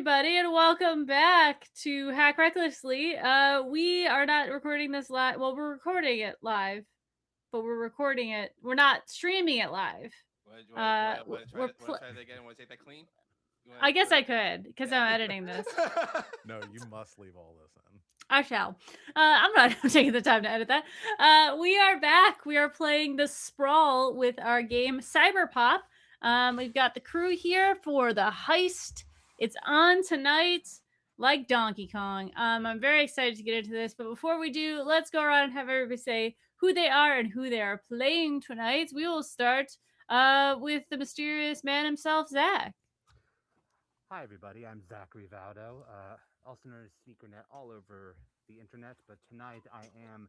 everybody, and welcome back to Hack Recklessly. We are not recording this live. Well, we're recording it live, but we're recording it. We're not streaming it live. Want to try We're. that? Want to try that again? Want to take that clean? You want I to guess put I it? could because I'm editing this. Yeah. No, you must leave all this in. I shall. I'm not taking the time to edit that. We are back. We are playing the Sprawl with our game Cyberpop. We've got the crew here for the heist. It's on tonight, like Donkey Kong. I'm very excited to get into this, but before we do, let's go around and have everybody say who they are and who they are playing tonight. We will start with the mysterious man himself, Zach. Hi, everybody. I'm Zachary Valdo, also known as SneakerNet all over the internet. But tonight I am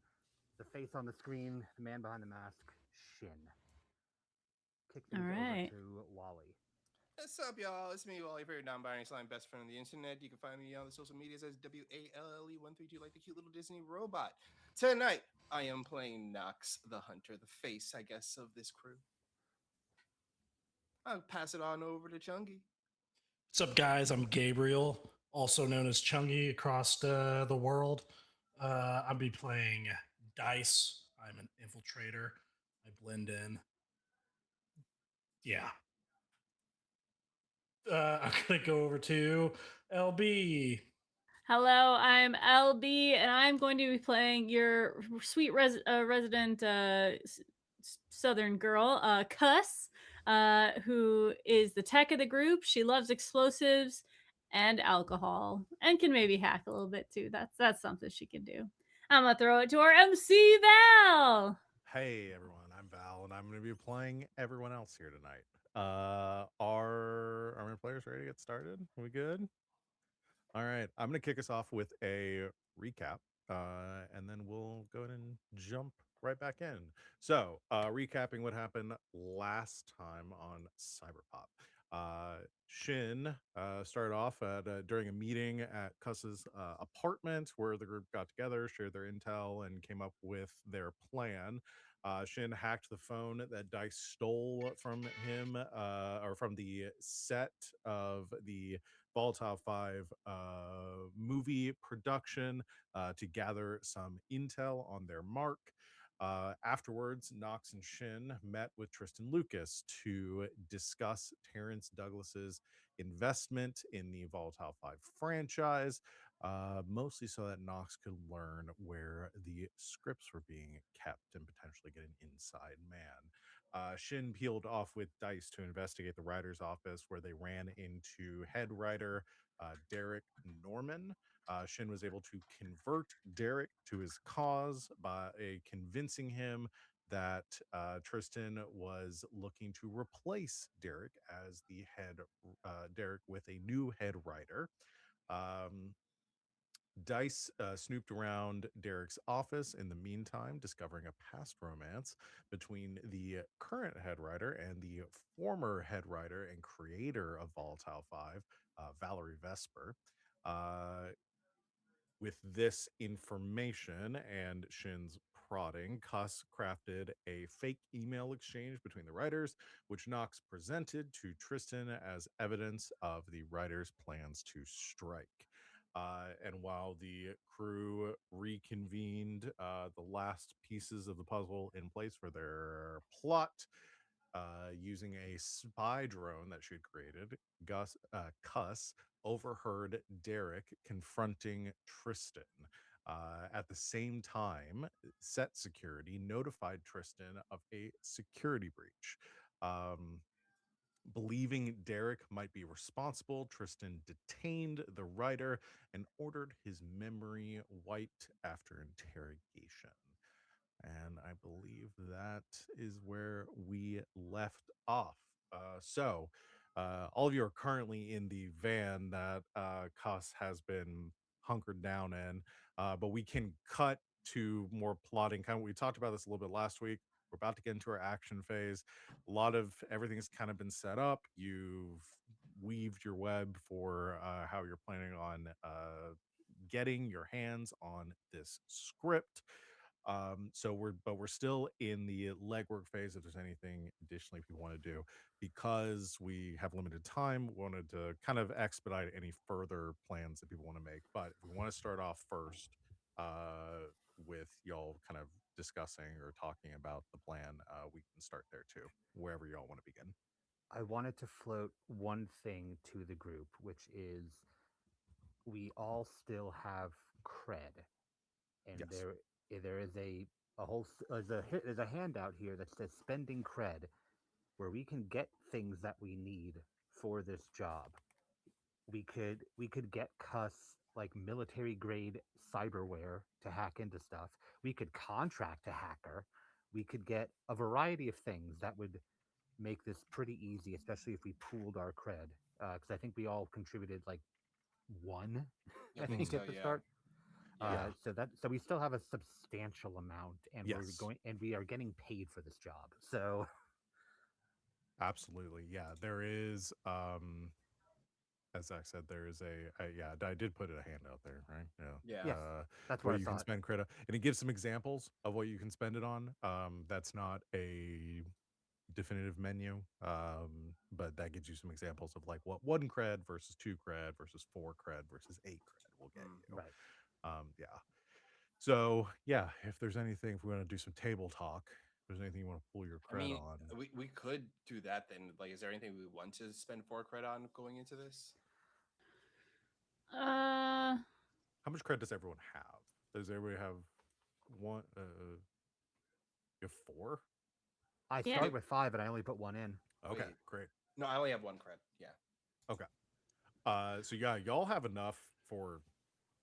the face on the screen, the man behind the mask, Shin. Kick All things over right. to Wally. What's up, y'all? It's me, Walle, very non-binary slime best friend on the internet. You can find me on the social medias as WALLE132, like the cute little Disney robot. Tonight, I am playing Nox, the hunter, the face, I guess, of this crew. I'll pass it on over to Chungie. What's up, guys? I'm Gabriel, also known as Chungie across the world. I'll be playing Dice. I'm an infiltrator. I blend in. Yeah. I'm going to go over to LB. Hello, I'm LB, and I'm going to be playing your sweet resident Southern girl, Cuss, who is the tech of the group. She loves explosives and alcohol, and can maybe hack a little bit too. That's something she can do. I'm gonna throw it to our MC Val. Hey everyone, I'm Val, and I'm going to be playing everyone else here tonight. Are my players ready to get started? Are we good? All right, I'm going to kick us off with a recap, and then we'll go ahead and jump right back in. So, recapping what happened last time on Cyberpop. Shin started off during a meeting at Cuss's apartment where the group got together, shared their intel, and came up with their plan. Shin hacked the phone that Dice stole from him, or from the set of the Volatile 5 movie production to gather some intel on their mark. Afterwards, Knox and Shin met with Tristan Lucas to discuss Terrence Douglas's investment in the Volatile 5 franchise, mostly so that Knox could learn where the scripts were being kept and potentially get an inside man. Shin peeled off with Dice to investigate the writer's office, where they ran into head writer Derek Norman. Shin was able to convert Derek to his cause by convincing him that Tristan was looking to replace Derek as the head, Derek with a new head writer. Um, Dice snooped around Derek's office in the meantime, discovering a past romance between the current head writer and the former head writer and creator of Volatile 5, Valerie Vesper. Uh, with this information and Shin's prodding, Cuss crafted a fake email exchange between the writers, which Knox presented to Tristan as evidence of the writers' plans to strike. And while the crew reconvened the last pieces of the puzzle in place for their plot, using a spy drone that she had created, Cuss overheard Derek confronting Tristan. At the same time, set security notified Tristan of a security breach. Um, Believing Derek might be responsible, Tristan detained the writer and ordered his memory wiped after interrogation. And I believe that is where we left off. All of you are currently in the van that Cuss has been hunkered down in, but we can cut to more plotting. Kind of, we talked about this a little bit last week. We're about to get into our action phase. A lot of everything's kind of been set up. You've weaved your web for how you're planning on getting your hands on this script. We're still in the legwork phase. If there's anything additionally people want to do, because we have limited time, wanted to kind of expedite any further plans that people want to make. But if we want to start off first, with y'all kind of discussing or talking about the plan, we can start there too, wherever y'all want to begin. I wanted to float one thing to the group, which is we all still have cred, and Yes. there is a whole there's a handout here that says spending cred, where we can get things that we need for this job. We could get cuss like military grade cyberware to hack into stuff. We could contract a hacker. We could get a variety of things that would make this pretty easy, especially if we pooled our cred. Because I think we all contributed like one, I I think think, so, at the yeah. start. Yeah. So we still have a substantial amount, and Yes. we are getting paid for this job. So Absolutely. Yeah. There is, as Zach said, there is yeah, I did put a handout there, right? Yeah. Yeah. yes, that's Where what I you can thought. spend credit, and it gives some examples of what you can spend it on. That's not a definitive menu, but that gives you some examples of like what 1 cred versus 2 cred versus 4 cred versus 8 cred will get you. Right. Yeah. So yeah, if there's anything, if we want to do some table talk, if there's anything you want to pull your I cred mean, on, we could do that then. Like, is there anything we want to spend 4 cred on going into this? Uh, how much cred does everyone have? Does everybody have one? You have 4? I Yeah. started with 5, and I only put 1 in. Okay, Wait. great. No, I only have 1 cred. Yeah. Okay. So yeah, y'all have enough for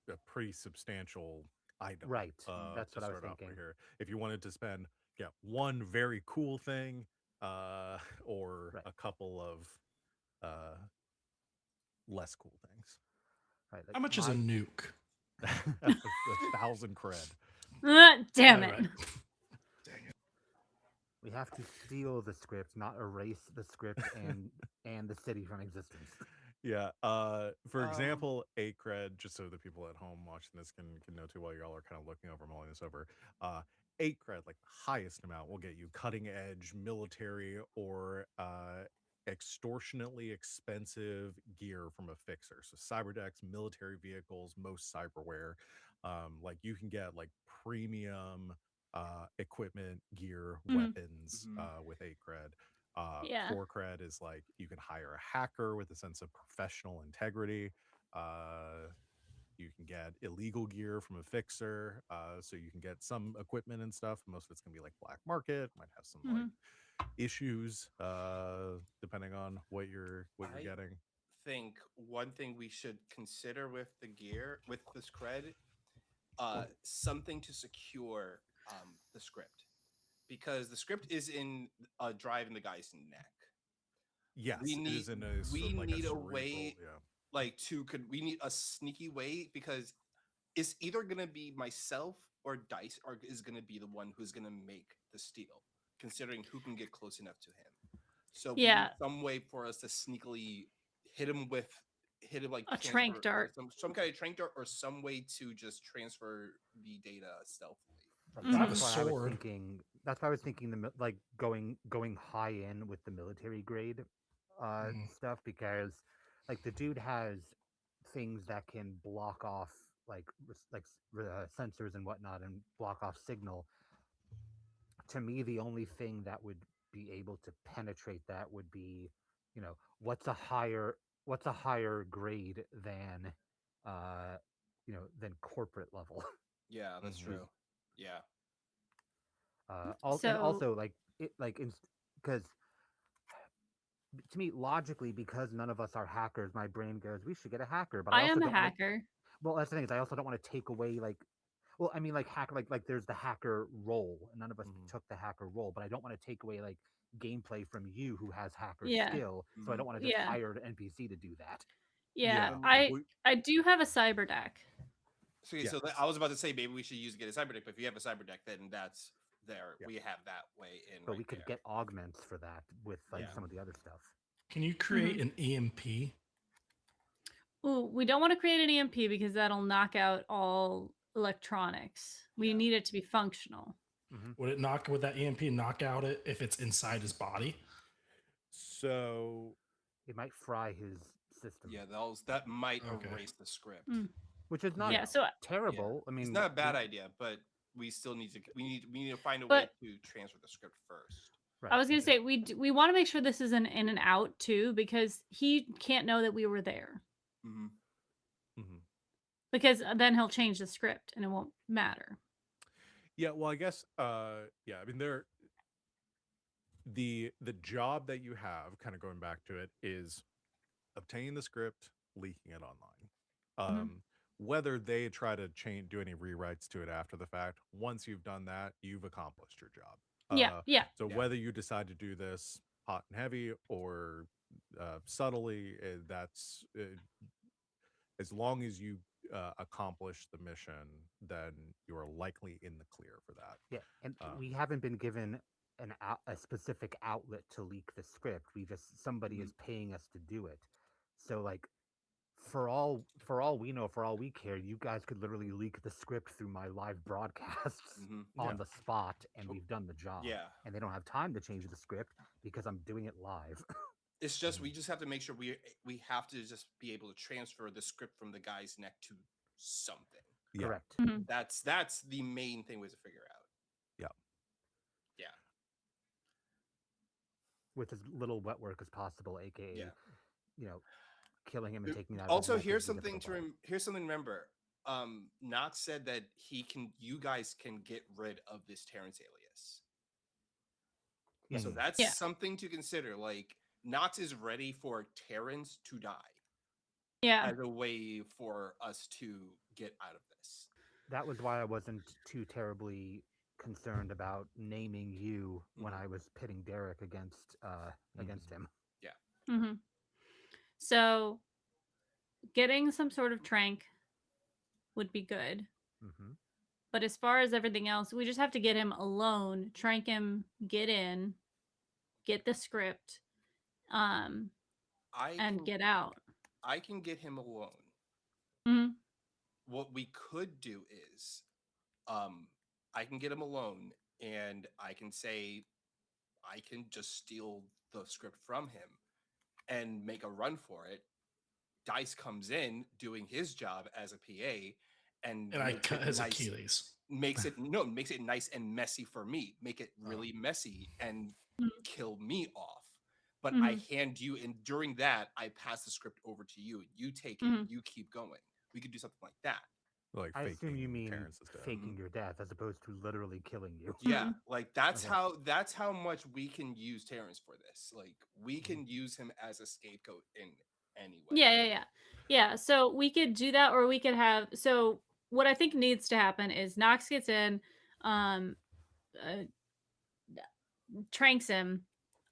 a pretty substantial item. Right. That's To what I was start off thinking. with here. If you wanted to spend, yeah, one very cool thing, or Right. a couple of less cool things. Right. Like How much is a nuke? 1,000 cred. damn All it. right. We have to steal the script, not erase the script and the city from existence. Yeah. For Um, example, 8 cred, just so the people at home watching this can know too, while y'all are kind of looking over, mulling this over. 8 cred, like the highest amount, will get you cutting edge military or extortionately expensive gear from a fixer. So cyber decks, military vehicles, most cyberware. Like you can get like premium equipment, gear, weapons with 8 cred. Yeah. 4 cred is like you can hire a hacker with a sense of professional integrity. You can get illegal gear from a fixer, so you can get some equipment and stuff. Most of it's gonna be like black market, might have some like issues, depending on what you're I getting. think one thing we should consider with the gear, with this cred, something to secure the script, because the script is in a drive in the guy's neck. Yes, We it need is in a we like need a cerebral, way, yeah. like we need a sneaky way, because it's either gonna be myself or Dice is gonna be the one who's gonna make the steal, considering who can get close enough to him. So we Yeah. need some way for us to sneakily hit him like A trank transfer, dart. some kind of trank dart, or some way to just transfer the data stealthily. I have a That's why I was sword. thinking. That's why I was thinking like going high in with the military grade stuff, because like the dude has things that can block off like sensors and whatnot and block off signal. To me, the only thing that would be able to penetrate that would be, what's a higher grade than than corporate level. Yeah, that's Mhm. true. Yeah. And So also like it like because to me logically, because none of us are hackers, my brain goes we should get a hacker, but I I also am a don't want to. hacker. Well, that's the thing is I also don't want to take away like. Well, I mean, like hacker, like there's the hacker role, and none of us Mhm. took the hacker role, but I don't want to take away like gameplay from you who has hacker Yeah. skill, so I Mhm. don't want to just Yeah. hire an NPC to do that. Yeah. And I do have a cyber deck. so, Yeah. I was about to say maybe we should get a cyber deck, but if you have a cyber deck, then that's there. Yeah. We have that way in. But right we could there. get augments for that with like Yeah. some of the other stuff. Can you create an EMP? Ooh, we don't want to create an EMP because that'll knock out all electronics. We Yeah. need it to be functional. Would that EMP knock out it if it's inside his body? So It might fry his system. Yeah, that might Okay. erase the script. Which is not Yeah, so terrible. I mean, It's not a bad idea, but we still need to we need to find a way to transfer the script first. Right. I was gonna say we want to make sure this is an in and out too, because he can't know that we were there. Mm-hmm. Because then he'll change the script and it won't matter. yeah, well, I guess yeah, I mean the job that you have, kind of going back to it, is obtaining the script, leaking it online. Whether they try to do any rewrites to it after the fact, once you've done that, you've accomplished your job. Yeah. So whether you decide to do this hot and heavy or subtly, that's as long as you accomplish the mission, then you are likely in the clear for that. Yeah, and we haven't been given a specific outlet to leak the script. Somebody is paying us to do it. So like, for all we know, for all we care, you guys could literally leak the script through my live broadcasts on the spot, and we've done the job. Yeah. And they don't have time to change the script because I'm doing it live. It's just we just have to make sure we have to just be able to transfer the script from the guy's neck to something. Yeah. Correct. That's the main thing we have to figure out. Yeah. With as little wet work as possible, aka killing him and taking him out. Also, of his neck here's is the something difficult part. here's something to remember. Knox said that you guys can get rid of this Terrence alias. Yeah. So that's something to consider. Like, Knox is ready for Terrence to die. Yeah. As a way for us to get out of this. That was why I wasn't too terribly concerned about naming you when I was pitting Derek against him. Yeah. So getting some sort of trank would be good. But as far as everything else, we just have to get him alone, trank him, get in, get the script, and get out. I can get him alone. What we could do is, I can get him alone, and I can say, I can just steal the script from him and make a run for it. Dice comes in doing his job as a PA, and I cut his Achilles. Makes it nice and messy for me. Make it really messy and kill me off. But I hand you, and during that, I pass the script over to you. You take it. You keep going. We could do something like that. Like, I assume you mean Terrence's death. faking your death as opposed to literally killing you. Yeah, like that's how much we can use Terrence for this. Like, we can use him as a scapegoat in any way. Yeah. So we could do that, or we could have. So what I think needs to happen is Knox gets in, tranks him.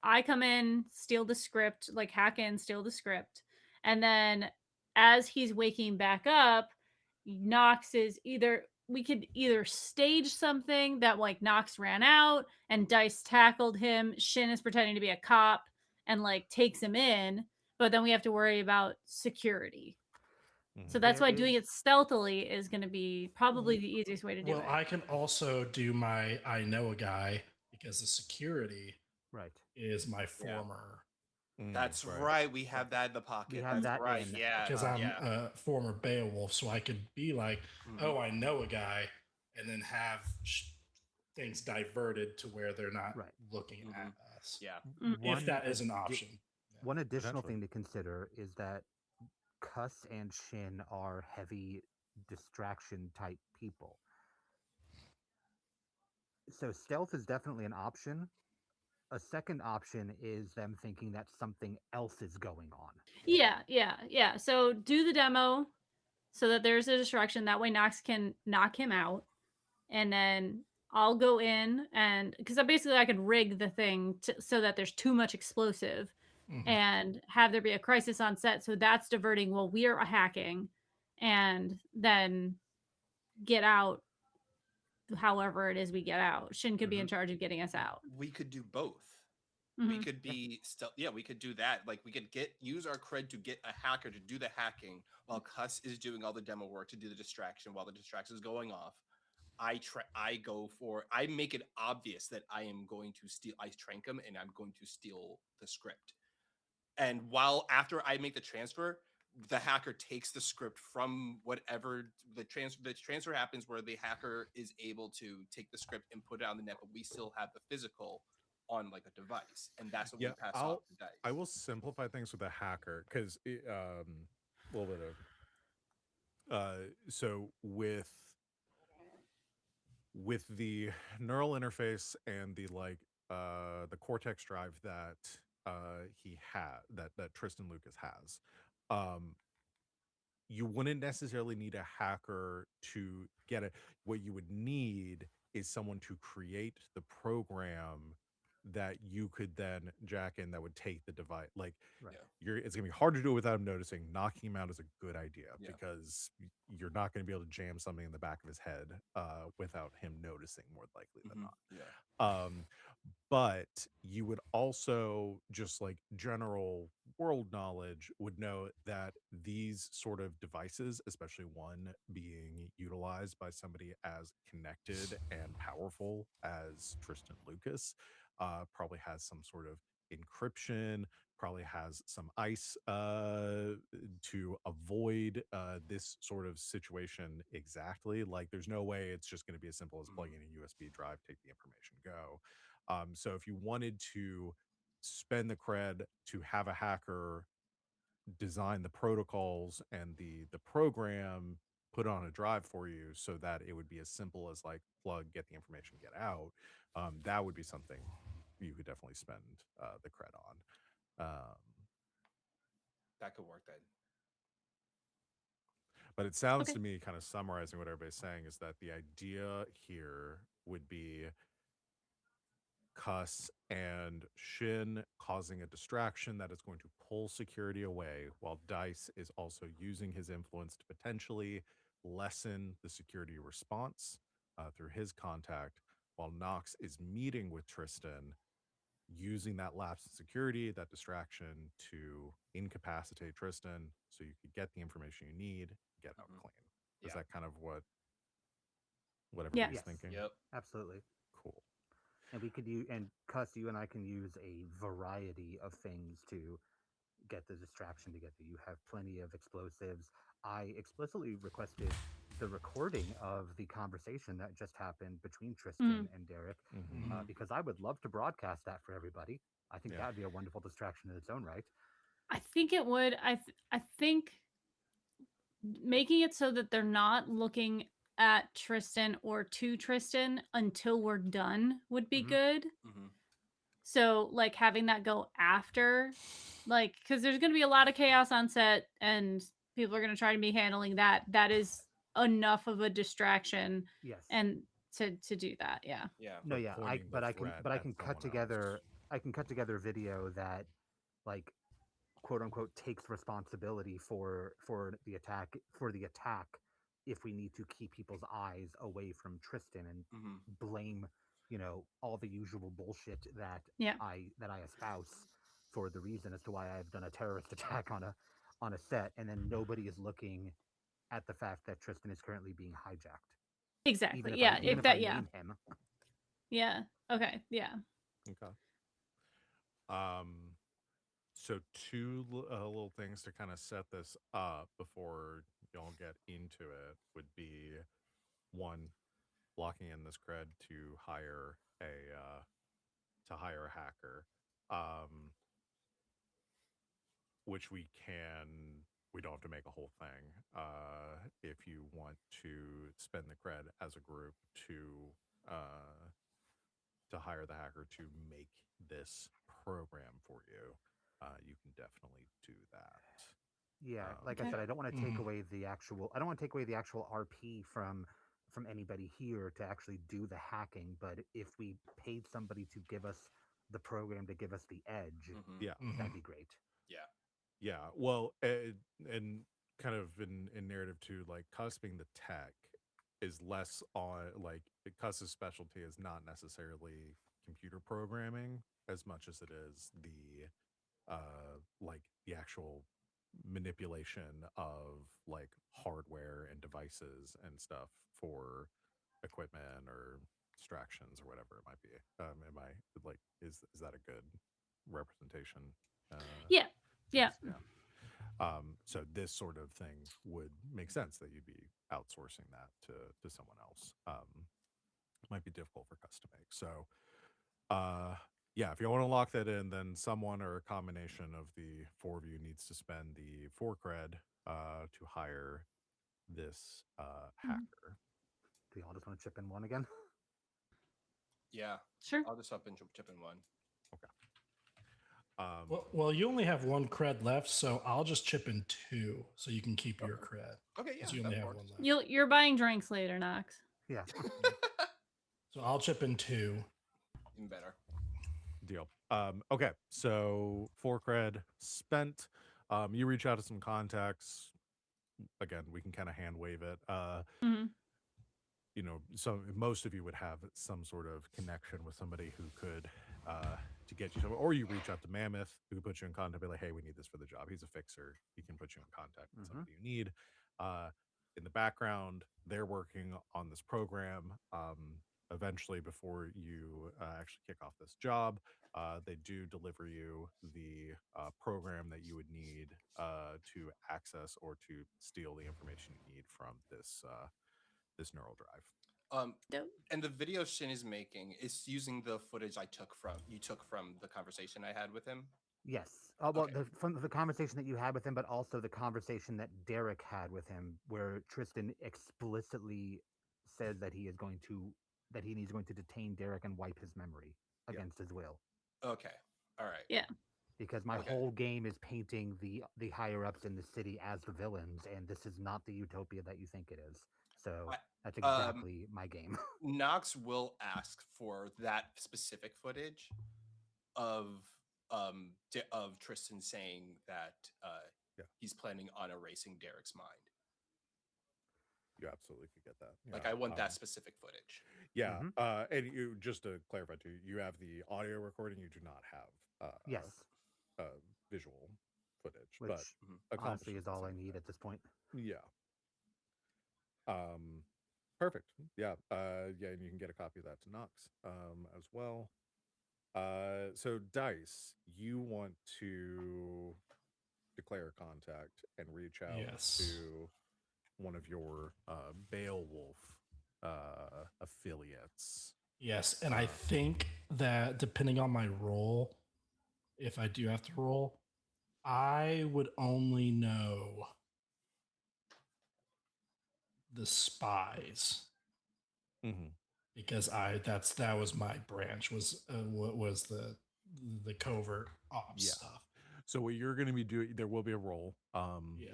I come in, steal the script, like hack in, steal the script, and then as he's waking back up, Knox is we could either stage something that like Knox ran out and Dice tackled him. Shin is pretending to be a cop and like takes him in, but then we have to worry about security. So that's why doing it stealthily is going to be probably the easiest way to do it. Well, I can also do my I know a guy, because the security is my former. That's right. We have that in the pocket. We have that right. in. Yeah. Because I'm a former Beowulf, so I could be like, oh, I know a guy, and then have things diverted to where they're not looking at us. Yeah. If that is an option. One additional thing to consider is that Cuss and Shin are heavy distraction type people. So stealth is definitely an option. A second option is them thinking that something else is going on. Yeah. So do the demo so that there's a distraction. That way Knox can knock him out. And then I'll go in and because I could rig the thing so that there's too much explosive and have there be a crisis on set. So that's diverting while we are hacking, and then get out however it is we get out. Shin could be in charge of getting us out. We could do both. We Mhm. could be still, yeah, we could do that. Like we could use our cred to get a hacker to do the hacking while Cuss is doing all the demo work to do the distraction while the distraction is going off. I make it obvious that I am going to steal. I trank him and I'm going to steal the script. And after I make the transfer, the hacker takes the script from whatever the transfer happens, where the hacker is able to take the script and put it on the net, but we still have the physical on like a device, and that's what we pass off to Dice. I will simplify things with a hacker because a little bit of so with the neural interface and the the cortex drive that he had that Tristan Lucas has, um you wouldn't necessarily need a hacker to get it. What you would need is someone to create the program that you could then jack in that would take the device. Like Right. it's gonna be hard to do it without him noticing. Knocking him out is a good idea Yeah. because you're not gonna be able to jam something in the back of his head without him noticing, more likely than not. Yeah. But you would also, just like general world knowledge, would know that these sort of devices, especially one being utilized by somebody as connected and powerful as Tristan Lucas, probably has some sort of encryption, probably has some ice to avoid this sort of situation exactly. Like there's no way it's just going to be as simple as plugging in a USB drive, take the information, go. So if you wanted to spend the cred to have a hacker design the protocols and the program put on a drive for you so that it would be as simple as like plug, get the information, get out, that would be something you could definitely spend the cred on. That could work then. But it sounds Okay. to me, kind of summarizing what everybody's saying, is that the idea here would be Cuss and Shin causing a distraction that is going to pull security away, while Dice is also using his influence to potentially lessen the security response through his contact, while Nox is meeting with Tristan, using that lapse in security, that distraction, to incapacitate Tristan so you could get the information you need, get out clean. Is that kind of what everybody's Yes. thinking? Yep. Absolutely. Cool. And we could use, and Cuss, you and I can use a variety of things to get the distraction together. You have plenty of explosives. I explicitly requested the recording of the conversation that just happened between Tristan and Derek, because I would love to broadcast that for everybody. I think Yeah. that would be a wonderful distraction in its own right. I think it would. I think making it so that they're not looking at Tristan or to Tristan until we're done would be good. So, like, having that go after, like, because there's going to be a lot of chaos on set and people are going to try to be handling that. That is enough of a distraction. Yes. And to do that. Yeah. Yeah. No, For yeah, pointing the I threat can at cut someone together else. I can cut together video that, like, quote unquote, takes responsibility for the attack if we need to keep people's eyes away from Tristan and blame, all the usual bullshit that Yeah. I espouse for the reason as to why I've done a terrorist attack on a set, and then nobody is looking at the fact that Tristan is currently being hijacked. Exactly. Even if Yeah. even If if that, I yeah. name him. Yeah. Okay. Yeah. Okay. So two little things to kind of set this up before y'all get into it would be, one, locking in this cred to hire a hacker, which we don't have to make a whole thing. If you want to spend the cred as a group to hire the hacker to make this program for you, you can definitely do that. Yeah, like I Okay. said, I don't want to take away the actual RP from anybody here to actually do the hacking, but if we paid somebody to give us the program to give us the edge, Yeah. that'd be great. Yeah. Well, and kind of in narrative too, like cusping the tech is less on, like, Cuss's specialty is not necessarily computer programming as much as it is the like the actual manipulation of like hardware and devices and stuff for equipment or distractions or whatever it might be. Am I like is that a good representation? Yeah. Yeah. Yeah. So this sort of thing would make sense that you'd be outsourcing that to someone else. It might be difficult for us to make. So, yeah, if you want to lock that in, then someone or a combination of the four of you needs to spend the 4 cred to hire this hacker. Do you all just want to chip in one again? Yeah, Sure. I'll just up and chip in one. Well, you only have 1 cred left, so I'll just chip in 2, so you can keep your cred. Okay, yeah, Because you only that have works. 1 left. You're buying drinks later, Knox. Yeah. So I'll chip in 2. Even better. Deal. Okay, so 4 cred spent. You reach out to some contacts. Again, we can kind of hand wave it. Mhm. You know, so most of you would have some sort of connection with somebody who could to get you somewhere, or you reach out to Mammoth, who can put you in contact, be like, hey, we need this for the job. He's a fixer. He can put you in contact with somebody you need. In the background, they're working on this program. Eventually, before you actually kick off this job, they do deliver you the program that you would need to access or to steal the information you need from this this neural drive. Dope. And the video Shin is making is using the footage you took from the conversation I had with him. Yes. Well, Okay. from the conversation that you had with him, but also the conversation that Derek had with him, where Tristan explicitly said that he is going to he's going to detain Derek and wipe his memory against his will. Okay. All right. Yeah. Because my Okay. whole game is painting the higher ups in the city as the villains, and this is not the utopia that you think it is. So that's exactly my game. Knox will ask for that specific footage of Tristan saying that he's planning on erasing Derek's mind. You absolutely could get that. Like, I want that specific footage. Yeah. And you, just to clarify too, you have the audio recording. You do not have Yes. Visual footage, Which but honestly is all I need at this point. Yeah. Perfect. Yeah. Yeah, and you can get a copy of that to Knox as well. So Dice, you want to declare contact and reach out to one of your Beowulf affiliates. Yes, and I think that depending on my role, if I do have to roll, I would only know the spies because that was my branch was the covert ops stuff. So what you're going to be doing, there will be a roll. Yeah.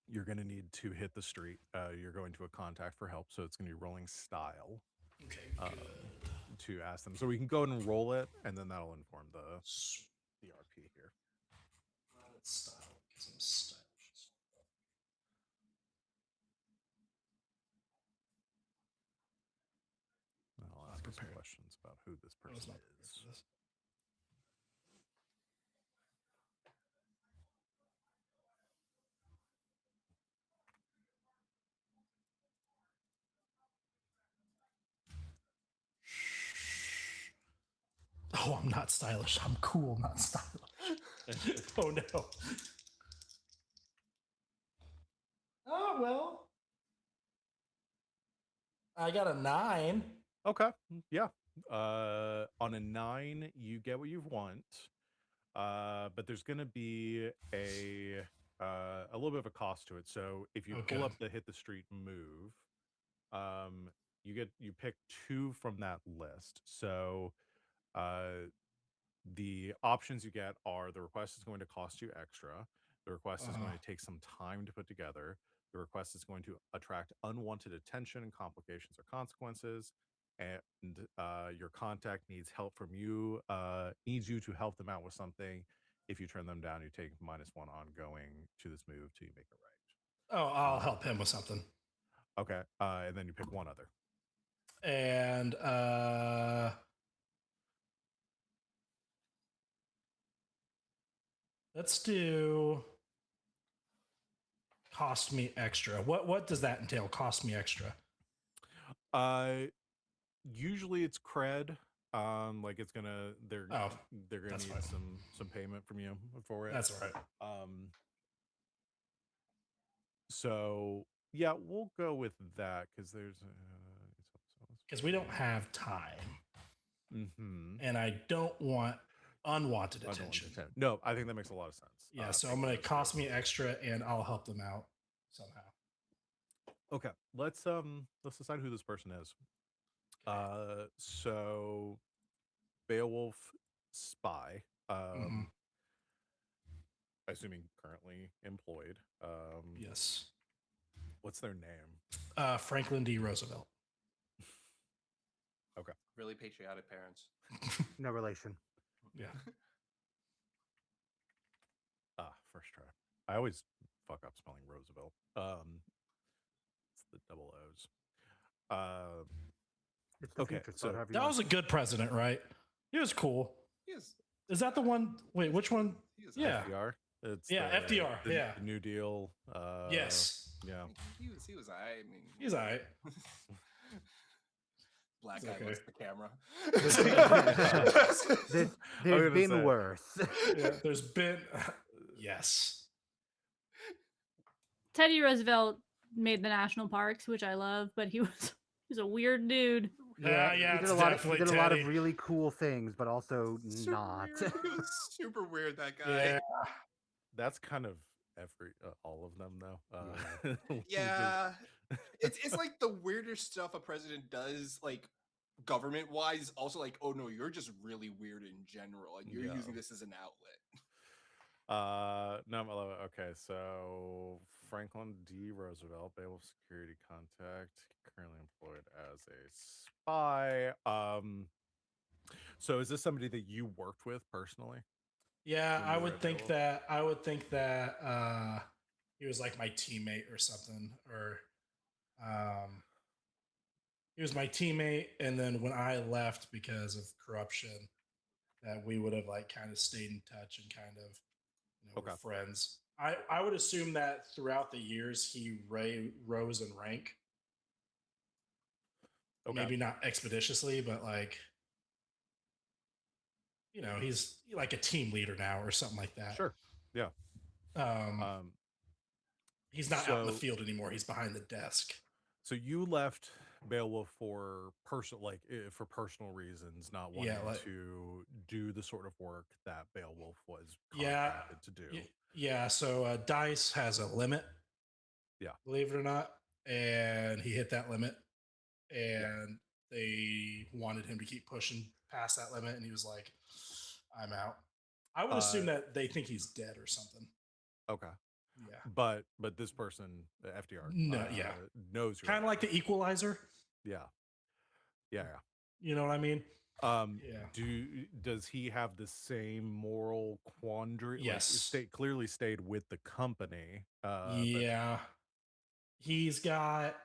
You're going to need to hit the street. You're going to a contact for help, so it's going to be rolling style. Okay, good. To ask them. So we can go ahead and roll it, and then that'll inform the RP here. Style, some stylish. I'll ask some questions about who this person is. Oh, I'm not stylish. I'm cool, not stylish. Oh no. Oh well. I got a 9. Okay. Yeah. On a 9, you get what you want. But there's gonna be a little bit of a cost to it. So if you pull up the hit the street move, you pick 2 from that list. So the options you get are the request is going to cost you extra. The request is going to take some time to put together. The request is going to attract unwanted attention, complications, or consequences. And your contact needs help from you, needs you to help them out with something. If you turn them down, you take -1 ongoing to this move till you make it right. Oh, I'll help him with something. Okay. And then you pick one other. And Let's do cost me extra. What does that entail? Cost me extra. Usually it's cred. Like it's gonna they're Oh, they're gonna that's need fine. some payment from you for it. That's all right. So yeah, we'll go with that because there's Because we don't have time, mm-hmm. and I don't want unwanted attention. No, I think that makes a lot of sense. Yeah, so I'm gonna cost me extra, and I'll help them out somehow. Okay, let's decide who this person is. So Beowulf spy. Assuming currently employed. Yes. What's their name? Franklin D. Roosevelt. Okay. Really patriotic parents. No relation. Yeah. First try. I always fuck up spelling Roosevelt. It's the double O's. It's the Okay, future, so however you That want. was a good president, right? He was cool. Yes. Is that the one? Wait, which one? He was Yeah. FDR. It's Yeah, FDR, yeah. the New Deal. Yes. Yeah. He was I mean He's all right. black It's guy okay. looks at the camera. There's gonna been say. worse. Yeah, there's been. Yes. Teddy Roosevelt made the national parks, which I love, but he's a weird dude. Yeah, he it's did a lot. definitely He did a lot Teddy. of really cool things, but also Super not. weird. He was super weird, that guy. Yeah. That's kind of all of them though. Yeah. It's like the weirder stuff a president does, like government wise. Also, like, oh no, you're just really weird in general. Like you're Yeah. using this as an outlet. No, I love it. Okay, so Franklin D. Roosevelt, Beowulf security contact, currently employed as a spy. So is this somebody that you worked with personally? Yeah, When I you were would at think Beowulf? that. I would think that he was like my teammate or something, or he was my teammate. And then when I left because of corruption, that we would have like kind of stayed in touch and kind of were Okay. friends. I would assume that throughout the years he rose in rank. Okay. Maybe not expeditiously, but like he's like a team leader now or something like that. Sure. Yeah. He's not out in the so- field anymore. He's behind the desk. So you left Beowulf for personal reasons, not wanting to do the sort of work that Beowulf was contracted to do. Yeah. So Dice has a limit. Yeah. Believe it or not, and he hit that limit, and they wanted him to keep pushing past that limit, and he was like, "I'm out." I would assume that they think he's dead or something. Okay. Yeah. But this person, FDR, knows you. Kind of like the Equalizer. Yeah. Yeah. You know what I mean? Does he have the same moral quandary? Yes. Like, clearly stayed with the company. Yeah. He's got.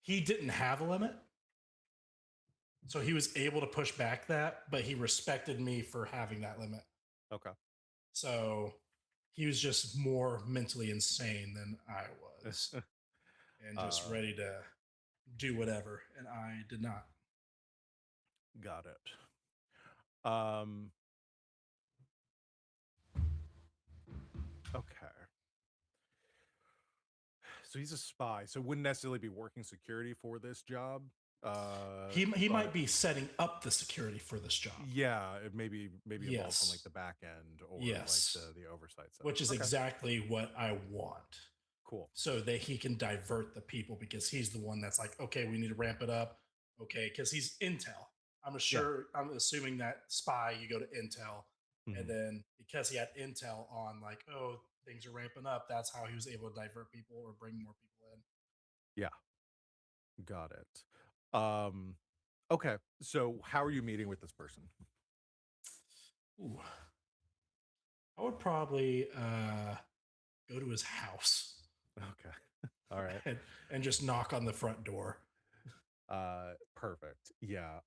He didn't have a limit. So he was able to push back that, but he respected me for having that limit. Okay. So he was just more mentally insane than I was and just ready to do whatever. And I did not. Got it. Okay. So he's a spy. So wouldn't necessarily be working security for this job. He might be setting up the security for this job. Yeah, maybe involved on like the back end or like the oversight side. Which is exactly what I want. Cool. So that he can divert the people because he's the one that's like, okay, we need to ramp it up. Okay, because he's intel. I'm assuming that spy, you go to intel. Mm-hmm. And then because he had intel on like, oh, things are ramping up, that's how he was able to divert people or bring more people in. Yeah. Got it. Okay. So how are you meeting with this person? Ooh. I would probably go to his house. Okay. All right. and just knock on the front door. Perfect. Yeah.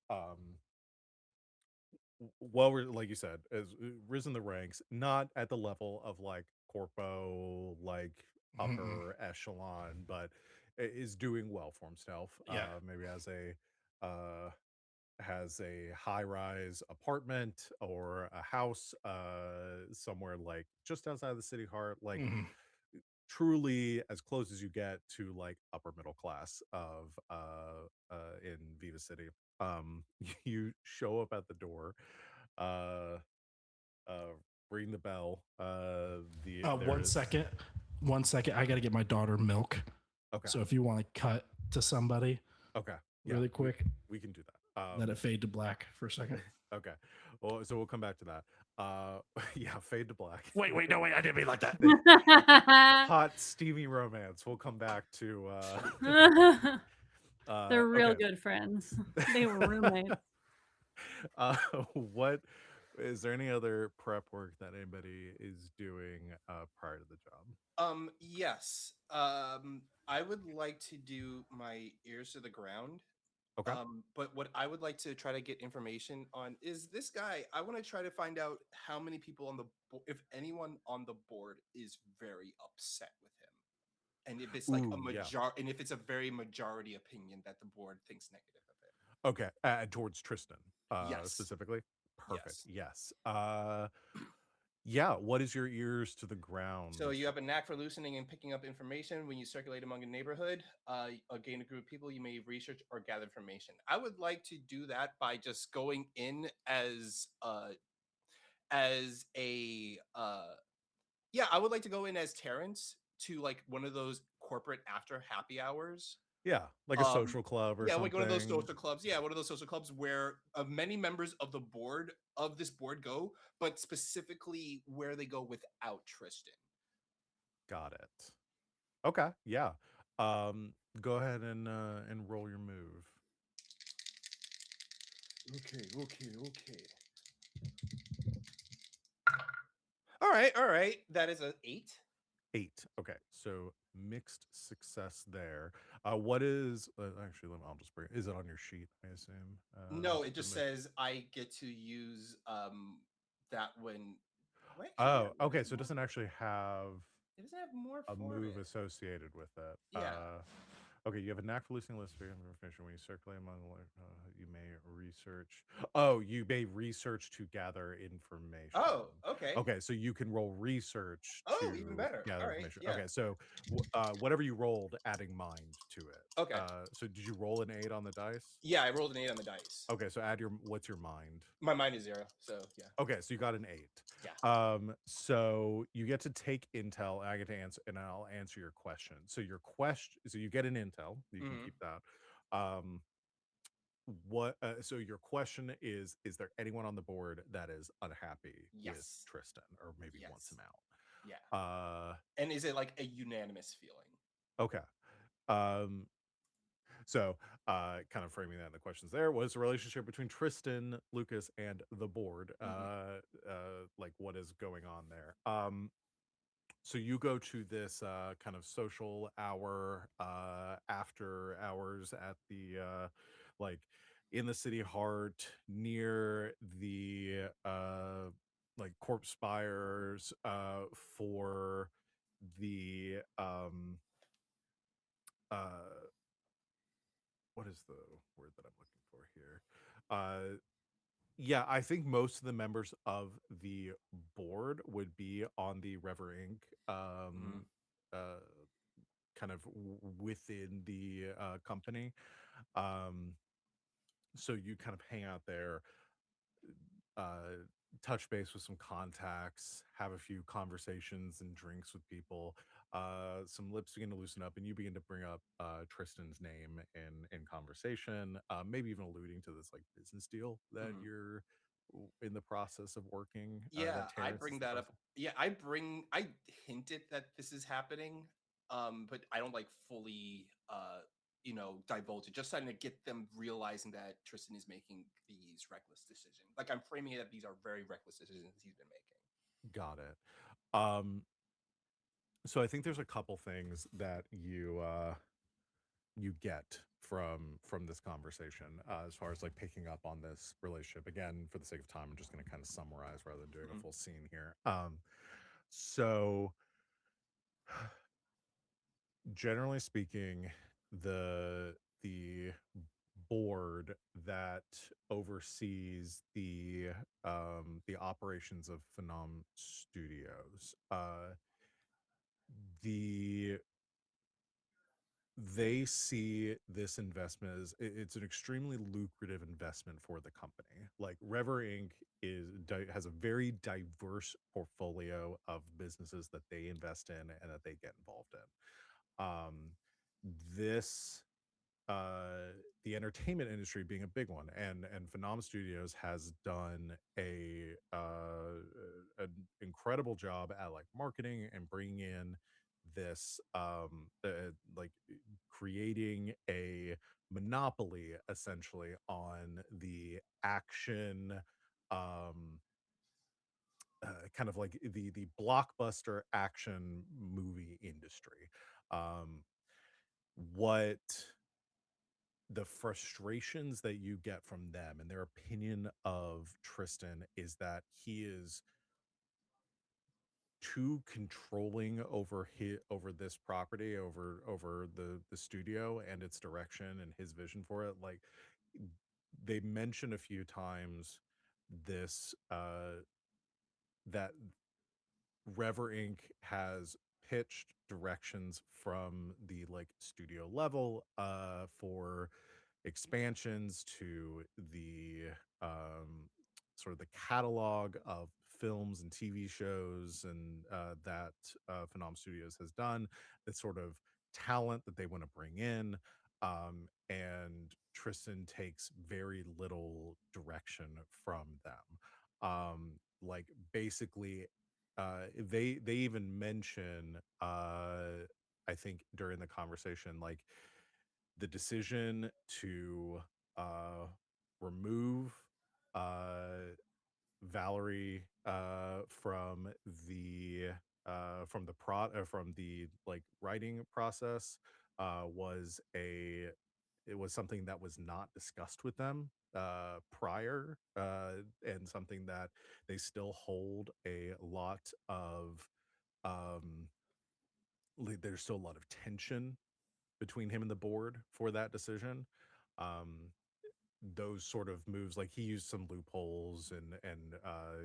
well, like you said, has risen the ranks, not at the level of like corpo, like Mhm. upper echelon, but is doing well for himself. Yeah. Maybe has a high rise apartment or a house somewhere like just outside the city heart, like Mhm. truly as close as you get to like upper middle class of in Viva City. You show up at the door, uh uh ring the bell. There One is second. 1 second. I got to get my daughter milk. okay. So if you want to cut to somebody Okay. Yeah, really quick, we can do that. let it fade to black for a second. Okay. Well, so we'll come back to that. Yeah, fade to black. Wait, no, wait, I didn't mean like that. Hot steamy romance. We'll come back to They're real okay. good friends. They were roommates. What is there any other prep work that anybody is doing prior to the job? Yes. I would like to do my ears to the ground. Okay. But what I would like to try to get information on is this guy. I want to try to find out how many people on the if anyone on the board is very upset with him, and if it's like a Ooh, yeah. and if it's a very majority opinion that the board thinks negative of it. Okay. Towards Tristan, Yes. specifically. Perfect. Yes. Yes. Yeah. What is your ears to the ground? So you have a knack for loosening and picking up information when you circulate among a neighborhood. Gain a group of people, you may research or gather information. I would like to do that by just going in as a yeah. I would like to go in as Terrence to like one of those corporate after happy hours. Yeah, like a social club or Yeah, like one of those something. social clubs. Yeah, one of those social clubs where many members of the board of this board go, but specifically where they go without Tristan. Got it. Okay. Yeah. Go ahead and roll your move. Okay. All right. That is an 8. 8. Okay. So mixed success there. What is actually? I'll just bring. Is it on your sheet? I assume. No, it just Somebody- says I get to use that when. Wait, actually, Oh, okay. So it doesn't actually have it doesn't have more a for move it. associated with it. Yeah. Okay, you have a knack for listening to lists of information. When you circulate among you may research. Oh, you may research to gather information. Oh, okay. Okay, so you can roll research Oh, to even better. gather All right. information. Yeah. Okay, so whatever you rolled, adding mind to it. Okay. So did you roll an 8 on the dice? Yeah, I rolled an 8 on the dice. Okay, so what's your mind? My mind is 0, so yeah. Okay, so you got an 8. Yeah. So you get to take intel, and I get to answer, and I'll answer your question. So so you get an intel, you can keep that. So your question is there anyone on the board that is unhappy with Yes. Tristan, or maybe wants Yes. him out? Yeah. And is it like a unanimous feeling? Okay. So kind of framing that in the questions there, what is the relationship between Tristan, Lucas, and the board? Like what is going on there? So you go to this kind of social hour after hours at the like in the city heart near the like corpse spires for the uh what is the word that I'm looking for here? Yeah, I think most of the members of the board would be on the Rever Inc. Uh, kind of within the company. Um, so you kind of hang out there, touch base with some contacts, have a few conversations and drinks with people. Some lips begin to loosen up, and you begin to bring up Tristan's name in conversation, maybe even alluding to this like business deal that you're in the process of working. Yeah, That I Terrence is bring the that up. person. Yeah, I hinted that this is happening, but I don't like fully, divulge it. Just trying to get them realizing that Tristan is making these reckless decisions. Like I'm framing it that these are very reckless decisions he's been making. Got it. So I think there's a couple things that you get from this conversation as far as like picking up on this relationship. Again, for the sake of time, I'm just going to kind of summarize rather than doing a full scene here. So generally speaking, the board that oversees the operations of Phenom Studios, the they see this investment as it's an extremely lucrative investment for the company. Like Rever Inc. Has a very diverse portfolio of businesses that they invest in and that they get involved in. This the entertainment industry being a big one, and Phenom Studios has done an incredible job at like marketing and bringing in this like creating a monopoly essentially on the action um kind of like the blockbuster action movie industry. um what the frustrations that you get from them and their opinion of Tristan is that he is too controlling over this property, over the studio and its direction and his vision for it. Like they mention a few times this that Rever Inc. has pitched directions from the like studio level for expansions to the sort of the catalog of films and TV shows and that Phenom Studios has done, the sort of talent that they want to bring in. And Tristan takes very little direction from them. Like basically, they even mention I think during the conversation like the decision to uh remove uh Valerie from the like writing process was a it was something that was not discussed with them prior, and something that they still hold a lot of um there's still a lot of tension between him and the board for that decision. Um, those sort of moves, like he used some loopholes and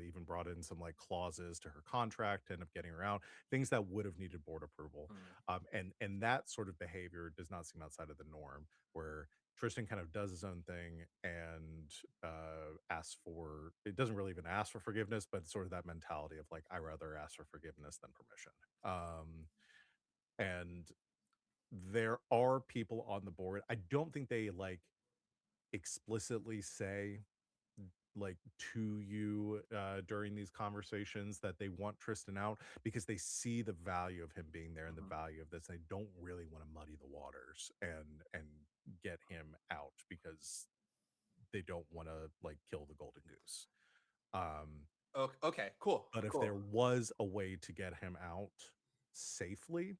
even brought in some like clauses to her contract to end up getting around things that would have needed board approval. And that sort of behavior does not seem outside of the norm, where Tristan kind of does his own thing and asks for it doesn't really even ask for forgiveness, but sort of that mentality of like I rather ask for forgiveness than permission. And there are people on the board. I don't think they like explicitly say like to you during these conversations that they want Tristan out because they see the value of him being there and the value of this. They don't really want to muddy the waters and get him out because they don't want to like kill the golden goose. Um, Okay, cool. but if cool. there was a way to get him out safely,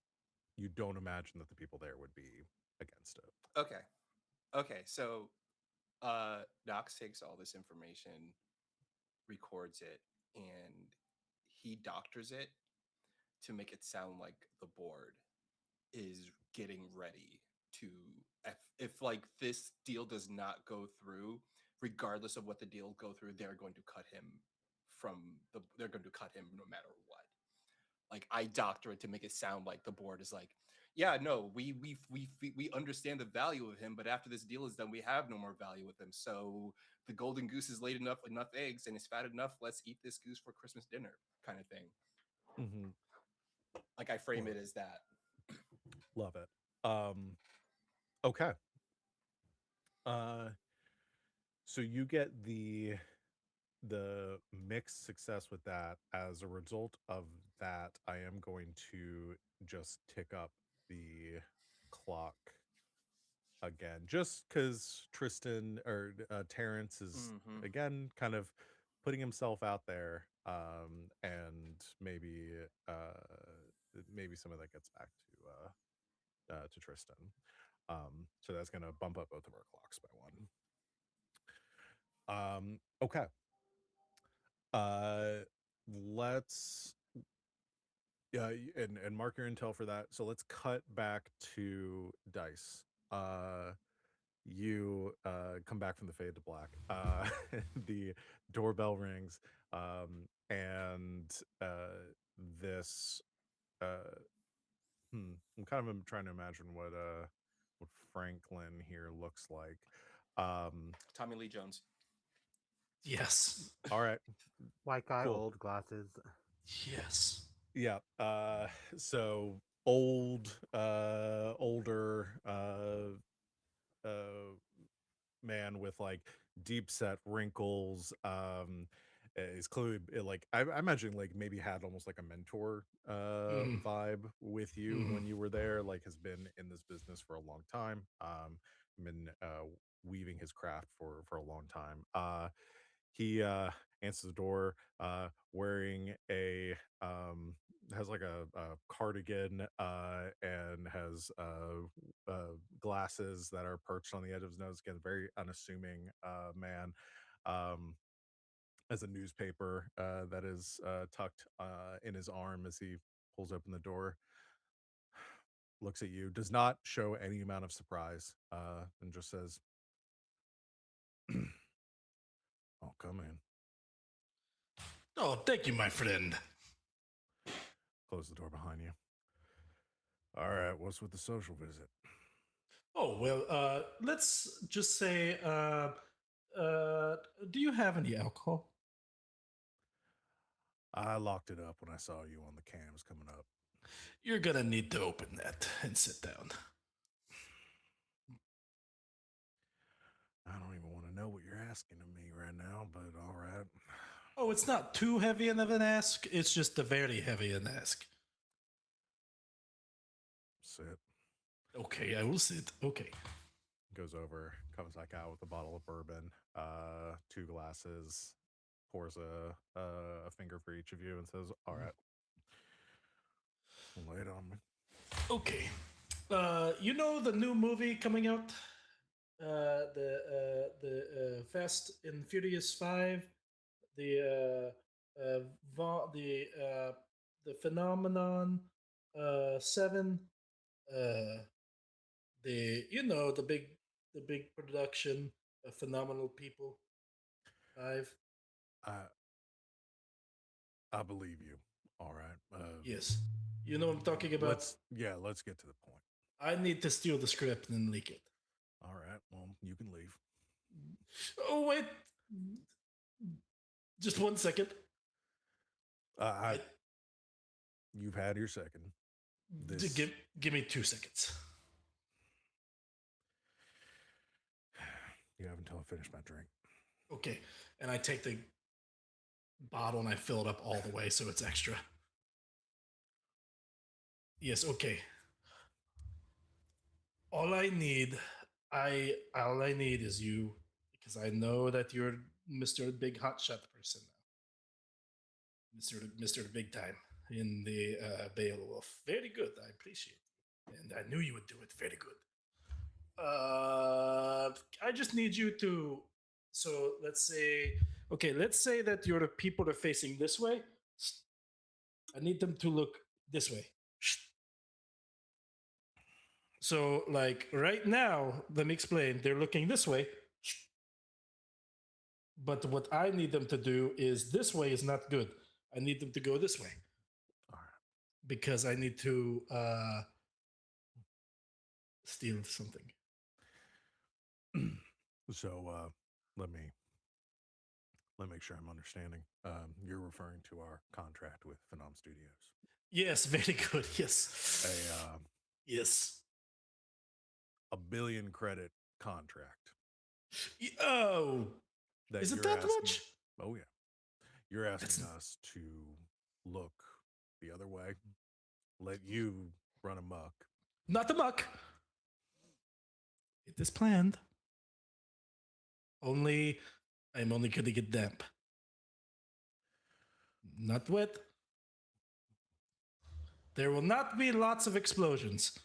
you don't imagine that the people there would be against it. Okay, so Knox takes all this information, records it, and he doctors it to make it sound like the board is getting ready to if like this deal does not go through, regardless of what the deal go through, they're going to cut him they're going to cut him no matter what. Like I doctor it to make it sound like the board is like, yeah, no, we understand the value of him, but after this deal is done, we have no more value with him. So the golden goose has laid enough eggs and is fat enough. Let's eat this goose for Christmas dinner, kind of thing. Mm-hmm. Like I frame it as that. Love it. Okay. So you get the mixed success with that. As a result of that, I am going to just tick up the clock again, just because Tristan or Terrence is again kind of putting himself out there, and maybe some of that gets back to Tristan. So that's going to bump up both of our clocks by 1. Okay. Let's and mark your intel for that. So let's cut back to dice. You come back from the fade to black. The doorbell rings, and this. I'm kind of trying to imagine what Franklin here looks like. Tommy Lee Jones. Yes. All right. White guy, Cool. old glasses. Yes. Yeah. So older man with like deep set wrinkles. Is clearly like I imagine like maybe had almost like a mentor vibe with you when you were there. Like has been in this business for a long time. Been weaving his craft for a long time. He answers the door wearing a has like a cardigan and has glasses that are perched on the edge of his nose. Again, very unassuming man. Has a newspaper that is tucked in his arm as he pulls open the door. Looks at you, does not show any amount of surprise, and just says, "Oh, come in." Oh, thank you, my friend. Close the door behind you. All right, what's with the social visit? Oh, well, let's just say, do you have any alcohol? I locked it up when I saw you on the cams coming up. You're gonna need to open that and sit down. I don't even want to know what you're asking of me right now, but all right. Oh, it's not too heavy of an ask. It's just a very heavy an ask. Sit. Okay, I will sit. Okay. Goes over, comes back out with a bottle of bourbon, 2 glasses, pours a finger for each of you, and says, "All right, lay it on me." Okay. You know the new movie coming out? The Fast and Furious 5, the the Phenomenon 7, the big production, Phenomenal People 5. I believe you. All right. Yes, you know what I'm talking about. Let's get to the point. I need to steal the script and leak it. All right. Well, you can leave. Oh wait, just 1 second. You've had your second. Give me 2 seconds. You have until I finish my drink. Okay, and I take the bottle and I fill it up all the way so it's extra. Yes, okay. All I need is you, because I know that you're Mr. Big Hotshot person now. Mr. Big Time in the Beowulf. Very good. I appreciate it. And I knew you would do it very good. I just need you to. So let's say that your people are facing this way. I need them to look this way. So, like right now, let me explain. They're looking this way. But what I need them to do is this way is not good. I need them to go this way. All right. Because I need to steal something. So let me make sure I'm understanding. You're referring to our contract with Phenom Studios. Yes, very good. Yes. Yes. $1 billion credit contract. Oh, is it that much? Oh yeah. You're asking us to look the other way, let you run amok. Not amok. It is planned. I'm only gonna get damp. Not wet. There will not be lots of explosions.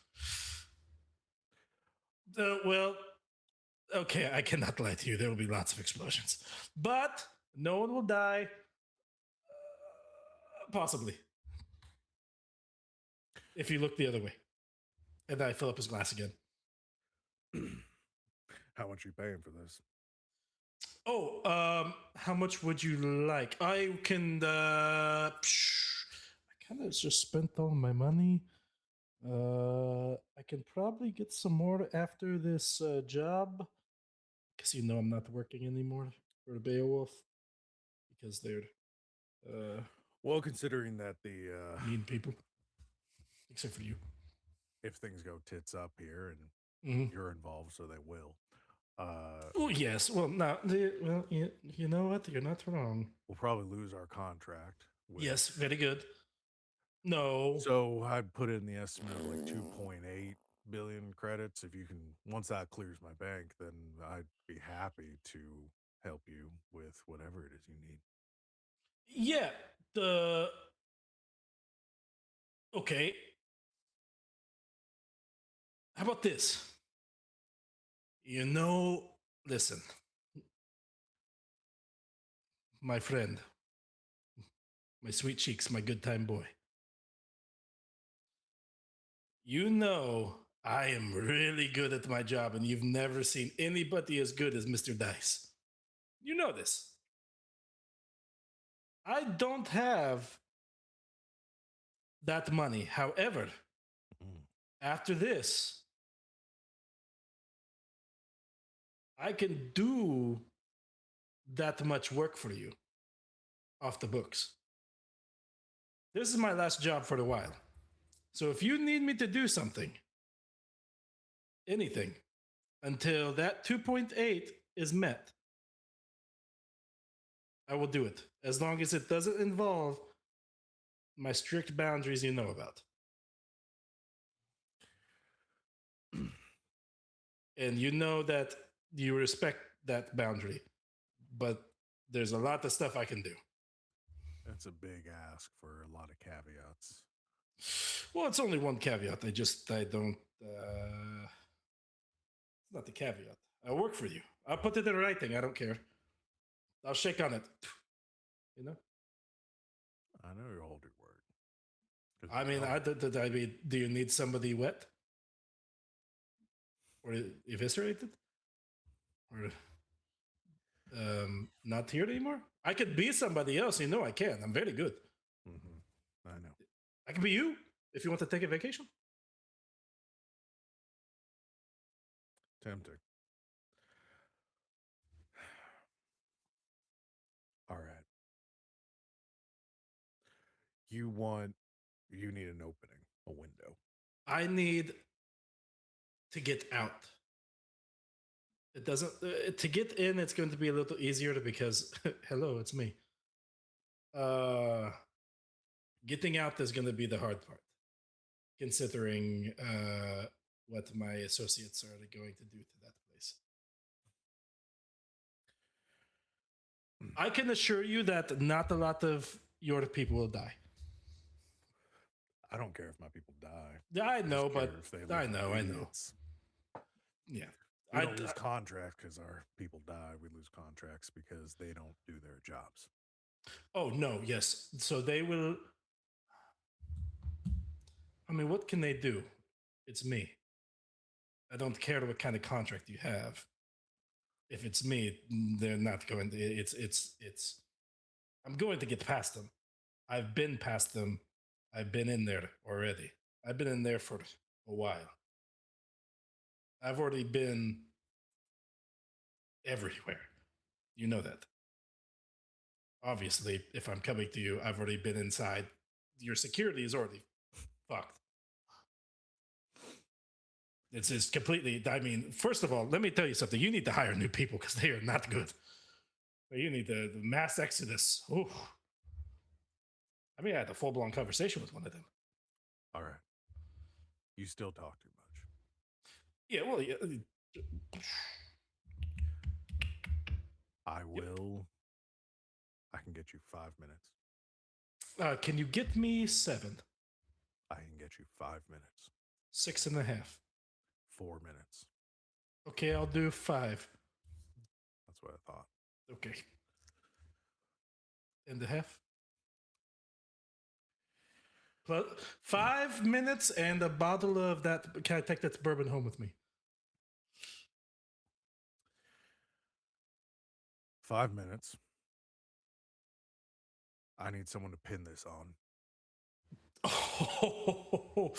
Well, okay, I cannot lie to you. There will be lots of explosions, but no one will die. Possibly, if you look the other way. And then I fill up his glass again. How much are you paying for this? Oh, how much would you like? I can. I kind of just spent all my money. I can probably get some more after this job, because you know I'm not working anymore for Beowulf because they're Well, considering that the mean people, except for you. if things go tits up here and Mhm. you're involved, so they will. Oh yes. Well, now, well, you know what? You're not wrong. We'll probably lose our contract. With, Yes, very good. No. So I'd put in the estimate of like 2.8 billion credits. If you can, once that clears my bank, then I'd be happy to help you with whatever it is you need. Yeah. The okay. How about this? You know, listen, my friend, my sweet cheeks, my good time boy. You know, I am really good at my job, and you've never seen anybody as good as Mr. Dice. You know this. I don't have that money. However, after this, I can do that much work for you off the books. This is my last job for a while. So if you need me to do something, anything, until that 2.8 is met, I will do it. As long as it doesn't involve my strict boundaries you know about. And you know that you respect that boundary. But there's a lot of stuff I can do. That's a big ask for a lot of caveats. Well, it's only one caveat. I don't. It's not the caveat. I work for you. I'll put it in writing. I don't care. I'll shake on it. You know? I know you'll hold your word. 'Cause I mean, you I mean, do you need somebody wet? Or eviscerated? Or not here anymore? I could be somebody else. You know I can. I'm very good. I know. I can be you if you want to take a vacation. Tempting. All right. You need an opening, a window. I need to get out. It doesn't to get in. It's going to be a little easier because hello, it's me. Getting out is going to be the hard part, considering what my associates are going to do to that place. I can assure you that not a lot of your people will die. I don't care if my people die. I know, just care but if they live I in know. idiots. Yeah. We don't lose contract because our people die. We lose contracts because they don't do their jobs. Oh, no, yes. So they will. I mean, what can they do? It's me. I don't care what kind of contract you have. If it's me, they're not going to. It's. I'm going to get past them. I've been past them. I've been in there already. I've been in there for a while. I've already been everywhere. You know that. Obviously, if I'm coming to you, I've already been inside. Your security is already fucked. It's completely. I mean, first of all, let me tell you something. You need to hire new people because they are not good. You need the mass exodus. Ooh. I mean, I had a full blown conversation with one of them. All right. You still talk too much. Yeah, well, yeah. I will. I can get you 5 minutes. Can you get me 7? I can get you 5 minutes. 6.5. 4 minutes. Okay, I'll do 5. That's what I thought. Okay. And a half. Plus 5 minutes and a bottle of that. Can I take that bourbon home with me? 5 minutes. I need someone to pin this on. Oh,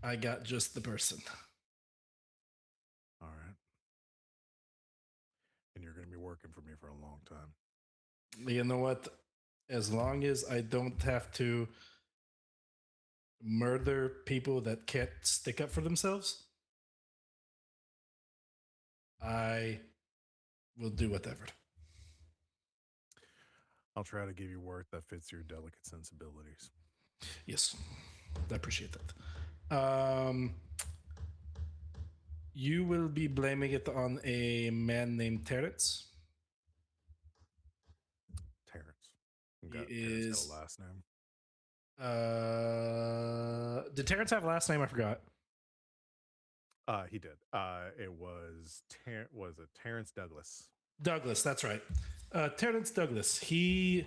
I got just the person. All right. And you're going to be working for me for a long time. You know what? As long as I don't have to murder people that can't stick up for themselves, I will do whatever. I'll try to give you work that fits your delicate sensibilities. Yes, I appreciate that. You will be blaming it on a man named Terrence. Terrence. He Terrence is. got a last name. Did Terrence have a last name? I forgot. He did. It was Terrence Douglas. Douglas, that's right. Terrence Douglas. You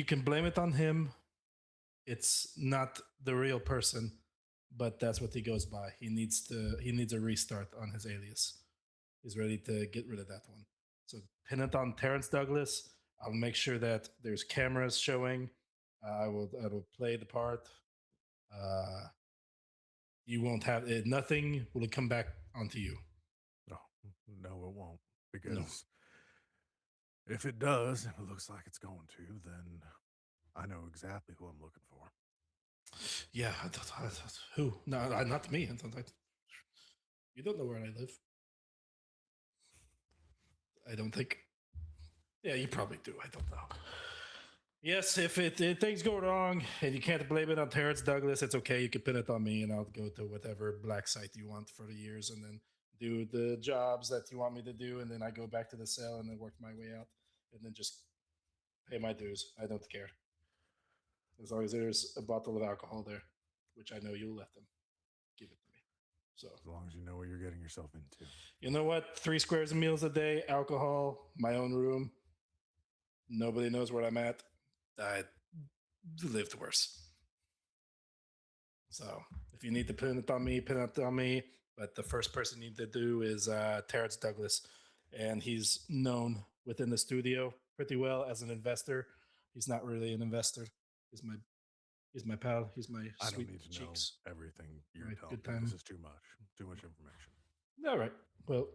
can blame it on him. It's not the real person, but that's what he goes by. He needs a restart on his alias. He's ready to get rid of that one. So pin it on Terrence Douglas. I'll make sure that there's cameras showing. I will play the part. You won't have it. Nothing will come back onto you. No, it won't. Because if it does, and it looks like it's going to, then I know exactly who I'm looking for. Yeah, who? No, not me. You don't know where I live. I don't think. Yeah, you probably do. I don't know. Yes, if things go wrong and you can't blame it on Terrence Douglas, it's okay. You can pin it on me, and I'll go to whatever black site you want for the years, and then do the jobs that you want me to do, and then I go back to the cell and then work my way out, and then just pay my dues. I don't care. As long as there's a bottle of alcohol there, which I know you'll let them give it to me. So as long as you know what you're getting yourself into. You know what? 3 squares of meals a day, alcohol, my own room. Nobody knows where I'm at. I lived worse. So if you need to pin it on me, pin it on me. But the first person you need to do is Terrence Douglas. And he's known within the studio pretty well as an investor. He's not really an investor. He's my pal. He's my I sweet don't need to cheeks. know everything you're Right, telling good me. time. This is too much. Too much information. All right. Well,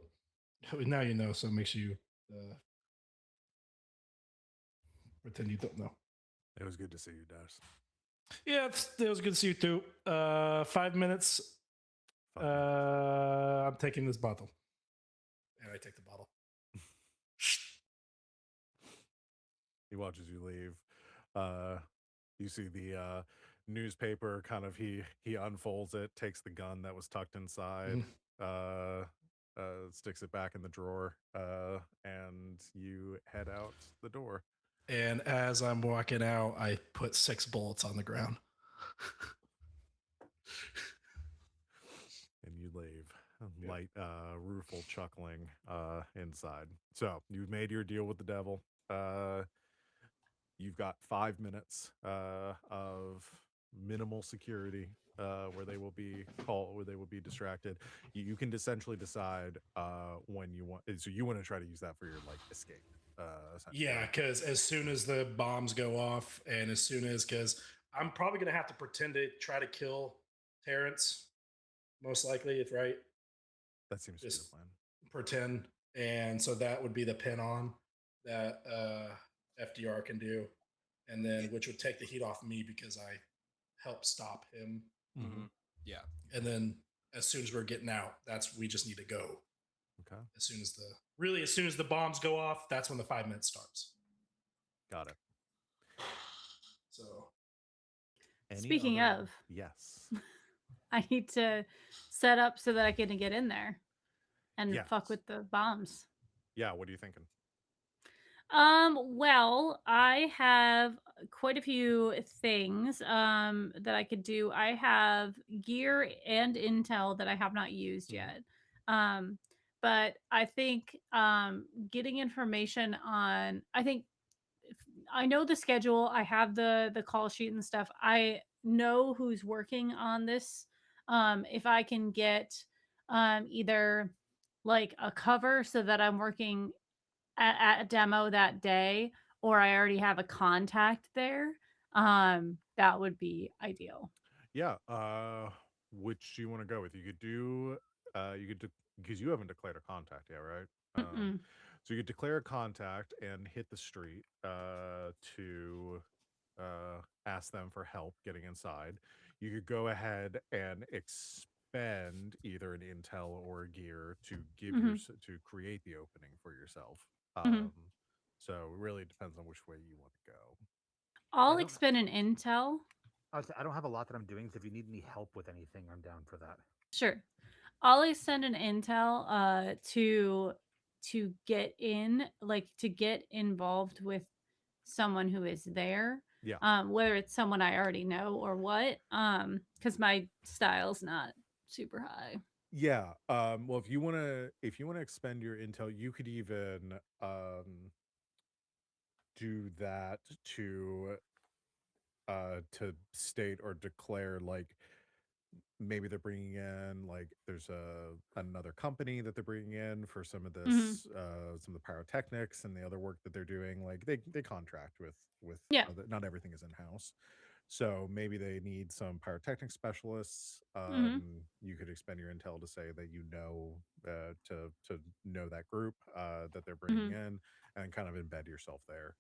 now you know, so make sure you pretend you don't know. It was good to see you, Daz. Yeah, it was good to see you too. 5 minutes. I'm taking this bottle. And I take the bottle. He watches you leave. You see the newspaper kind of he unfolds it, takes the gun that was tucked inside, sticks it back in the drawer, and you head out the door. And as I'm walking out, I put 6 bullets on the ground. And you leave. Light, rueful chuckling inside. So you've made your deal with the devil. You've got 5 minutes of minimal security where they will be called, where they will be distracted. You can essentially decide when you want. So you want to try to use that for your escape. Yeah, because as soon as the bombs go off, and as soon as because I'm probably gonna have to pretend to try to kill Terrence. Most likely, it's right. That seems to be the Just plan. pretend, and so that would be the pin on that FDR can do, and then which would take the heat off me because I helped stop him. Mm-hmm. Yeah. And then as soon as we're getting out, we just need to go. Okay. As soon as the bombs go off, that's when the 5 minutes starts. Got it. So Speaking of, yes, I need to set up so that I can get in there and Yes. fuck with the bombs. Yeah, what are you thinking? Well, I have quite a few things that I could do. I have gear and intel that I have not used Mhm. yet. Um but I think getting information on I think I know the schedule. I have the call sheet and stuff. I know who's working on this. If I can get either like a cover so that I'm working at a demo that day, or I already have a contact there, that would be ideal. Yeah. Which do you want to go with? You could do, you could, because you haven't declared a contact yet, right? Mm-mm. So you could declare a contact and hit the street to ask them for help getting inside. You could go ahead and expend either an intel or a gear to give your Mhm. to create the opening for yourself. Mhm. So it really depends on which way you want to go. Yeah, I'll expend an intel. I don't have a lot that I'm doing, so if you need any help with anything, I'm down for that. Sure. I'll extend an intel to get in, like to get involved with someone who is there. Yeah. Whether it's someone I already know or what. Because my style's not super high. Yeah. Well, if you wanna expend your intel, you could even do that to state or declare like maybe they're bringing in like there's another company that they're bringing in for some of Hmm. this some of the pyrotechnics and the other work that they're doing. Like they contract with Yeah. other, not everything is in house. So maybe they need some pyrotechnic specialists. Hmm. You could expend your intel to say that you know to know that group that they're bringing Hmm. in, and kind of embed yourself there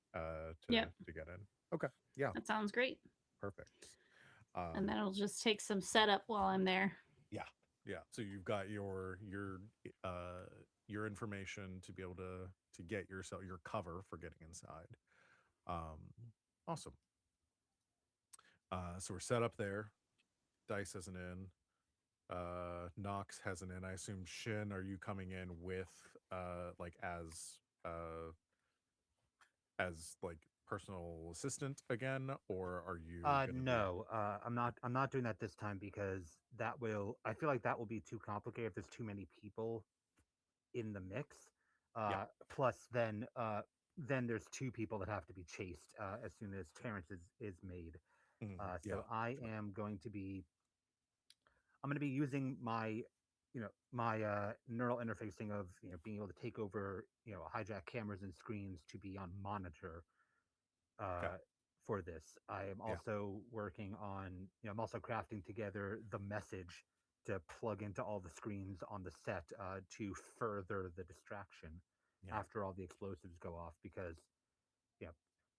Yep. to get in. Okay, yeah, That sounds great. perfect. And Um, then it'll just take some setup while I'm there. yeah, yeah. So you've got your information to be able to get yourself your cover for getting inside. Um, awesome. So we're set up there. Dice isn't in. Nox has an in. I assume Shin, are you coming in with like as like personal assistant again, or are you gonna be No, I'm not doing that this time because that will. I feel like that will be too complicated if there's too many people in the mix. yeah. Plus, then there's two people that have to be chased as soon as Terrence is made. Yeah, So I sure. am going to be. I'm going to be using my, my neural interfacing of being able to take over hijack cameras and screens to be on monitor Okay. uh, for this. I am Yeah. also working on, I'm also crafting together the message to plug into all the screens on the set to further the distraction Yeah. after all the explosives go off. Because, you know,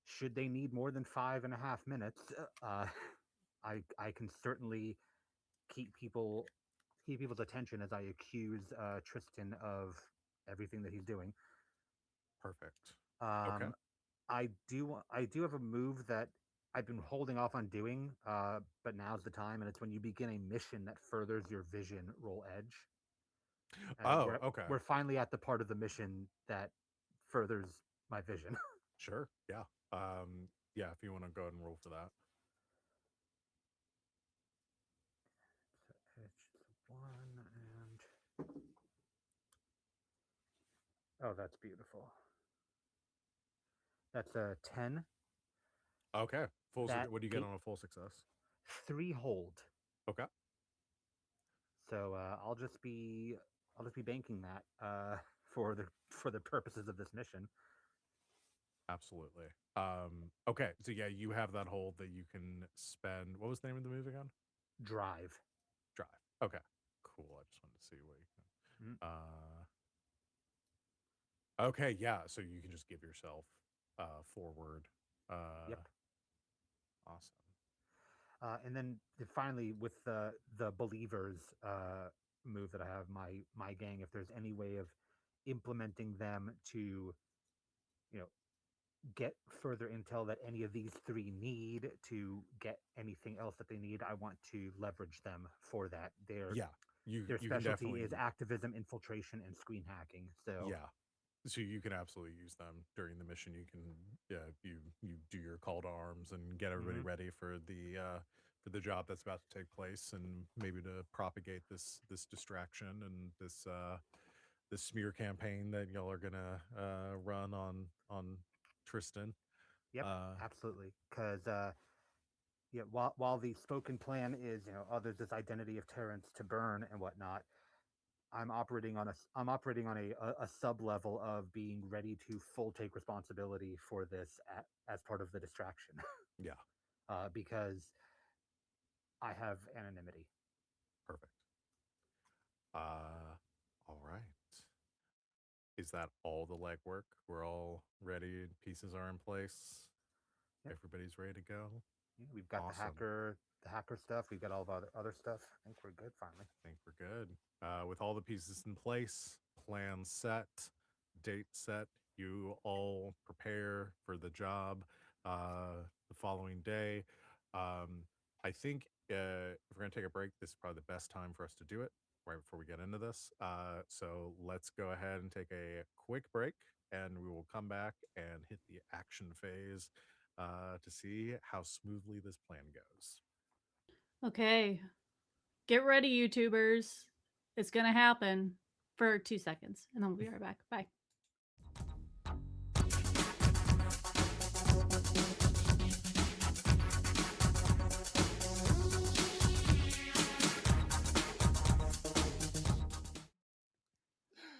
should they need more than 5.5 minutes, I can certainly keep people keep people's attention as I accuse Tristan of everything that he's doing. Perfect. Okay. Um, I do have a move that I've been holding off on doing, but now's the time, and it's when you begin a mission that furthers your vision. Roll edge, and Oh, okay. we're finally at the part of the mission that furthers my vision. Sure. Yeah. Yeah, if you want to go ahead and roll for that. So edge is one, and oh, that's beautiful. That's a 10. Okay. That What do you get gate on a full success? 3 hold. Okay. So I'll just be banking that for the purposes of this mission. Absolutely. Okay. So yeah, you have that hold that you can spend. What was the name of the move again? Drive. Drive. Okay. Cool. I just wanted to see what you Mm, can. Okay. Yeah. So you can just give yourself forward. yep. Awesome. And then finally, with the believers move that I have, my gang, if there's any way of implementing them to know get further intel that any of these three need to get anything else that they need, I want to leverage them for that. Yeah. Their You can specialty definitely. is activism, infiltration, and screen hacking. So Yeah. so you can absolutely use them during the mission. You can, yeah, you do your call to arms and get everybody ready for the job that's about to take place, and maybe to propagate this distraction and this smear campaign that y'all are gonna run on Tristan. Yep, Uh, absolutely. Because yeah, while the spoken plan is, oh, there's this identity of Terrence to burn and whatnot. I'm operating on a sub level of being ready to full take responsibility for this as part of the distraction. yeah, Because I have anonymity. perfect. All right. Is that all the legwork? We're all ready. Pieces are in place. Yep. Everybody's ready to go. Yeah, we've got Awesome. the hacker stuff. We've got all the other stuff. I think we're good finally. I think we're good. With all the pieces in place, plan set, date set, you all prepare for the job the following day. I think if we're going to take a break, this is probably the best time for us to do it right before we get into this. So let's go ahead and take a quick break, and we will come back and hit the action phase to see how smoothly this plan goes. Okay. Get ready, YouTubers. It's going to happen for 2 seconds, and then we'll be right back. Bye.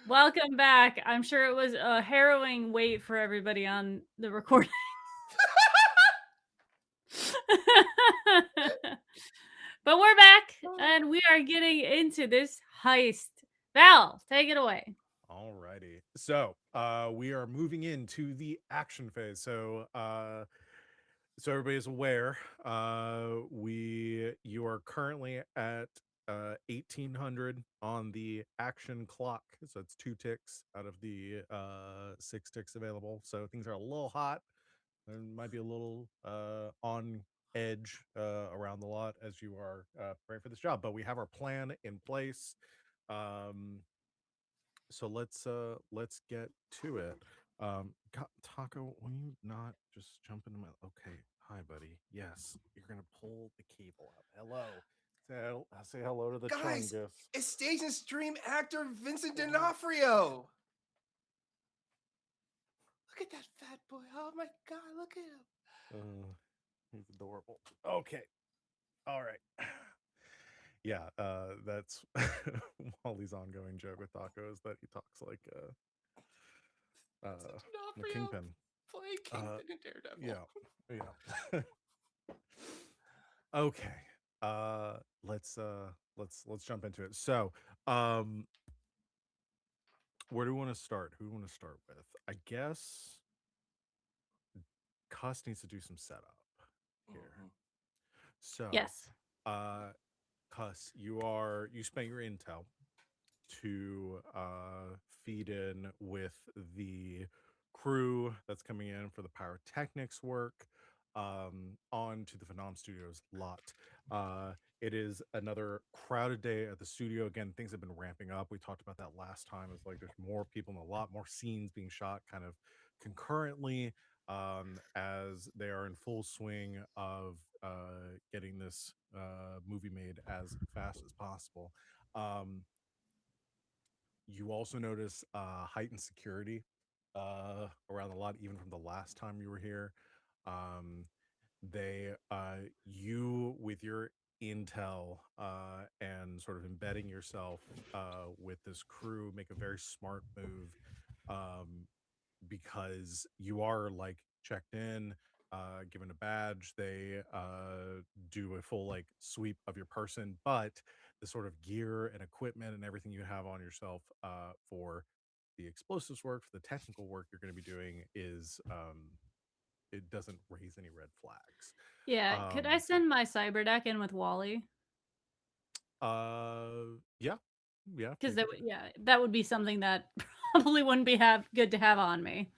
Welcome back. I'm sure it was a harrowing wait for everybody on the recording. But we're back, and we are getting into this heist. Val, take it away. Alrighty. So we are moving into the action phase. So everybody's aware. You are currently at 1800 on the action clock. So it's 2 ticks out of the 6 ticks available. So things are a little hot. There might be a little on edge around the lot as you are preparing for this job. But we have our plan in place. So let's get to it. Taco, will you not just jump into my? Okay, hi, buddy. Yes, you're gonna pull the cable out. Hello. Say hello to the Guys, Chungus. it's stage and stream actor Vincent D'Onofrio. Look at that fat boy. Oh my God, look at him. He's adorable. Okay. All right. Yeah, that's Wally's ongoing joke with Taco is that he talks like Vincent the D'Onofrio Kingpin. playing Kingpin and Daredevil. Yeah. Okay. Let's jump into it. So, where do we want to start? Who do we want to start with? I guess Cuss needs to do some setup here. So, Yes. Cuss, you spent your intel to feed in with the crew that's coming in for the pyrotechnics work on to the Phenom Studios lot. It is another crowded day at the studio. Again, things have been ramping up. We talked about that last time. It's like there's more people in a lot, more scenes being shot kind of concurrently as they are in full swing of getting this movie made as fast as possible. You also notice heightened security around the lot, even from the last time you were here. Um, you with your intel and sort of embedding yourself with this crew, make a very smart move because you are like checked in, given a badge. They do a full like sweep of your person, but the sort of gear and equipment and everything you have on yourself for the explosives work, for the technical work you're going to be doing is it doesn't raise any red flags. Yeah. Could I send my cyber deck in with Wally? Yeah, yeah, Because that would be something that probably wouldn't be good to have on me.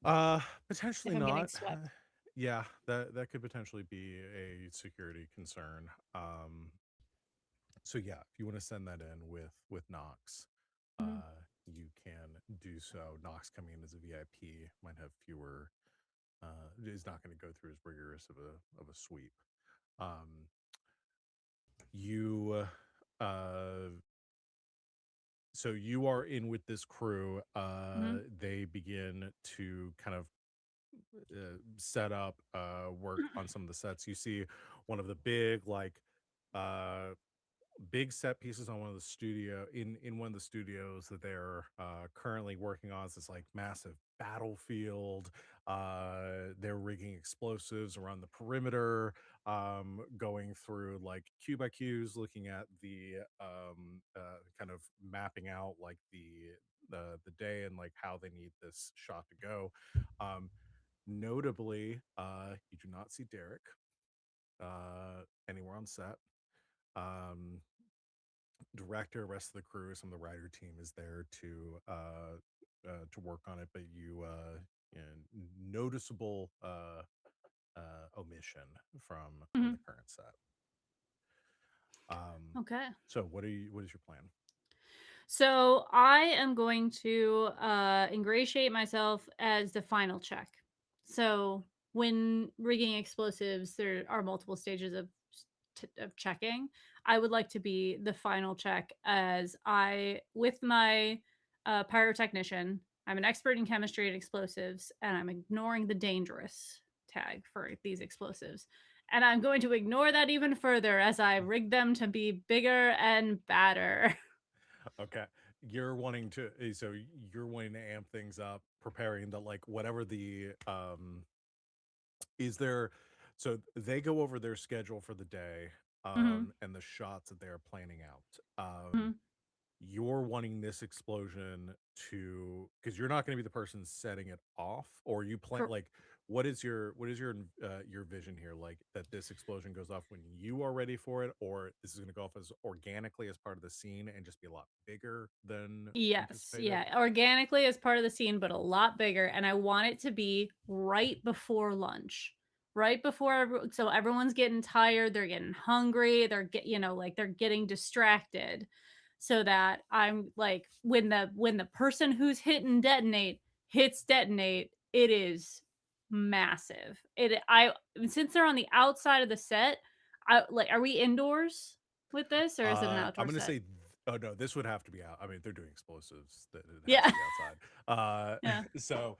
Potentially If I'm getting not. swept. Yeah, that could potentially be a security concern. So yeah, if you want to send that in with Knox, Mhm. you can do so. Nox coming in as a VIP might have fewer. Is not going to go through as rigorous of a sweep. Um, you so you are in with this crew. Hmm. They begin to kind of set up, work on some of the sets. You see one of the big, like, uh, big set pieces on one of the in one of the studios that they're currently working on. It's this like massive battlefield. They're rigging explosives around the perimeter, going through like cue by cues, looking at the kind of mapping out like the day and like how they need this shot to go. Um, Notably, you do not see Derek anywhere on set. Um, Director, rest of the crew, some of the writer team is there to work on it, but you know, noticeable omission from Hmm. the current set. Um, Okay. so what is your plan? So I am going to ingratiate myself as the final check. So when rigging explosives, there are multiple stages of checking. I would like to be the final check as with my pyrotechnician, I'm an expert in chemistry and explosives, and I'm ignoring the dangerous tag for these explosives. And I'm going to ignore that even further as I rig them to be bigger and badder. Okay. You're wanting to so you're wanting to amp things up, preparing the like whatever the is there so they go over their schedule for the day Hmm. and the shots that they're planning out. Hmm. You're wanting this explosion to because you're not going to be the person setting it off, or you plan like what is your vision here, like that this explosion goes off when you are ready for it, or this is going to go off as organically as part of the scene and just be a lot bigger than Yes, anticipated. yeah, organically as part of the scene, but a lot bigger, and I want it to be right before lunch. Right before so everyone's getting tired, they're getting hungry, like they're getting distracted so that I'm like when the person who's hitting detonate hits detonate, it is massive. It I Since they're on the outside of the set, I like are we indoors with this or is it an I'm outdoor gonna set? say, oh no, this would have to be out. I mean, they're doing explosives, that it has Yeah. to be outside. Yeah. So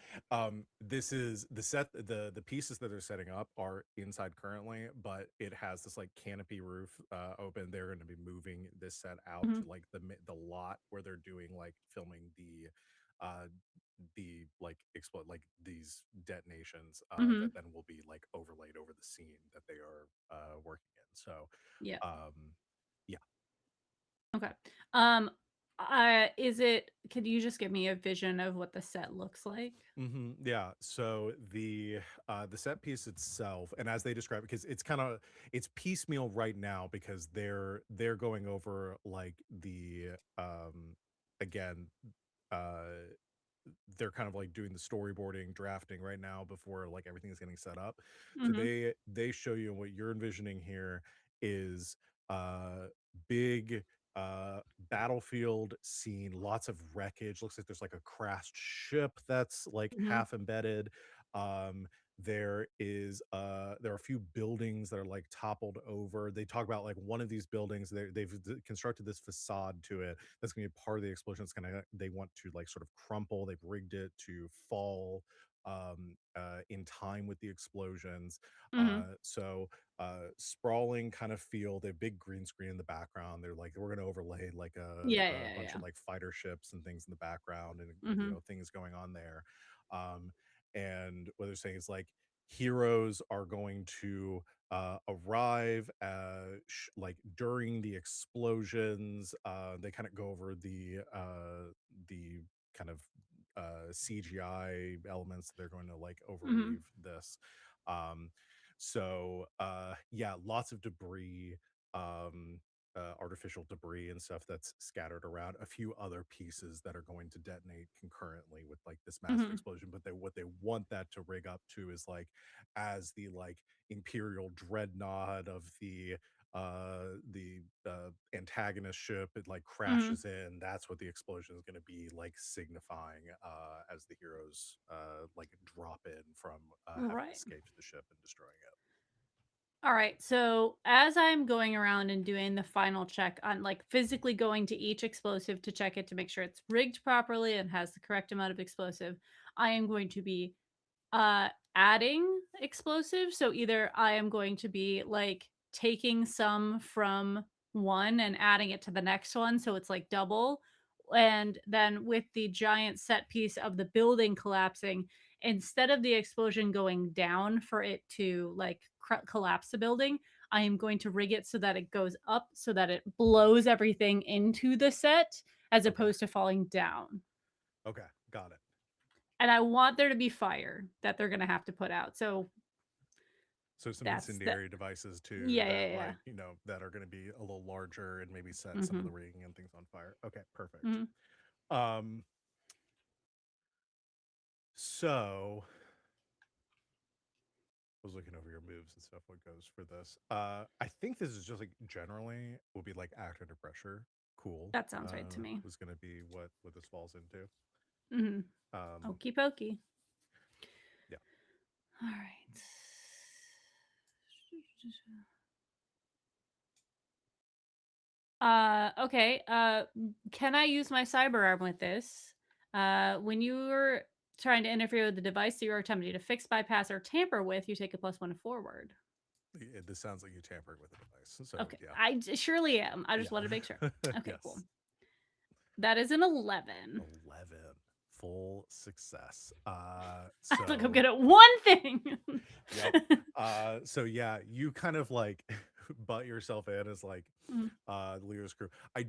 this is the set. The pieces that they're setting up are inside currently, but it has this like canopy roof open. They're going to be moving this set out Mhm. to like the lot where they're doing like filming uh the like explode like these detonations that Mhm. then will be like overlaid over the scene that they are working in. So Yeah. um yeah. Okay. Could you just give me a vision of what the set looks like? Yeah. So the set piece itself, and as they describe it, because it's piecemeal right now because they're going over like the again uh they're kind of like doing the storyboarding, drafting right now before like everything is getting set up. So Mhm. they show you what you're envisioning here is uh big uh battlefield scene, lots of wreckage. Looks like there's like a crashed ship that's like Mhm. half embedded. Um there are a few buildings that are like toppled over. They talk about like one of these buildings, constructed this facade to it that's going to be part of the explosion. It's gonna They want to like sort of crumple. They've rigged it to fall in time with the explosions. Mhm. Sprawling kind of feel. They have big green screen in the background. They're like, we're going to overlay like Yeah, a yeah, bunch yeah. of like fighter ships and things in the background, and Mhm. things going on there. um and what they're saying is like heroes are going to arrive like during the explosions. They kind of go over the kind of CGI elements that they're going to like Mhm. overweave this. Um, yeah, lots of debris, artificial debris and stuff that's scattered around. A few other pieces that are going to detonate concurrently with like this massive Mhm. explosion. But what they want that to rig up to is like as the like imperial dreadnought of the antagonist ship, it like Mhm. crashes in. That's what the explosion is going to be like signifying as the heroes like drop in from having Right. escaped the ship and destroying it. All right. So as I'm going around and doing the final check on like physically going to each explosive to check it to make sure it's rigged properly and has the correct amount of explosive, I am going to be adding explosives. So either I am going to be like taking some from one and adding it to the next one so it's like double, and then with the giant set piece of the building collapsing, instead of the explosion going down for it to like collapse the building, I am going to rig it so that it goes up so that it blows everything into the set as Okay. opposed to falling down. Okay. Got it. And I want there to be fire that they're going to have to put out. So So some that's the incendiary devices too yeah, that yeah, yeah. like, that are going to be a little larger and maybe set some of the Mhm. rigging and things on fire. Okay, perfect. Mhm. Um so I was looking over your moves and stuff. What goes for this? I think this is just like generally will be like act under pressure. Cool. That sounds right to me. Was going to be what this falls into. Mhm. Um, Okey pokey. yeah. All right. Okay. Can I use my cyber arm with this? When you were trying to interfere with the device you are attempting to fix, bypass, or tamper with, you take a +1 forward. This sounds like you tampered with the device. So Okay. yeah, Surely am. I just wanted to make sure. yeah, Okay, cool. yes. That is an 11. 11 full success. I feel like I'm So good at one thing. yep. So yeah, you kind of like butt yourself in as like Mhm. Leo's crew. I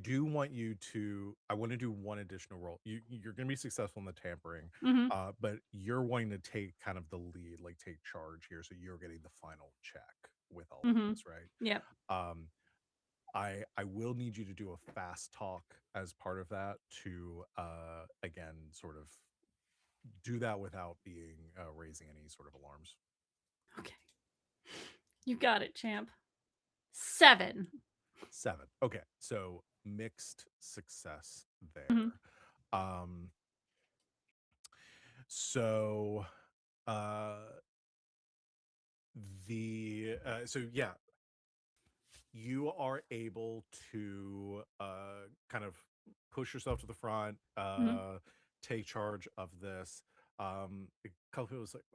want to do one additional roll. You're gonna be successful in the tampering, Mhm. but you're wanting to take kind of the lead, like take charge here. So you're getting the final check with all of Mhm. this, right? Yep. Um, I will need you to do a fast talk as part of that to again sort of do that without being raising any sort of alarms. Okay. You got it, champ. 7. 7. Okay, so mixed success Mhm. there. Um, so uh so yeah, you are able to kind of push yourself to the front, Mhm. take charge of this. A couple people was like,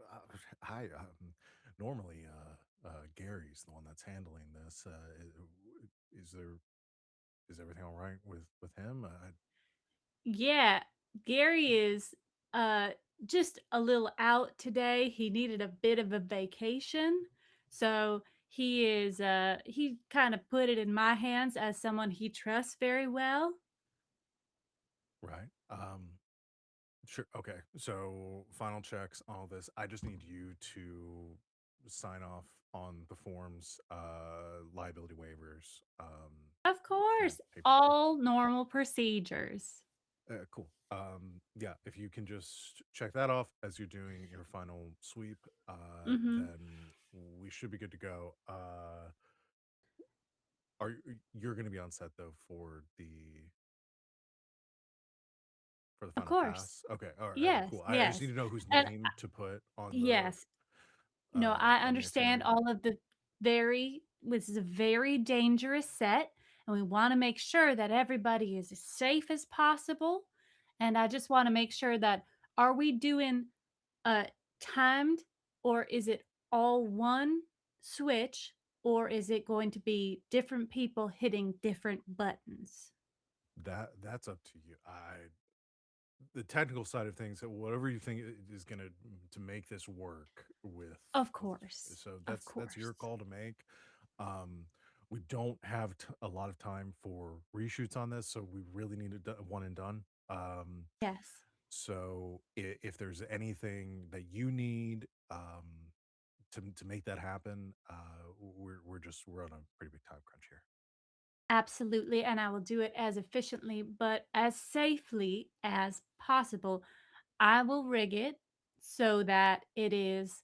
hi, normally Gary's the one that's handling this. Is there is everything all right with him? Yeah, Gary is uh just a little out today. He needed a bit of a vacation. So he kind of put it in my hands as someone he trusts very well. Right. Sure. Okay. So final checks, all this. I just need you to sign off on the forms, liability waivers, Of and course, paperwork. all normal procedures. Cool. Yeah, if you can just check that off as you're doing your final sweep, Mhm. then we should be good to go. Are you're going to be on set though for the Of final course. pass? Okay. All right. Yes, Cool. I just need yes. to know whose And name to put yes, no, I on the understand itinerary. all of the very this is a very dangerous set, and we wanna make sure that everybody is as safe as possible, and I just wanna make sure that are we doing, timed, or is it all one switch, or is it going to be different people hitting different buttons? That's up to you. The technical side of things, whatever you think is going to make this work with, Of course, so of that's your course. call to make. Um, we don't have a lot of time for reshoots on this, so we really need it one and done. Yes. So if there's anything that you need to make that happen, we're on a pretty big time crunch here. Absolutely, and I will do it as efficiently but as safely as possible. I will rig it so that it is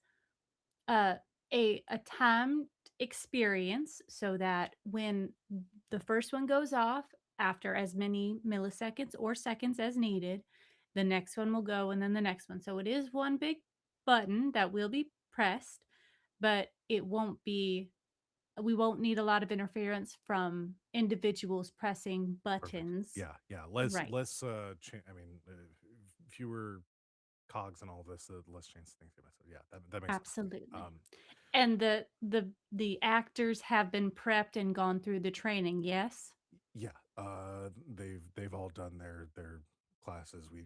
a a timed experience so that when the first one goes off after as many milliseconds or seconds as needed. The next one will go, and then the next one. So it is one big button that will be pressed, but it won't be. We won't need a lot of interference from individuals pressing Perfect. buttons. Yeah. Less Right. I mean, fewer cogs and all this, less chance things get messed up. Yeah, that makes sense. Absolutely. And the actors have been prepped and gone through the training, yes? Yeah, they've all done their classes. We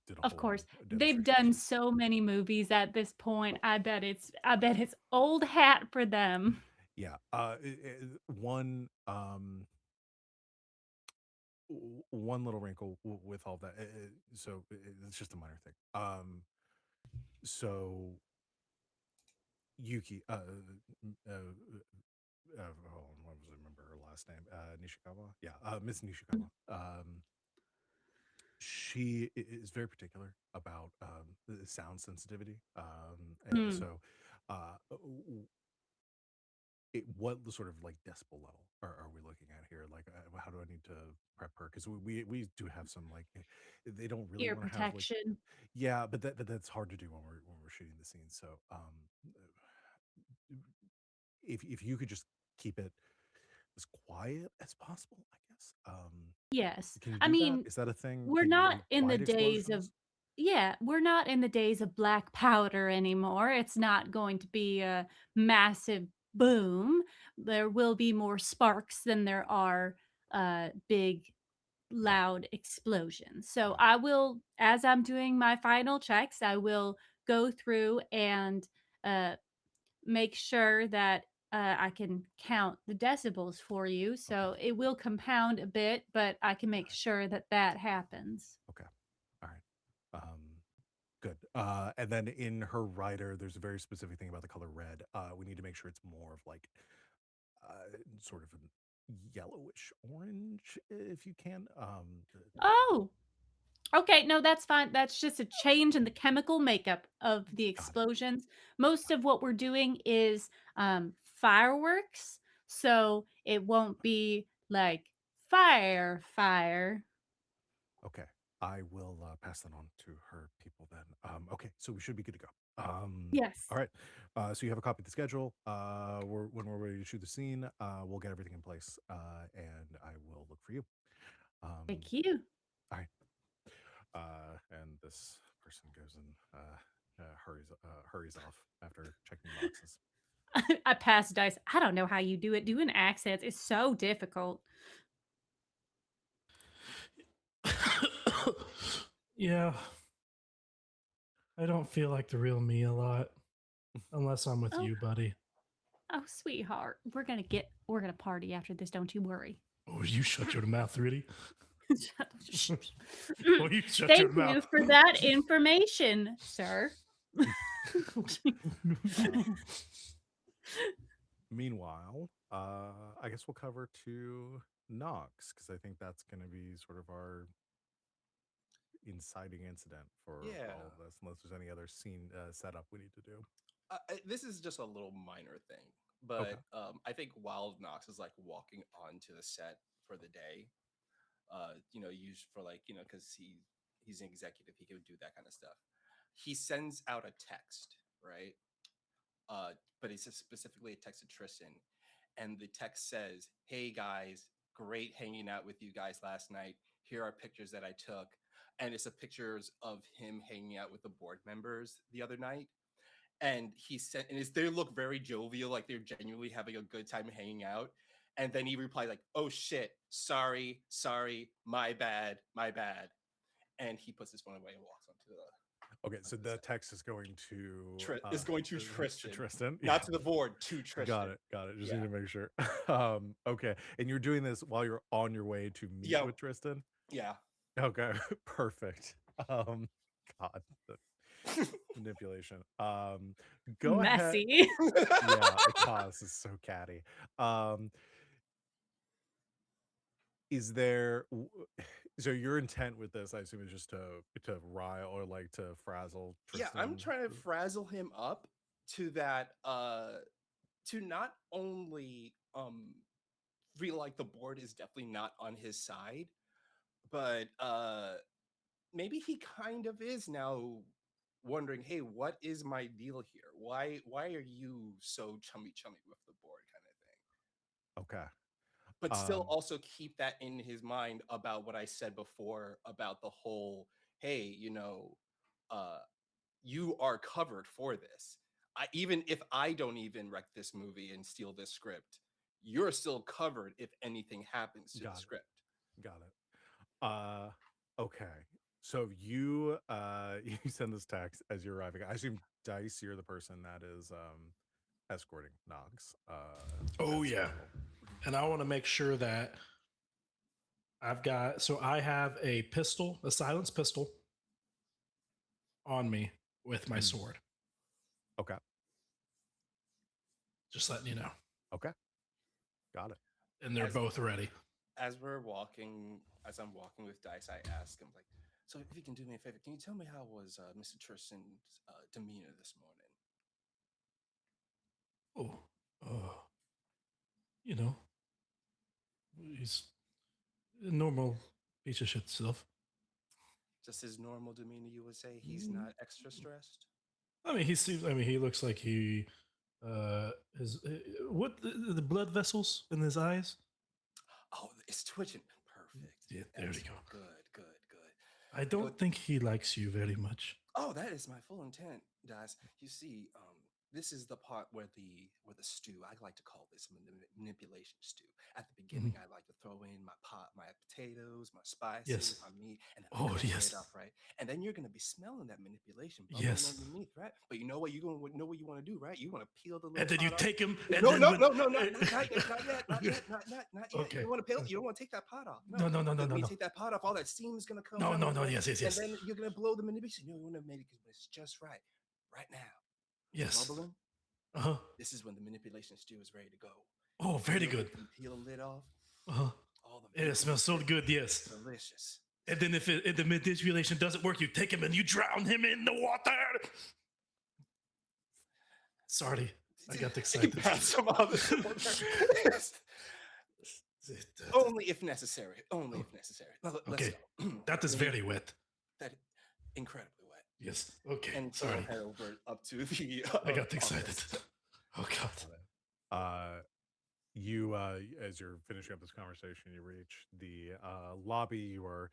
did a Of whole course. They've demonstration done session. so many movies at this point. I bet it's old hat for them. Yeah. One one little wrinkle with all that. So it's just a minor thing. So Yuki, hold on, what was I remember her last name? Nishikawa. Yeah, Miss Nishikawa. She is very particular about the sound sensitivity. And Mm. so, what sort of like decibel level are we looking at here? Like, how do I need to prep her? Because we do have some like they don't really Ear want to have like protection. yeah, but that's hard to do when we're shooting the scene. So, if you could just keep it as quiet as possible, I guess. Yes. Can you I do that? mean, Is that a thing? we're Can you not like in the quiet days of explosions? yeah, we're not in the days of black powder anymore. It's not going to be a massive boom. There will be more sparks than there are big Got loud explosions. So got it. I will, as I'm doing my final checks, I will go through and uh, make sure that I can count the decibels for you. Okay. So it will compound a bit, but I can make Right. sure that that happens. Okay. All right. Good. And then in her rider, there's a very specific thing about the color red. We need to make sure it's more of like sort of a yellowish orange, if you can. Oh, okay. No, that's fine. That's just a change in the chemical makeup of the Got it. explosions. Most of what we're doing is fireworks. So it won't be like fire. Okay. I will pass that on to her people then. Okay, so we should be good to go. Yes. All right. So you have a copy of the schedule. When we're ready to shoot the scene, we'll get everything in place, and I will look for you. Um, Thank you. all right. And this person goes and hurries off after checking boxes. I passed dice. I don't know how you do it. Doing accents is so difficult. Yeah, I don't feel like the real me a lot unless I'm with Oh, you, buddy. oh, sweetheart. We're gonna party after this, don't you worry. Oh, you shut your mouth, Rudy. Shh. Oh, you shut Thank your you mouth. for that information, sir. Meanwhile, I guess we'll cover to Knox because I think that's going to be sort of our inciting incident for Yeah. all of this, unless there's any other scene setup we need to do. This is just a little minor thing, Okay. but I think while Knox is like walking onto the set for the day, used for like because he's an executive, he can do that kind of stuff. He sends out a text, right? But it's specifically a text to Tristan, and the text says, "Hey guys, great hanging out with you guys last night. Here are pictures that I took." And it's a pictures of him hanging out with the board members the other night. And he sent, and they look very jovial, like they're genuinely having a good time hanging out. And then he replied like, "Oh shit, sorry, my bad, my bad." And he puts his phone away and walks onto the. Okay, so the text is going to Is going to Tristan, Tristan, not to the board, to Tristan. Got it. Just Yeah. need to make sure. Okay, and you're doing this while you're on your way to meet Yeah. with Tristan. Yeah. Okay, perfect. God, the manipulation. Go ahead. Messy. Yeah, this is so catty. Is there so your intent with this, I assume, is just to rile or like to frazzle Yeah, Tristan? I'm trying to frazzle him up to that to not only feel like the board is definitely not on his side, but maybe he kind of is now wondering, hey, what is my deal here? Why are you so chummy with the board kind of thing? Okay. But still Um, also keep that in his mind about what I said before about the whole, hey, uh you are covered for this. Even if I don't even wreck this movie and steal this script, you're still covered if anything happens to the got script. it. Got it. Okay. So you you send this text as you're arriving. I assume Dice, you're the person that is escorting Knox. Oh as yeah, well. and I want to make sure that I have a pistol, a silenced pistol, on me with my Mm. sword. Okay. Just letting you know, Okay. Got it. and they're As- both ready. As I'm walking with Dice, I ask him like, so if you can do me a favor, can you tell me how was Mr. Tristan's demeanor this morning? Oh, you know, he's a normal piece of shit stuff. Just his normal demeanor, you would say? He's not extra stressed? I mean, he seems. I mean, he looks like he is. What the blood vessels in his eyes? Oh, it's twitching. Perfect. Yeah, there we go. Excellent. Good. I don't think he likes you very much. Oh, that is my full intent, guys. You see, this is the part where the stew. I like to call this manipulation stew. At the beginning, I like to throw in my potatoes, my spices, Yes. my meat, and then Oh, I cover yes. it up, right? And then you're gonna be smelling that manipulation bubbling Yes. underneath, right? But you know what you want to do, right? You want to peel the little. And then you pot off. take him. And No, then no, when- no, no, not yet. Not yet. Okay. You don't want to peel. You don't want to take that pot off. No. When you No. take that pot off, all that steam is gonna come. No. out, No. right? Yes. And then you're gonna blow the manipulation. You want to make it when it's just right now. Yes. Bubbling. Uh huh. This is when the manipulation stew is ready to go. Oh, very good. You peel the lid off. Uh huh. All the It smells so good. Yes. delicious. And then if the manipulation doesn't work, you take him and you drown him in the water. Sorry, I got excited. Some other only if necessary. Only if necessary. Let's Okay. go. That is very wet. That incredibly wet. Yes. Okay. And so Sorry. head over up to the. I got excited. office. Oh God. You as you're finishing up this conversation, you reach the lobby. You are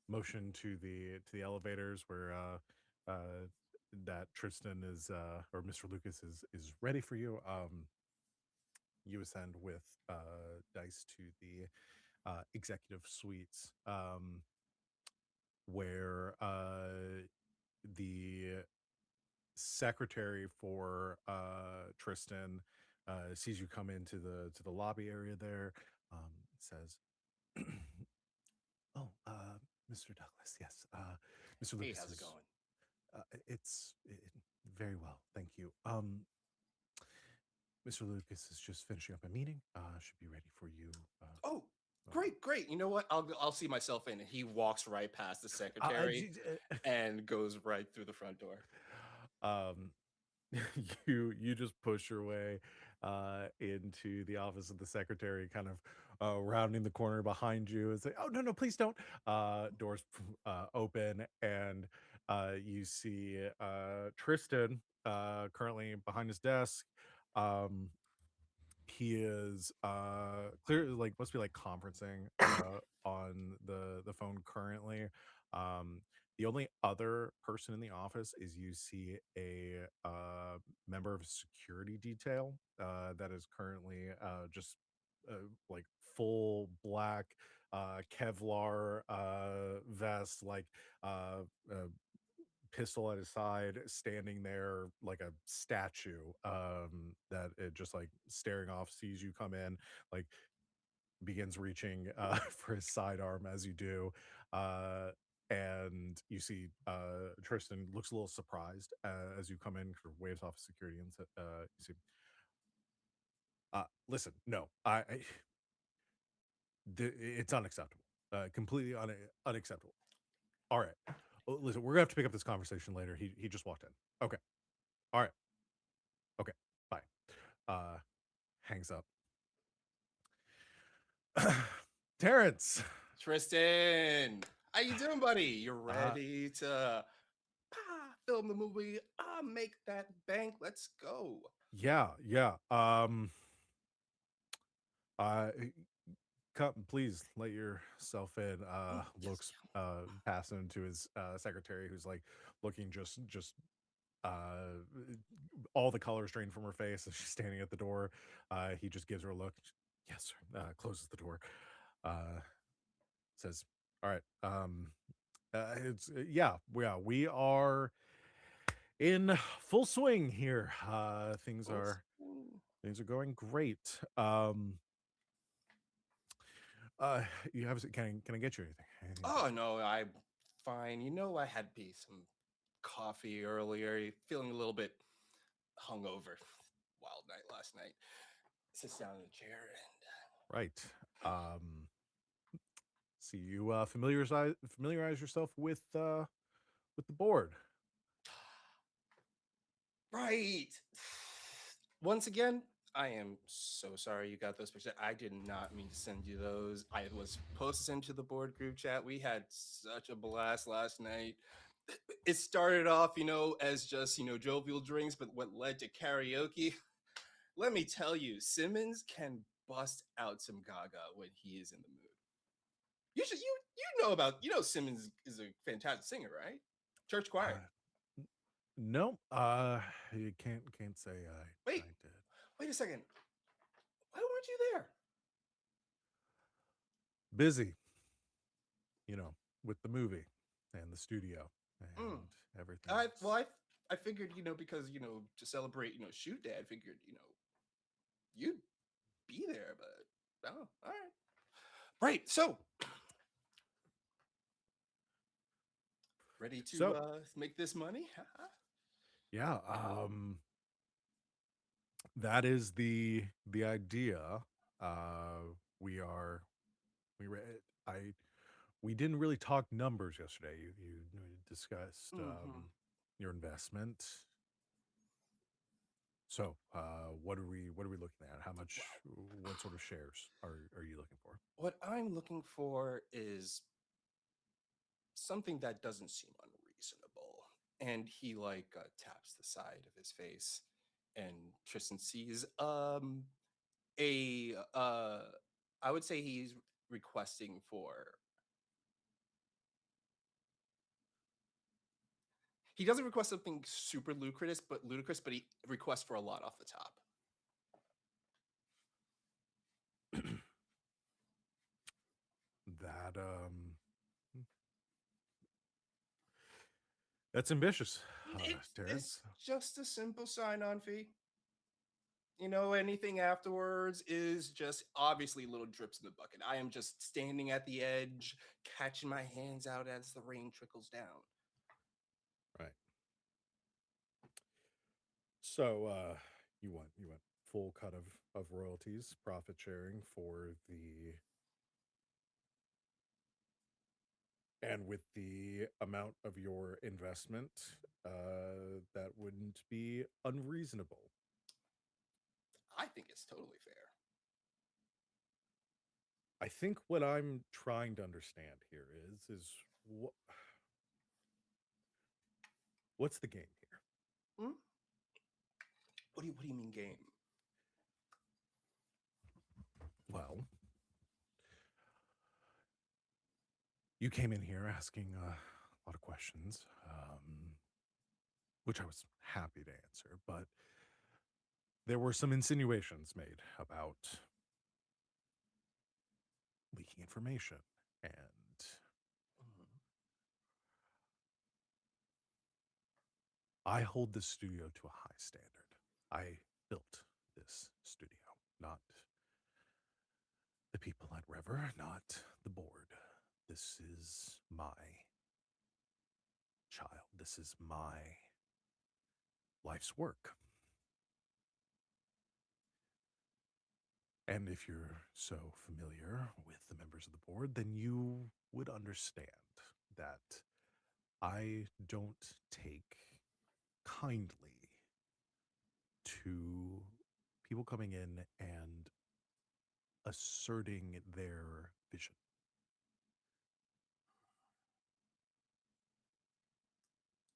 motioned to the elevators where that Tristan is or Mr. Lucas is ready for you. You ascend with Dice to the executive suites, where the secretary for Tristan sees you come into the lobby area there. Says, "Oh, Mr. Douglas, yes, Mr. Lucas. Hey, how's it going? It's very well, thank you. Mr. Lucas is just finishing up a meeting. Should be ready for you. Oh, great. You know what? I'll see myself in. And he walks right past the secretary and goes right through the front door. You just push your way into the office of the secretary, kind of rounding the corner behind you and say, "Oh no, please don't." Doors open, and you see Tristan currently behind his desk. He is clearly like must be like conferencing on the phone currently. The only other person in the office is you see a member of a security detail that is currently just like full black Kevlar vest, like pistol at his side, standing there like a statue, that it just like staring off, sees you come in, like begins reaching for his sidearm as you do. And you see Tristan looks a little surprised as you come in, sort of waves off security, and you see, listen, no, it's unacceptable, completely unacceptable. All right, listen, we're gonna have to pick up this conversation later. He just walked in. Okay, all right, okay, bye. Hangs up. Terrence. Tristan, how you doing, buddy? You ready to film the movie? Make that bank. Let's go. Yeah. Uh, please let yourself in. Looks passing to his secretary, who's like looking just uh all the colors drained from her face as she's standing at the door. He just gives her a look. Yes, sir. Closes the door. Says, "All right. It's yeah, we are in full swing here. Things are going great. You have can I get you anything? Oh no, I'm fine. You know, I had some coffee earlier. Feeling a little bit hungover. Wild night last night. Sits down in the chair and Right. See you familiarize yourself with the board. right. Once again, I am so sorry you got those pictures. I did not mean to send you those. I was supposed to send to the board group chat. We had such a blast last night. It started off, as just, jovial drinks, but what led to karaoke, let me tell you, Simmons can bust out some gaga when he is in the mood. You know Simmons is a fantastic singer, right? Church choir. No, you can't say I Wait. did. Wait a second. Why weren't you there? Busy, with the movie and the studio and everything. I figured, because, to celebrate, Shoot Day, I figured, you'd be there, but all right. Right. So ready to make this money? Yeah, that is the idea. We we didn't really talk numbers yesterday. You discussed your investment. So, what are we looking at? How much? What sort of shares are you looking for? What I'm looking for is something that doesn't seem unreasonable. And he taps the side of his face, and Tristan sees a I would say he's requesting for. He doesn't request something super ludicrous, but he requests for a lot off the top. That that's ambitious, It's just a simple sign-on fee. Anything afterwards is just obviously little drips in the bucket. I am just standing at the edge, catching my hands out as the rain trickles down. Right. So, you want full cut of royalties, profit sharing for the, and with the amount of your investment, that wouldn't be unreasonable. I think it's totally fair. I think what I'm trying to understand here is what's the game here? What do you mean game? Well, you came in here asking a lot of questions, which I was happy to answer, but there were some insinuations made about leaking information, and I hold this studio to a high standard. I built this studio, not the people at Rever, not the board. This is my child. This is my life's work. And if you're so familiar with the members of the board, then you would understand that I don't take kindly to people coming in and asserting their vision.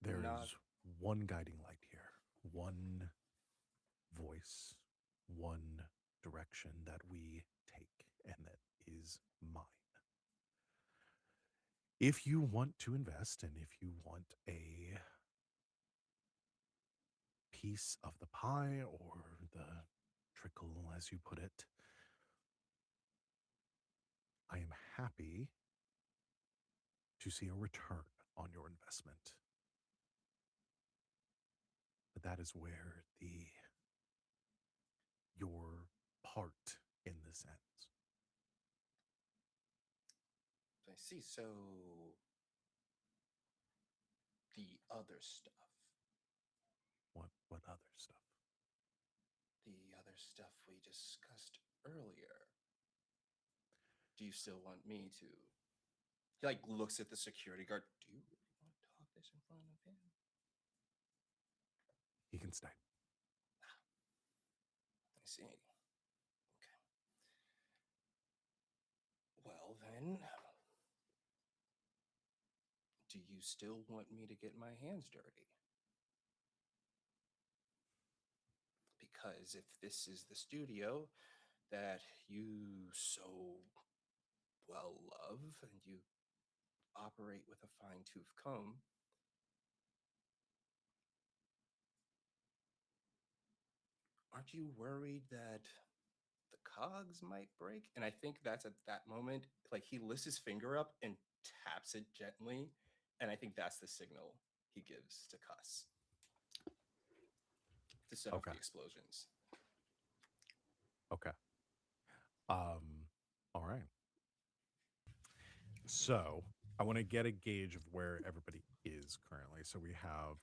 There Not is one guiding light here, one voice, one direction that we take, and that is mine. If you want to invest and if you want a piece of the pie or the trickle, as you put it, I am happy to see a return on your investment. But that is where your part in this ends. I see. So the other stuff, What other stuff? the other stuff we discussed earlier. Do you still want me to? He like looks at the security guard. Do you really want to talk this in front of him? He can stay. I see. Okay. Well then, do you still want me to get my hands dirty? Because if this is the studio that you so well love and you operate with a fine-tooth comb, aren't you worried that the cogs might break? And I think that's at that moment, like he lifts his finger up and taps it gently. And I think that's the signal he gives to Cuss to set off Okay. the explosions. Okay. All right. So I want to get a gauge of where everybody is currently. So we have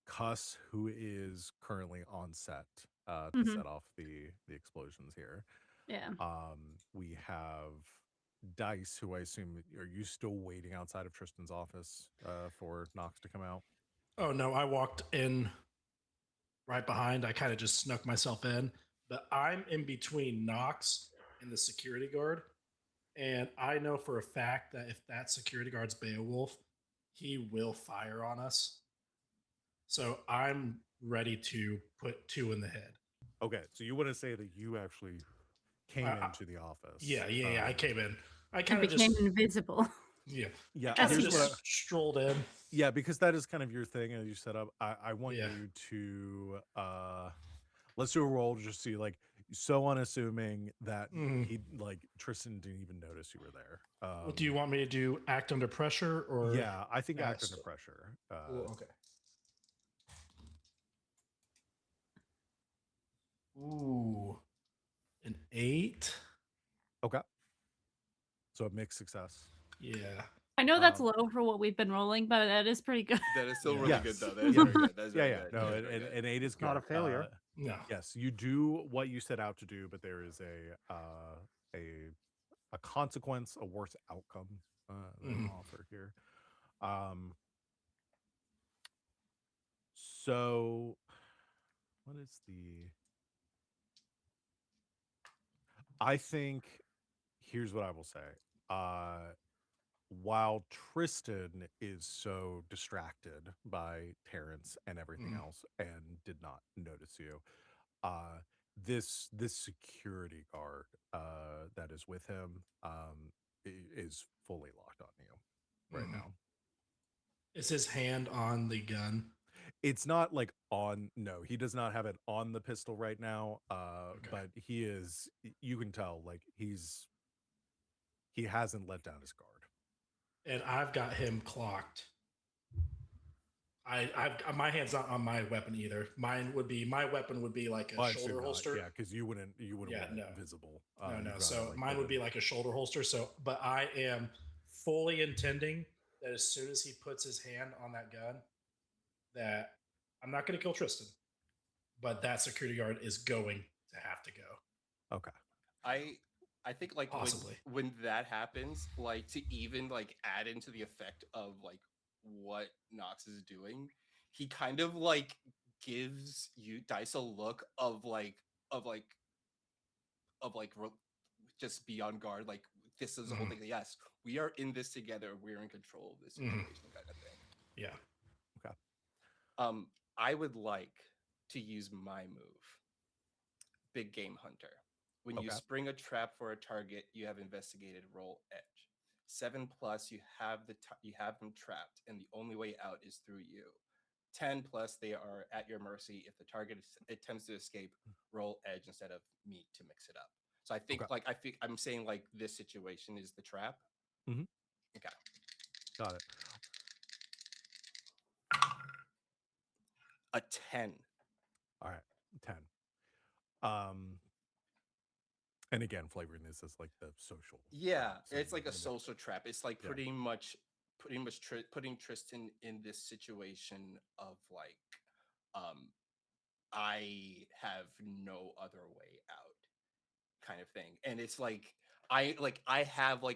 Cuss, who is currently on set to Mhm. set off the explosions here. Yeah. We have Dice, who I assume, are you still waiting outside of Tristan's office for Knox to come out? Oh no, I walked in right behind. I kind of just snuck myself in, but I'm in between Knox and the security guard. And I know for a fact that if that security guard's Beowulf, he will fire on us. So I'm ready to put two in the head. Okay, so you want to say that you actually came into the office? Yeah. I came in. I And kind of became just invisible. yeah. Yeah, As Kind he of here's what just strolled in. yeah, because that is kind of your thing as you set up. I want Yeah. you to let's do a roll just see like so unassuming that he like Tristan didn't even notice you were there. What do you want me to do? Act under pressure or Yeah, I think act ask? under pressure. Cool, okay. Ooh, an 8. Okay. So a mixed success. Yeah. I know that's low for what we've been rolling, but that is pretty good. That is still Yeah. really Yes. good, though. That is Yeah. very good. That is Yeah, very yeah. good. No, That is very good. an 8 is good. Not a failure. No. Yes, you do what you set out to do, but there is a consequence, a worse outcome that I'm offer here. So what is the I think here's what I will say. While Tristan is so distracted by Terrence and everything else and did not notice you, this security guard that is with him is fully locked on you right now. Is his hand on the gun? It's not like on no, he does not have it on the pistol right now. But he is you can tell like he hasn't let down his guard. And I've got him clocked. My hand's not on my weapon either. My weapon would be like a Well, shoulder holster. Yeah, because you wouldn't want no. it visible. No. you'd So rather, like, mine put would it- be like a shoulder holster. So, but I am fully intending that as soon as he puts his hand on that gun, that I'm not going to kill Tristan, but that security guard is going to have to go. Okay. I think like Possibly. when that happens, like to even like add into the effect of like what Knox is doing, he kind of like gives you Dice a look of like of like just be on guard. Like this is the whole thing. Yes, we are in this together. We're in control of this situation, kind of thing. Yeah. I would like to use my move, Big Game Hunter. When you spring a trap for a target, you have investigated. Roll edge. 7+, you have you have them trapped, and the only way out is through you. 10+, they are at your mercy. If the target attempts to escape, roll edge instead of me to mix it up. So I think I'm saying like this situation is the trap. Mm-hmm. Okay. Got it. A 10. All right, 10. And again, flavoring this as like the social. Yeah, trap, so it's like a you're gonna- social trap. It's like pretty much putting Tristan in this situation of like, I have no other way out, kind of thing. And it's like I have a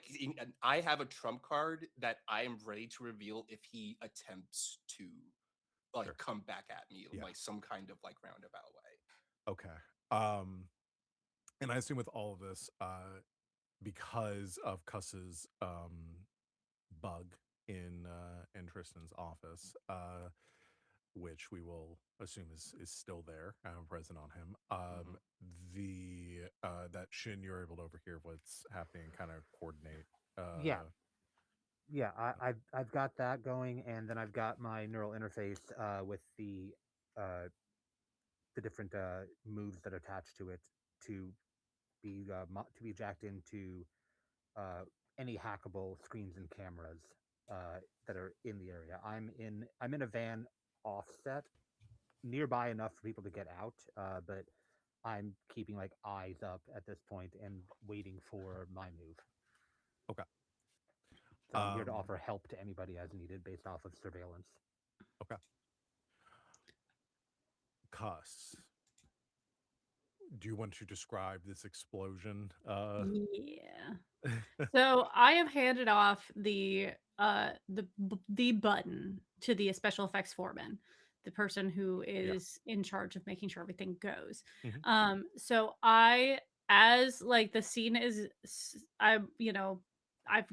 trump card that I am ready to reveal if he attempts to like come back at me like some kind of like roundabout way. Okay. And I assume with all of this, because of Cuss's bug in Tristan's office, which we will assume is still there, present on him. That Shin, you're able to overhear what's happening, and kind of coordinate. I've got that going, and then I've got my neural interface with the different moves that attach to it to be jacked into any hackable screens and cameras that are in the area. I'm in a van offset nearby enough for people to get out, but I'm keeping like eyes up at this point and waiting for my move. Okay. So I'm here to offer help to anybody as needed based off of surveillance. Okay. Cuss, do you want to describe this explosion? Yeah. So I have handed off the button to the special effects foreman, the person who is in charge of making sure everything goes. So as like the scene is, I've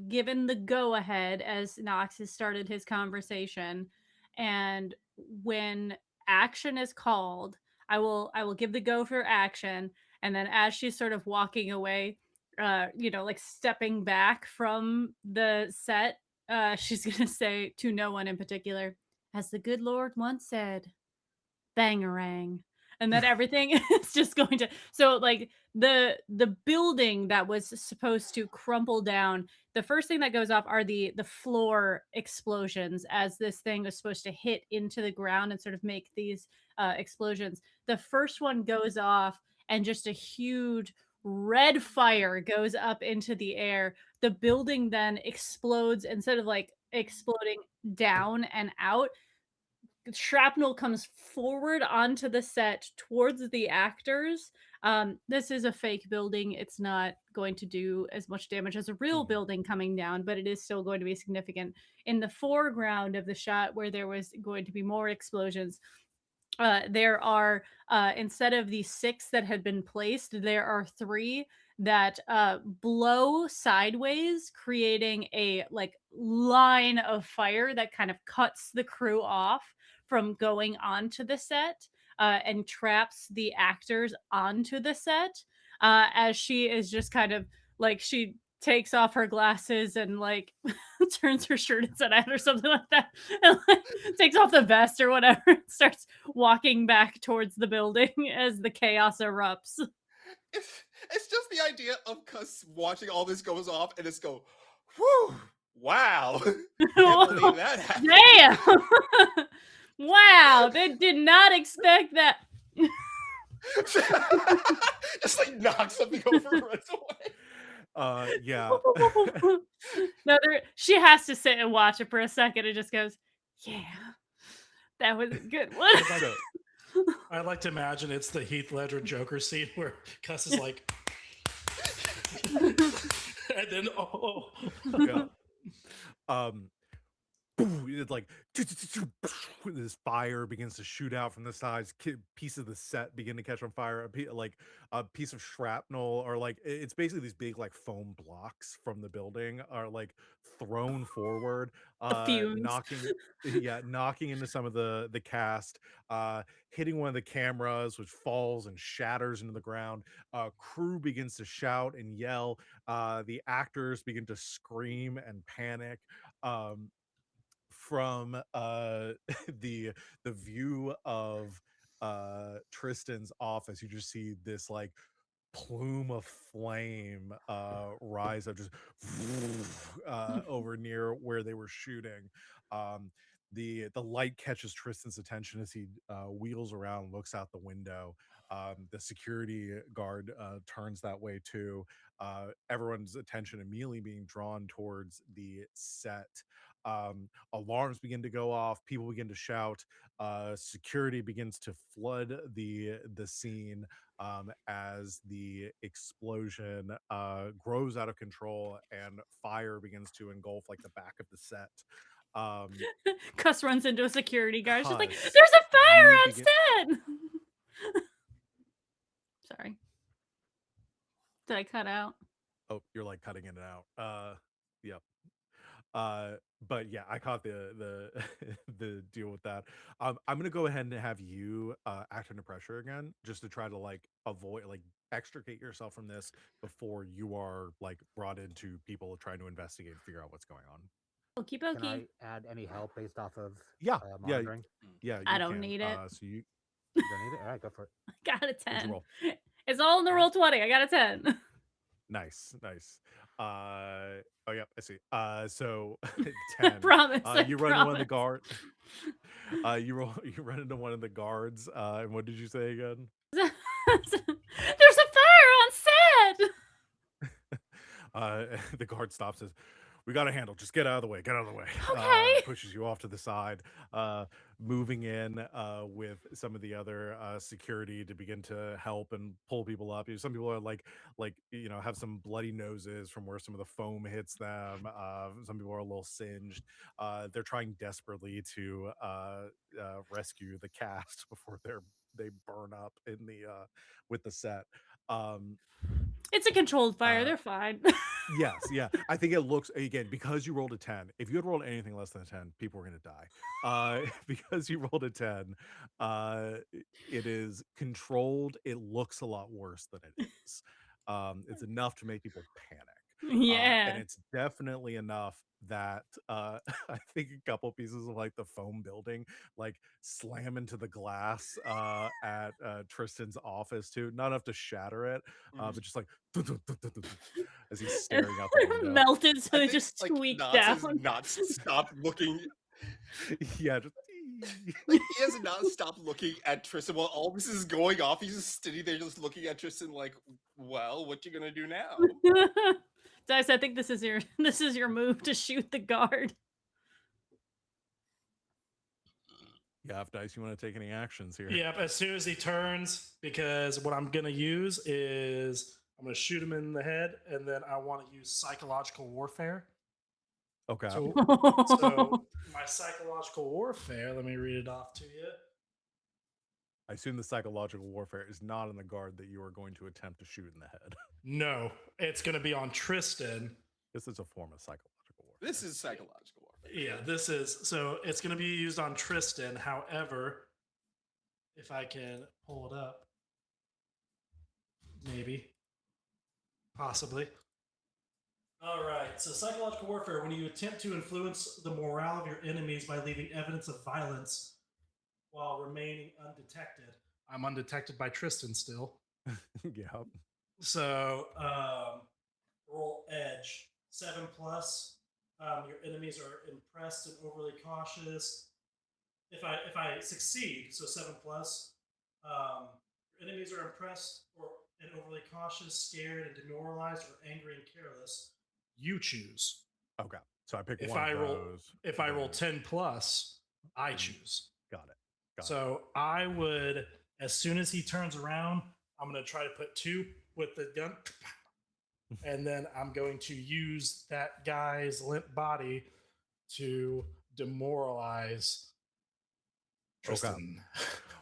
given the go ahead as Knox has started his conversation, and when action is called, I will give the go for action, and then as she's sort of walking away, like stepping back from the set, she's gonna say to no one in particular, as the good Lord once said, bangarang. And then everything is just going to, so like the building that was supposed to crumple down, the first thing that goes off are the floor explosions as this thing is supposed to hit into the ground and sort of make these explosions. The first one goes off and just a huge red fire goes up into the air. The building then explodes. Instead of like exploding down and out, shrapnel comes forward onto the set towards the actors. This is a fake building. It's not going to do as much damage as a real building coming down, but it is still going to be significant. In the foreground of the shot where there was going to be more explosions, there are, instead of the 6 that had been placed, there are 3 that blow sideways, creating a like line of fire that kind of cuts the crew off from going onto the set, and traps the actors onto the set, as she is just kind of like, she takes off her glasses and like turns her shirt inside out or something like that, and like takes off the vest or whatever and starts walking back towards the building as the chaos erupts. It's just the idea of Cuss watching all this goes off and just go, whew, wow. Can't believe that happened. Damn. Wow, they did not expect that. Just like knocks something over and runs away. Yeah. No, she has to sit and watch it for a second and just goes, yeah, that was a good one. I'd like to imagine it's the Heath Ledger Joker scene where Cuss is like, and then Yeah. it's like this fire begins to shoot out from the sides. Piece of the set begin to catch on fire. Like a piece of shrapnel, or like it's basically these big like foam blocks from the building are like thrown forward, Fumes. knocking knocking into some of the cast, hitting one of the cameras, which falls and shatters into the ground. Crew begins to shout and yell. The actors begin to scream and panic. From the view of Tristan's office, you just see this like plume of flame rise up just over near where they were shooting. um the light catches Tristan's attention as he wheels around, looks out the window. The security guard turns that way too. Everyone's attention immediately being drawn towards the set. Alarms begin to go off, people begin to shout, security begins to flood the scene, as the explosion grows out of control and fire begins to engulf like the back of the set. Cuss runs into a security guard. She's like, Cuss, "There's a fire you on begin- set." Sorry. Did I cut out? Oh, you're like cutting in and out. Yep. But yeah, I caught the the deal with that. I'm gonna go ahead and have you act under pressure again, just to try to like avoid, like extricate yourself from this before you are like brought into people trying to investigate and figure out what's going on. Okie Can dokie. I add any help based off of Yeah, monitoring? yeah. I you don't can. need it. So you You don't need it? All right, go for it. Got a what'd you 10. roll? It's all in the roll 20. I got a 10. Nice. Oh yeah, I see. So 10. Promise. I You run into one of the promise. guard. You run into one of the guards. And what did you say again? There's a fire on set. The guard stops, says, "We got a handle. Just get out of the way. Get out of the way." Okay. Pushes you off to the side, moving in with some of the other security to begin to help and pull people up. Some people are like have some bloody noses from where some of the foam hits them. Some people are a little singed. They're trying desperately to rescue the cast before they burn up in the with the set. It's a controlled fire. Uh, They're fine. Yes, yeah. I think it looks, again, because you rolled a 10. If you had rolled anything less than a 10, people were gonna die. Because you rolled a 10, it is controlled. It looks a lot worse than it is. It's enough to make people panic. And Yeah. it's definitely enough that I think a couple pieces of like the foam building like slam into the glass at Tristan's office too. Not enough to shatter it, but just like as he's staring out the window. Melted, so I they think, just like, squeaked Knox has down. not stopped looking. Yeah, just Like, he has not stopped looking at Tristan while all this is going off. He's just sitting there, just looking at Tristan, like, "Well, what you gonna do now?" Dice, I think this is your move to shoot the guard. yeah. If Dice, you want to take any actions here? Yep, as soon as he turns, because what I'm going to use is I'm going to shoot him in the head, and then I want to use psychological warfare. Okay. So my psychological warfare, let me read it off to you. I assume the psychological warfare is not on the guard that you are going to attempt to shoot in the head. No, it's going to be on Tristan. This is a form of psychological warfare. This is psychological warfare. Yeah, this is, so it's going to be used on Tristan. However, if I can pull it up, maybe, possibly. All right, so psychological warfare, when you attempt to influence the morale of your enemies by leaving evidence of violence while remaining undetected. I'm undetected by Tristan still. Yeah. So roll edge 7+. Your enemies are impressed and overly cautious. If I succeed, so 7+, your enemies are impressed and overly cautious, scared and demoralized, or angry and careless. You choose. Okay. So I pick If one I of roll, those. if I roll then- 10+, I choose. Got it. Got it. So I would, as soon as he turns around, I'm going to try to put 2 with the gun. And then I'm going to use that guy's limp body to demoralize Tristan.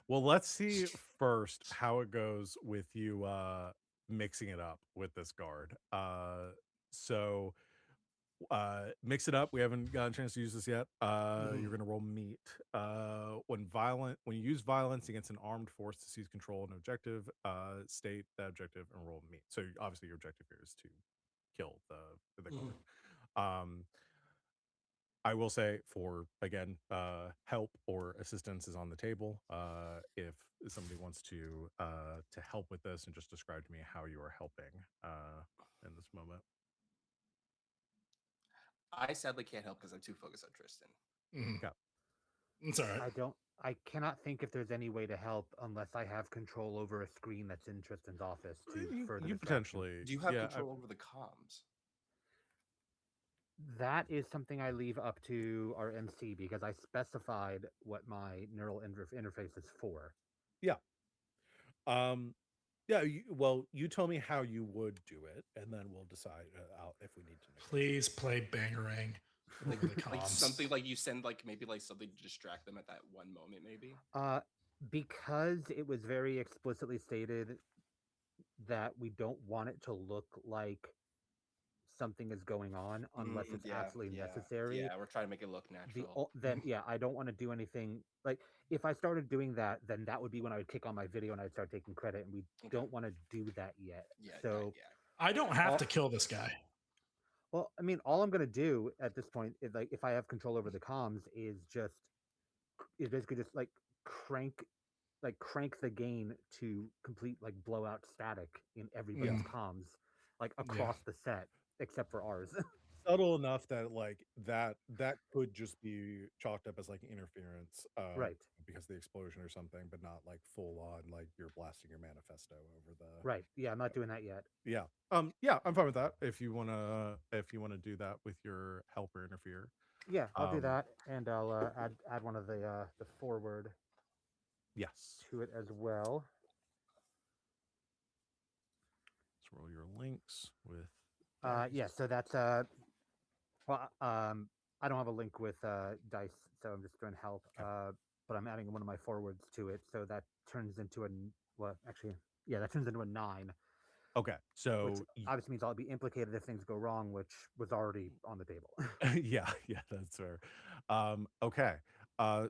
Well, let's see first how it goes with you mixing it up with this guard. So mix it up. We haven't gotten a chance to use this yet. You're gonna roll meat. When you use violence against an armed force to seize control of an objective, state that objective and roll meat. So obviously your objective here is to kill the guard. I will say for again, help or assistance is on the table. If somebody wants to help with this and just describe to me how you are helping in this moment. I sadly can't help because I'm too focused on Tristan. Okay. It's all right. I cannot think if there's any way to help unless I have control over a screen that's in Tristan's office to further You distraction. potentially Do you have control over the comms? That is something I leave up to our MC because I specified what my neural interface is for. Yeah. Yeah. You tell me how you would do it, and then we'll decide out if we need to. Please play Bangarang. Like, over the like comms. something like you send like maybe like something to distract them at that one moment, maybe. Because it was very explicitly stated that we don't want it to look like something is going on unless it's absolutely necessary. Yeah, we're trying to make it look natural. Then I don't want to do anything like if I started doing that, then that would be when I would kick on my video and I'd start taking credit, and we don't want to do that yet. Yeah, so I don't have to kill this guy. Well, I mean, all I'm gonna do at this point is like if I have control over the comms is basically just like crank the gain to complete like blowout static in everybody's comms, like across the set except for ours. Subtle enough that like that could just be chalked up as like interference, Right. because of the explosion or something, but not like full on like you're blasting your manifesto over the Right. Yeah, I'm not doing that yet. Yeah. Yeah, I'm fine with that. If you wanna do that with your help or interfere. Yeah, I'll do that, and I'll add one of the forward Yes. to it as well. Let's roll your links with yeah, so that's I don't have a link with dice, so I'm just doing help. But I'm adding one of my forwards to it, so that turns into that turns into a 9. Okay, so which obviously means I'll be implicated if things go wrong, which was already on the table. yeah, that's fair. Okay.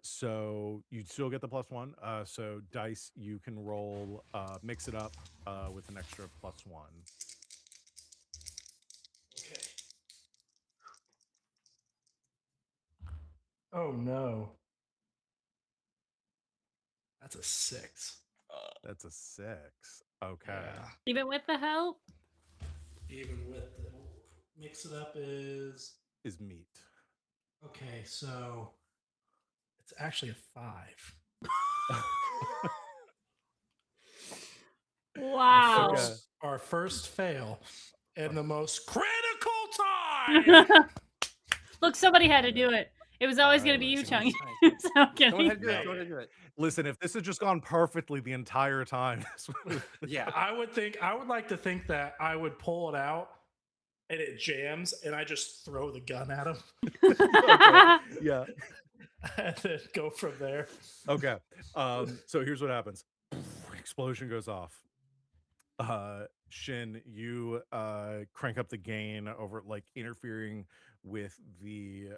So you still get the +1. So dice, you can roll, mix it up with an extra +1. Okay. Oh no. That's a 6. That's a 6. Okay. Yeah. Even with the help? Even with the mix it up is meat. Okay, so it's actually a 5. Wow. Our first fail in the most critical time. Look, somebody had to do it. It was always going to be you, Chungie. So I'm kidding. Go ahead, do it. Listen, if this had just gone perfectly the entire time, yeah, I would like to think that I would pull it out and it jams and I just throw the gun at him. Okay. Yeah. And then go from there. Okay. So here's what happens. Explosion goes off. Shin, you crank up the gain over like interfering with the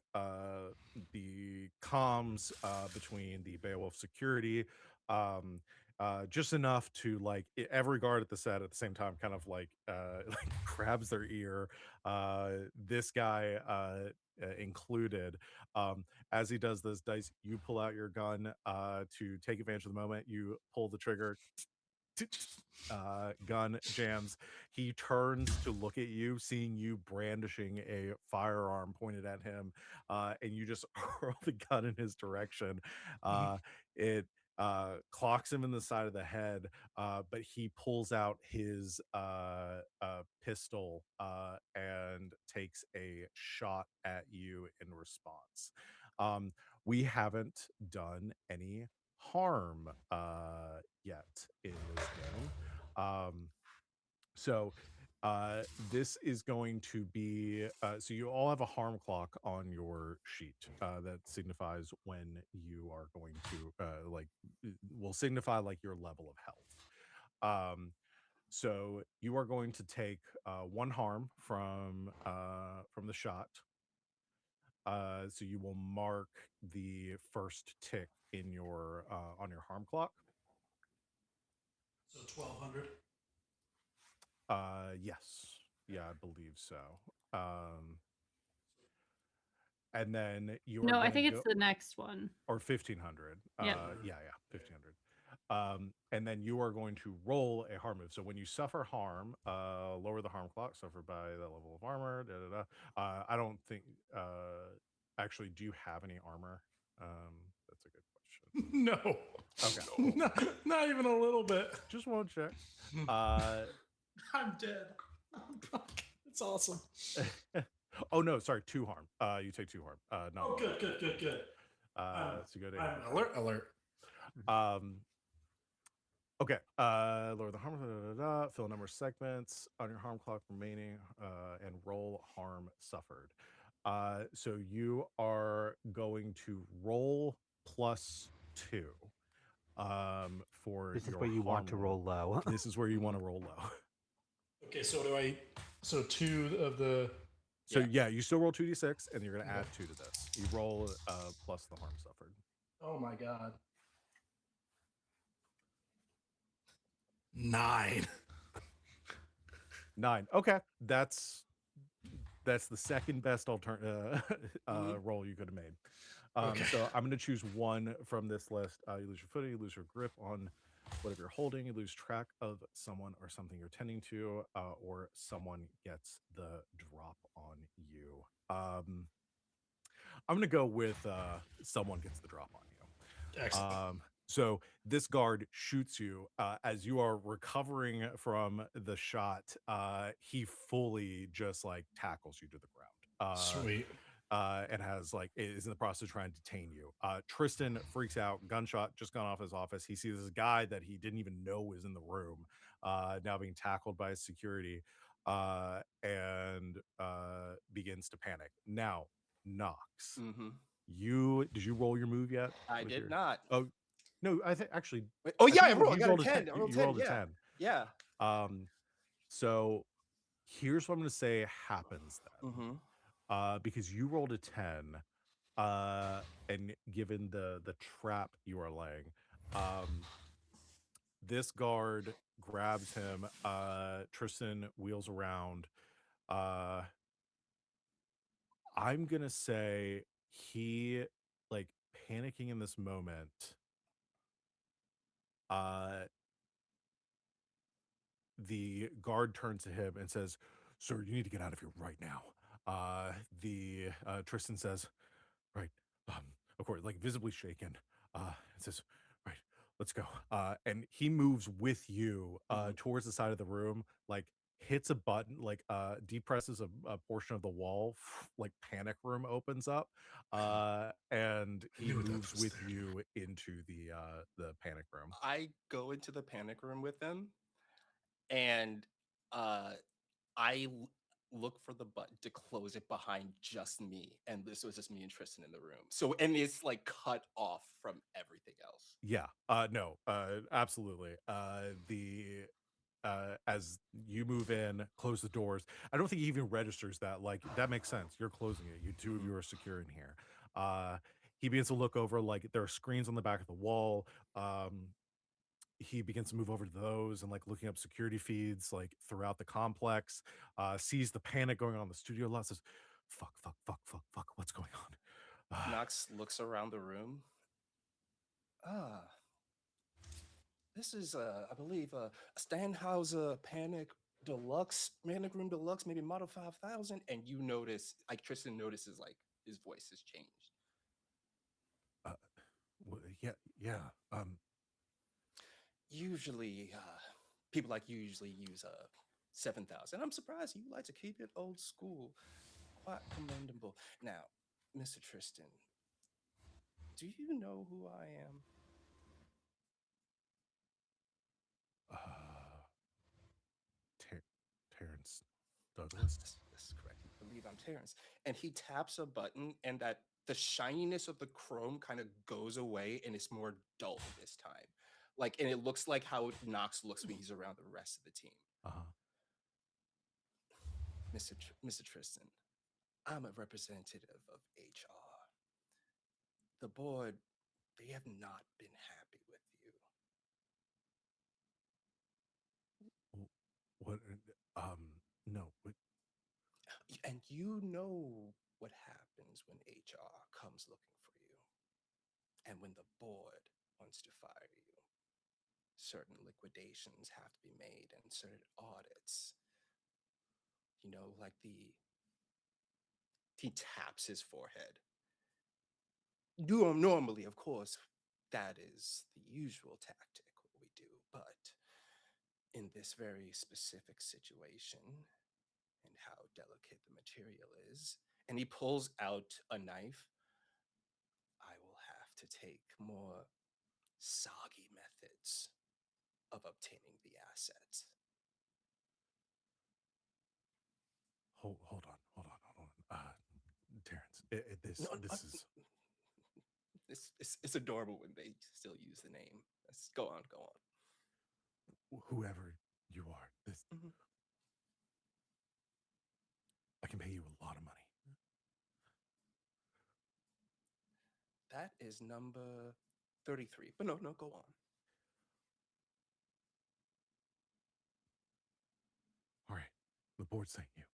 comms between the Beowulf security, just enough to like every guard at the set at the same time kind of like like grabs their ear, this guy included. As he does this, dice, you pull out your gun to take advantage of the moment. You pull the trigger. Gun jams. He turns to look at you, seeing you brandishing a firearm pointed at him, and you just hurl the gun in his direction. It clocks him in the side of the head, but he pulls out his pistol and takes a shot at you in response. We haven't done any harm yet in this game. So This is going to be so you all have a harm clock on your sheet that signifies when you are going to will signify like your level of health. So you are going to take 1 harm from the shot. So you will mark the first tick in your on your harm clock. So 1200. Yes. Yeah, I believe so. And then you are No, I gonna think it's go the next one. or 1500. Yep. Yeah, 1500. And then you are going to roll a harm move. So when you suffer harm, lower the harm clock suffered by that level of armor. I don't think. Actually, do you have any armor? That's a good question. No. Okay, cool. Not even a little bit. Just want to check. I'm dead. It's awesome. Oh no, sorry, 2 harm. You take 2 harm. No. Oh, good. So go to I'm alert. Okay. Lower the harm. Fill number of segments on your harm clock remaining, and roll harm suffered. So you are going to roll +2. For This is your where you want to harm roll low. This is where you want to roll low. Okay, so 2 of the. So yeah, you still roll 2d6, and you're going to add 2 to this. You roll plus the harm suffered. Oh my god. 9. 9. Okay, that's the second best roll you could have made. Okay. So I'm going to choose 1 from this list. You lose your footing, you lose your grip on whatever you're holding, you lose track of someone or something you're tending to, or someone gets the drop on you. I'm going to go with someone gets the drop on you. Excellent. So this guard shoots you as you are recovering from the shot. He fully just like tackles you to the ground. Sweet. And is in the process of trying to detain you. Tristan freaks out. Gunshot just gone off his office. He sees this guy that he didn't even know was in the room, now being tackled by security, and begins to panic. Now, Knox, did you roll your move yet? I did not. Oh no, I think actually. Wait, oh yeah, I think rolled. you I got rolled a 10. I rolled 10. rolled a Yeah. 10. Yeah. So here's what I'm going to say happens then. Mm-hmm. Because you rolled a 10, and given the trap you are laying, this guard grabs him. Tristan wheels around. I'm gonna say he like panicking in this moment. The guard turns to him and says, "Sir, you need to get out of here right now." Tristan says, "Right, of course," like visibly shaken. And says, "Right, let's go." And he moves with you towards the side of the room, like hits a button, like depresses a portion of the wall, like panic room opens up, and he moves with you into the panic room. I go into the panic room with them, and look for the button to close it behind just me, and this was just me and Tristan in the room. So, and it's like cut off from everything else. Yeah. No. Absolutely. As you move in, close the doors. I don't think he even registers that. Like that makes sense. You're closing it. You two of you are secure in here. He begins to look over. Like there are screens on the back of the wall. He begins to move over to those and like looking up security feeds like throughout the complex. Sees the panic going on in the studio lot. Says, "Fuck! What's going on?" Knox looks around the room. This is, I believe, a Stanhauser Panic Room Deluxe, maybe Model 5000. And you notice, like Tristan notices, like his voice has changed. Yeah. Usually, people like you usually use 7000. I'm surprised you like to keep it old school. Quite commendable. Now, Mr. Tristan, do you know who I am? Terrence Douglas. This is correct. I believe I'm Terrence. And he taps a button, and that the shininess of the chrome kind of goes away, and it's more dull this time. Like, and it looks like how Knox looks when he's around the rest of the team. Uh-huh. Mr. Tristan, I'm a representative of HR. The board, they have not been happy with you. What? No. What? And you know what happens when HR comes looking for you. And when the board wants to fire you, certain liquidations have to be made and certain audits. You know, like he taps his forehead. Normally, of course, that is the usual tactic, what we do. But in this very specific situation and how delicate the material is, and he pulls out a knife, I will have to take more soggy methods of obtaining the assets. Hold on. Terrence, this No, is it's adorable when they still use the name. Go on. whoever you are. This Mhm. I can pay you a lot of money. That is number 33. But no, go on. All right, the board's saying you.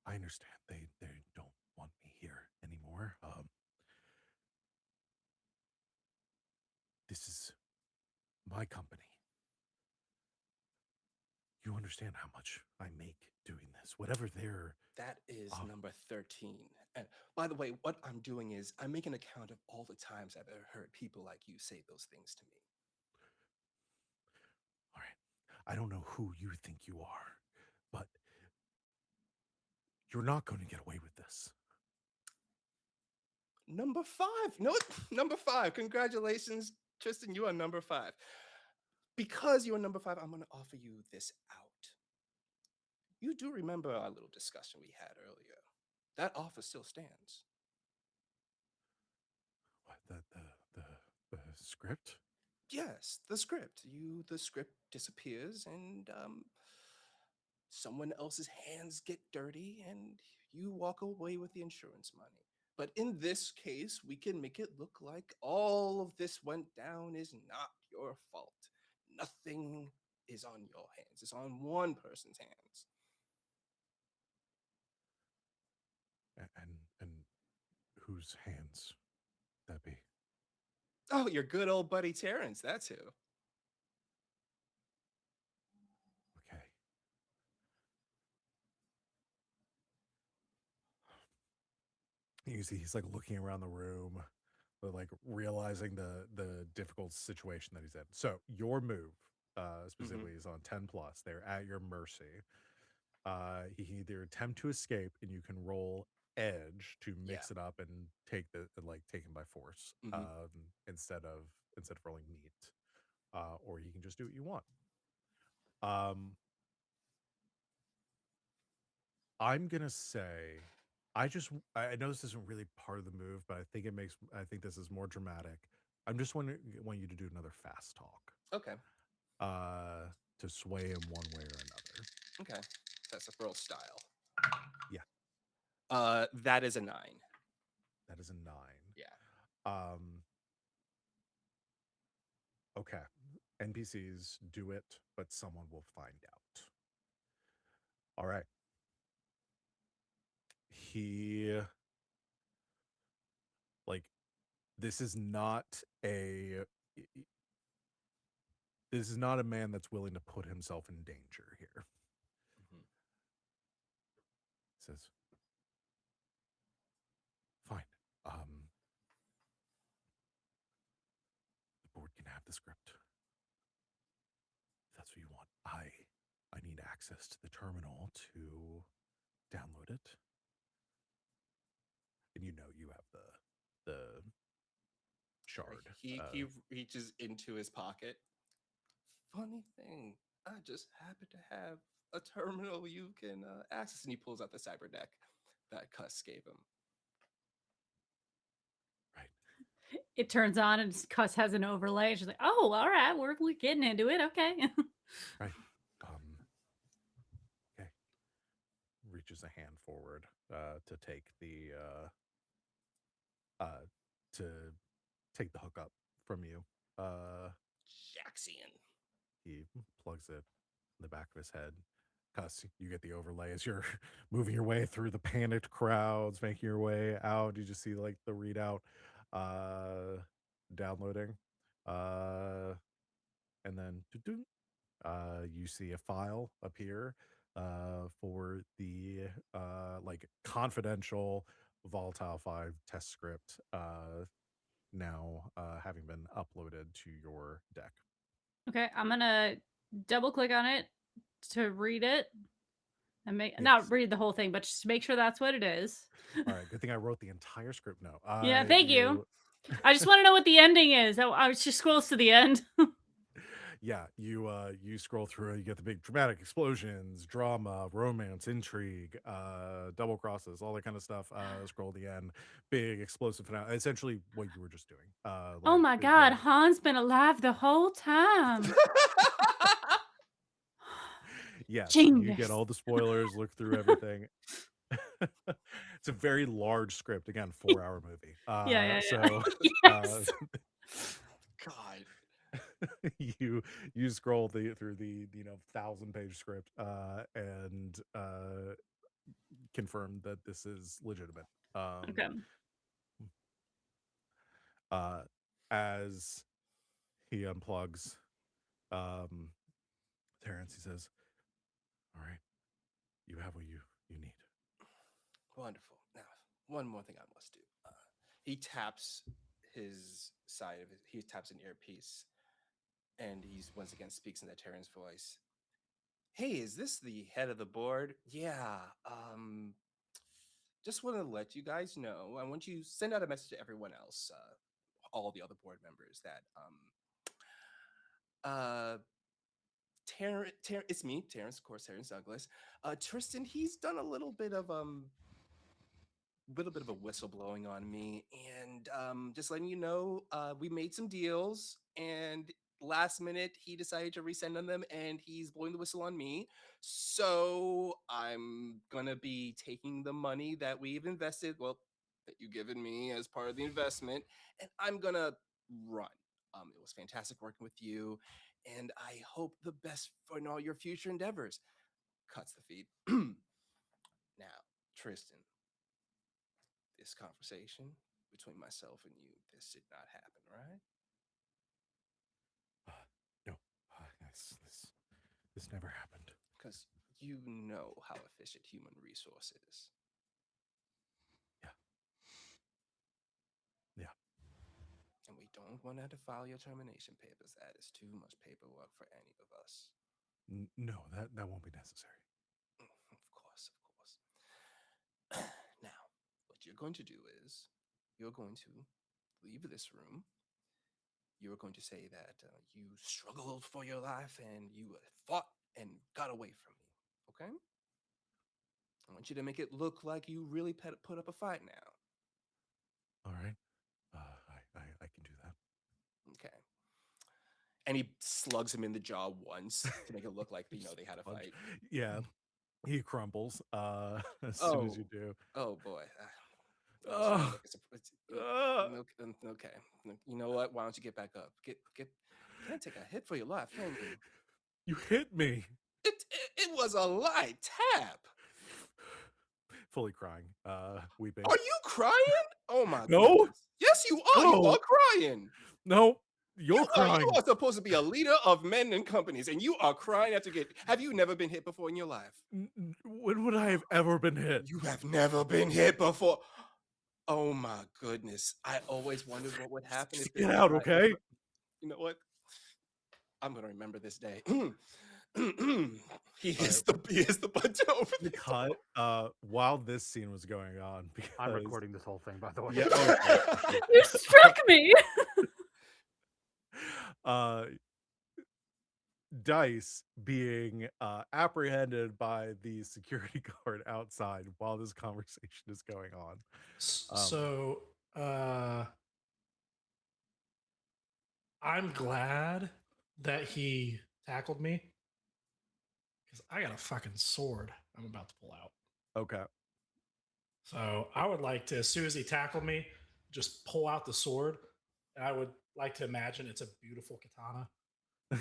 I understand they don't want me here anymore. This is my company. You understand how much I make doing this. Whatever they're That is Oh. number 13. And by the way, what I'm doing is I'm making a count of all the times I've ever heard people like you say those things to me. all right. I don't know who you think you are, but you're not going to get away with this. Number 5. No, number 5. Congratulations, Tristan. You are number 5. Because you are number 5, I'm going to offer you this out. You do remember our little discussion we had earlier. That offer still stands. What the script? Yes, the script. The script disappears, and someone else's hands get dirty, and you walk away with the insurance money. But in this case, we can make it look like all of this went down is not your fault. Nothing is on your hands. It's on one person's hands. And whose hands that be? Oh, your good old buddy Terrence. That's who. Okay. You see, he's like looking around the room, but like realizing the difficult situation that he's in. So your move, specifically, is on 10 plus. They're at your mercy. He can either attempt to escape, and you can roll edge to mix it up and take him by force, instead of rolling neat, or you can just do what you want. I'm gonna say, I know this isn't really part of the move, but I think this is more dramatic. I'm just want you to do another fast talk, Okay. to sway him one way or another. Okay. That's a Brawl style. Yeah. That is a 9. That is a 9. Yeah. Okay. NPCs do it, but someone will find out. All right. He, like, this is not a man that's willing to put himself in danger here. Mhm. Says, fine. The board can have the script. If that's what you want. I need access to the terminal to download it. And you have the shard. He reaches into his pocket. Funny thing, I just happen to have a terminal you can access. And he pulls out the cyber deck that Cuss gave him. It turns on and Cuss has an overlay. She's like, "Oh, all right, we're getting into it. Okay." Right. Okay. Reaches a hand forward to take the hookup from you. Jackson. He plugs it in the back of his head. Cuss, you get the overlay as you're moving your way through the panicked crowds, making your way out. You just see like the readout downloading. And then you see a file appear for the like confidential Volatile 5 test script now having been uploaded to your deck. Okay, I'm gonna double click on it to read it and Yes. not read the whole thing, but just make sure that's what it is. All right, good thing I wrote the entire script now. Yeah, thank you. I just want to know what the ending is. I was just scrolls to the end. Yeah, you scroll through, you get the big dramatic explosions, drama, romance, intrigue, double crosses, all that kind of stuff. Scroll to the end, big explosive finale. Essentially, what you were just doing. Oh my God, Han's been alive the whole time. Yes, Genius. you get all the spoilers. Look through everything. It's a very large script. Again, 4-hour movie. Yeah. So Yes. God. you scroll through the 1,000-page script and confirm that this is legitimate. Okay. As he unplugs Terrence, he says, "All right, you have what you need." Wonderful. Now, one more thing I must do. He taps his side of it. He taps an earpiece, and he's once again speaks in that Terran's voice. Hey, is this the head of the board? Yeah. Just want to let you guys know. I want you to send out a message to everyone else, all the other board members, that it's me, Terrence, of course, Terrence Douglas. Tristan, he's done a little bit of a whistleblowing on me, and just letting you know, we made some deals, and last minute he decided to resend on them, and he's blowing the whistle on me. So I'm gonna be taking the money that we've invested, well, that you've given me as part of the investment, and I'm gonna run. It was fantastic working with you, and I hope the best for all your future endeavors. Cuts the feed. Now, Tristan, this conversation between myself and you, this did not happen, right? No, this never happened. Because you know how efficient human resource is. Yeah. And we don't want to file your termination papers. That is too much paperwork for any of us. No, that won't be necessary. Of course. Now, what you're going to do is you're going to leave this room. You're going to say that you struggled for your life and you fought and got away from me. Okay? I want you to make it look like you really put up a fight now. All right. I can do that. Okay. And he slugs him in the jaw once to make it look like, they had a fight. Yeah. He crumbles as soon as you do. Oh boy. Okay. You know what? Why don't you get back up? Can't take a hit for your life, can you? You hit me. It was a light tap. Fully crying, weeping. Are you crying? Oh my No. goodness. Yes, you are. No. You are crying. No, you're crying. You are supposed to be a leader of men and companies, and you are crying after Have you never been hit before in your life? When would I have ever been hit? You have never been hit before. Oh my goodness. I always wondered what would happen if Get out, okay? You know what? I'm gonna remember this day. He is the button over the cut while this scene was going on. Because... I'm recording this whole thing, by the way. Yeah, okay. You struck me. Dice being apprehended by the security guard outside while this conversation is going on. So I'm glad that he tackled me because I got a fucking sword I'm about to pull out. Okay. So I would like to, as soon as he tackled me, just pull out the sword. And I would like to imagine it's a beautiful katana.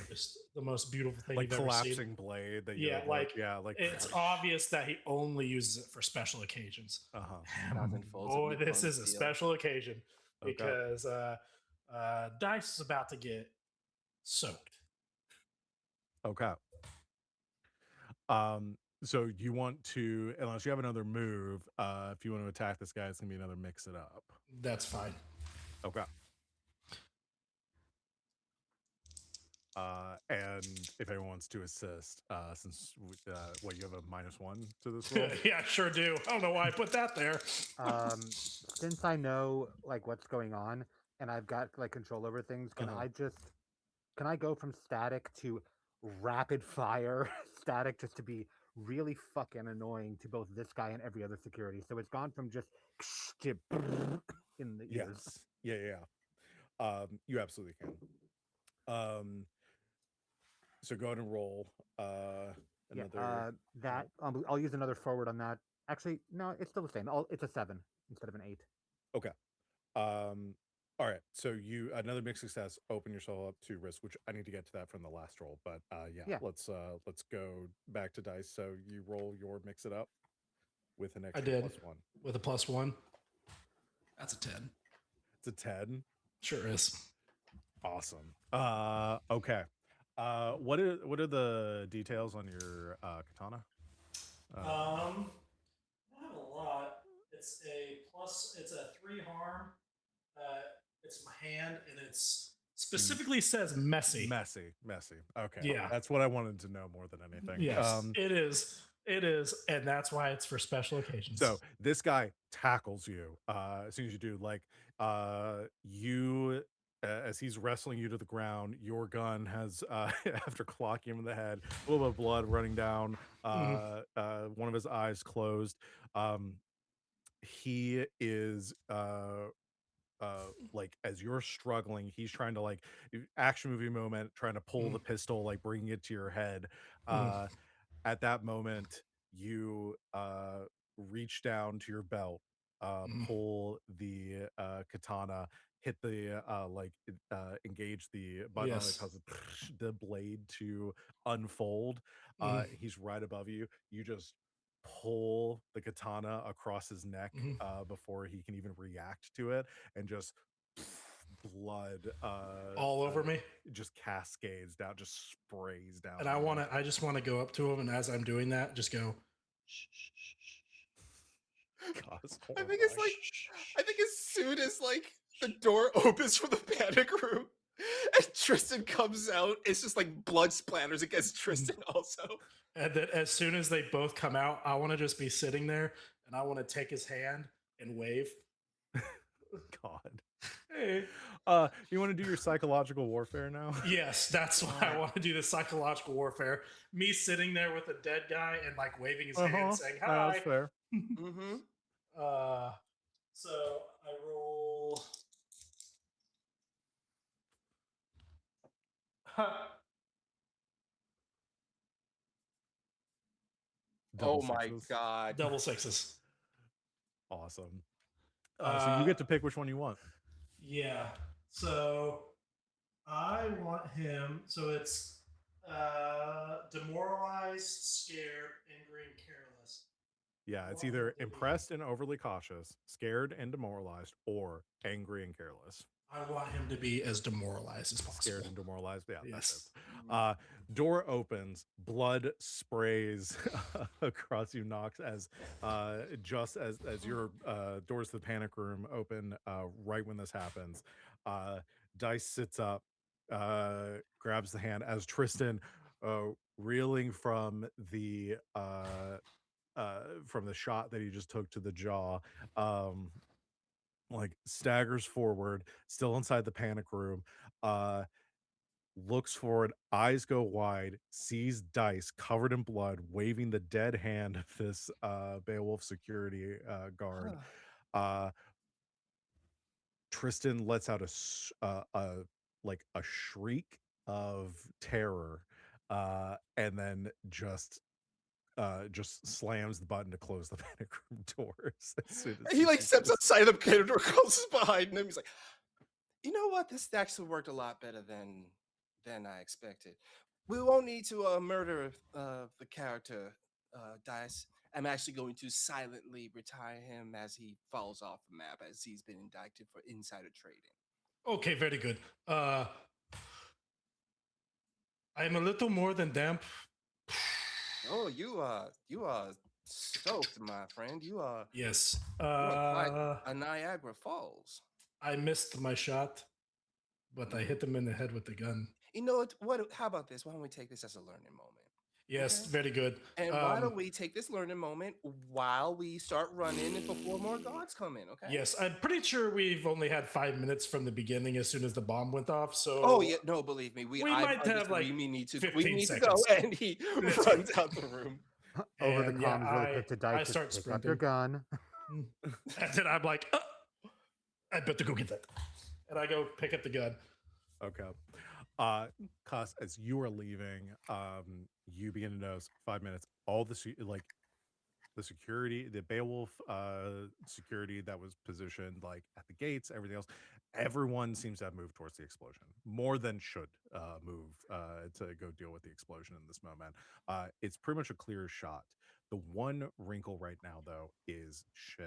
Just the most beautiful thing Like you've ever seen. collapsing blade that Yeah, you're like it's obvious that he only uses it for special occasions. uh-huh. Thousand folds of Boy, Nippon this is a steel. special occasion Okay. because Dice is about to get soaked. Okay. So you want to, unless you have another move, if you want to attack this guy, it's gonna be another mix it up. That's fine. Okay. And if anyone wants to assist, since what you have a -1 to this roll. Yeah, I sure do. I don't know why I put that there. Since I know like what's going on and I've got like control over things, can I go from static to rapid fire static just to be really fucking annoying to both this guy and every other security? So it's gone from just to in the ears. Yes. Yeah. You absolutely can. So go ahead and roll another. That I'll use another forward on that. Actually, no, it's still the same. It's a 7 instead of an 8. Okay. All right. So you another mixed success. Open yourself up to risk, which I need to get to that from the last roll. But Yeah. let's go back to dice. So you roll your mix it up with an extra did. +1. With a +1. That's a 10. It's a 10. Sure is. Awesome. Okay. What are the details on your katana? I have a lot. It's a 3 harm. It's my hand, and it's specifically says messy. Messy. Okay. Yeah. That's what I wanted to know more than anything. Yes, it is, and that's why it's for special occasions. So this guy tackles you as soon as you do. Like you, as he's wrestling you to the ground, your gun has, after clocking him in the head, a little bit of blood running down. One of his eyes closed. He is like as you're struggling, he's trying to like action movie moment, trying to pull the pistol, like bringing it to your head. At that moment, you reach down to your belt, pull the katana, hit the engage the button on it, causes the blade to unfold. He's right above you. You just pull the katana across his neck before he can even react to it, and just blood all over me, just cascades down, just sprays down. And I just want to go up to him, and as I'm doing that, just go. God, I think as soon as like the door opens from the panic room and Tristan comes out, it's just like blood splatters against Tristan also. And then as soon as they both come out, I want to just be sitting there, and I want to take his hand and wave. God. Hey. You want to do your psychological warfare now? Yes, that's why I want to do the psychological warfare. Me sitting there with a dead guy and like waving his hand, saying hi. That's fair. So I roll. Oh my god! Double sixes. Awesome. So you get to pick which one you want. Yeah. So I want him. So it's demoralized, scared, angry, and careless. Yeah, it's either impressed and overly cautious, scared and demoralized, or angry and careless. I want him to be as demoralized as possible. Scared and demoralized. Yeah, yes. That's it. Door opens, blood sprays across you, Nox, as just as your doors to the panic room open right when this happens. Dice sits up, grabs the hand as Tristan, reeling from the shot that he just took to the jaw, like staggers forward, still inside the panic room. looks forward, eyes go wide, sees Dice covered in blood, waving the dead hand of this Beowulf security guard. Uh, Tristan lets out a shriek of terror, and then just slams the button to close the panic room doors as soon as He like sees steps this. outside of the panic door, closes behind him. He's like, you know what? This actually worked a lot better than I expected. We won't need to murder the character Dice. I'm actually going to silently retire him as he falls off the map, as he's been indicted for insider trading. Okay, very good. I'm a little more than damp. Oh, you are stoked, my friend. You are Yes. quite a Niagara Falls. I missed my shot, but I hit him in the head with the gun. You know what? How about this? Why don't we take this as a learning moment? Yes, Okay. very good. And why don't we take this learning moment while we start running and before more guards come in, okay? Yes, I'm pretty sure we've only had 5 minutes from the beginning as soon as the bomb went off. So Oh yeah, no, believe me, we might have like we need to 15 go, seconds. and he runs out the room. Over the And, yeah, comms, really quick to I Dice. start Pick up your sprinting. gun. And then I'm like, I better go get that. And I go pick up the gun. Okay. Cos, as you are leaving, you begin to notice 5 minutes, all the the security, the Beowulf security that was positioned like at the gates, everything else, everyone seems to have moved towards the explosion more than should move to go deal with the explosion in this moment. It's pretty much a clear shot. The one wrinkle right now, though, is Shin.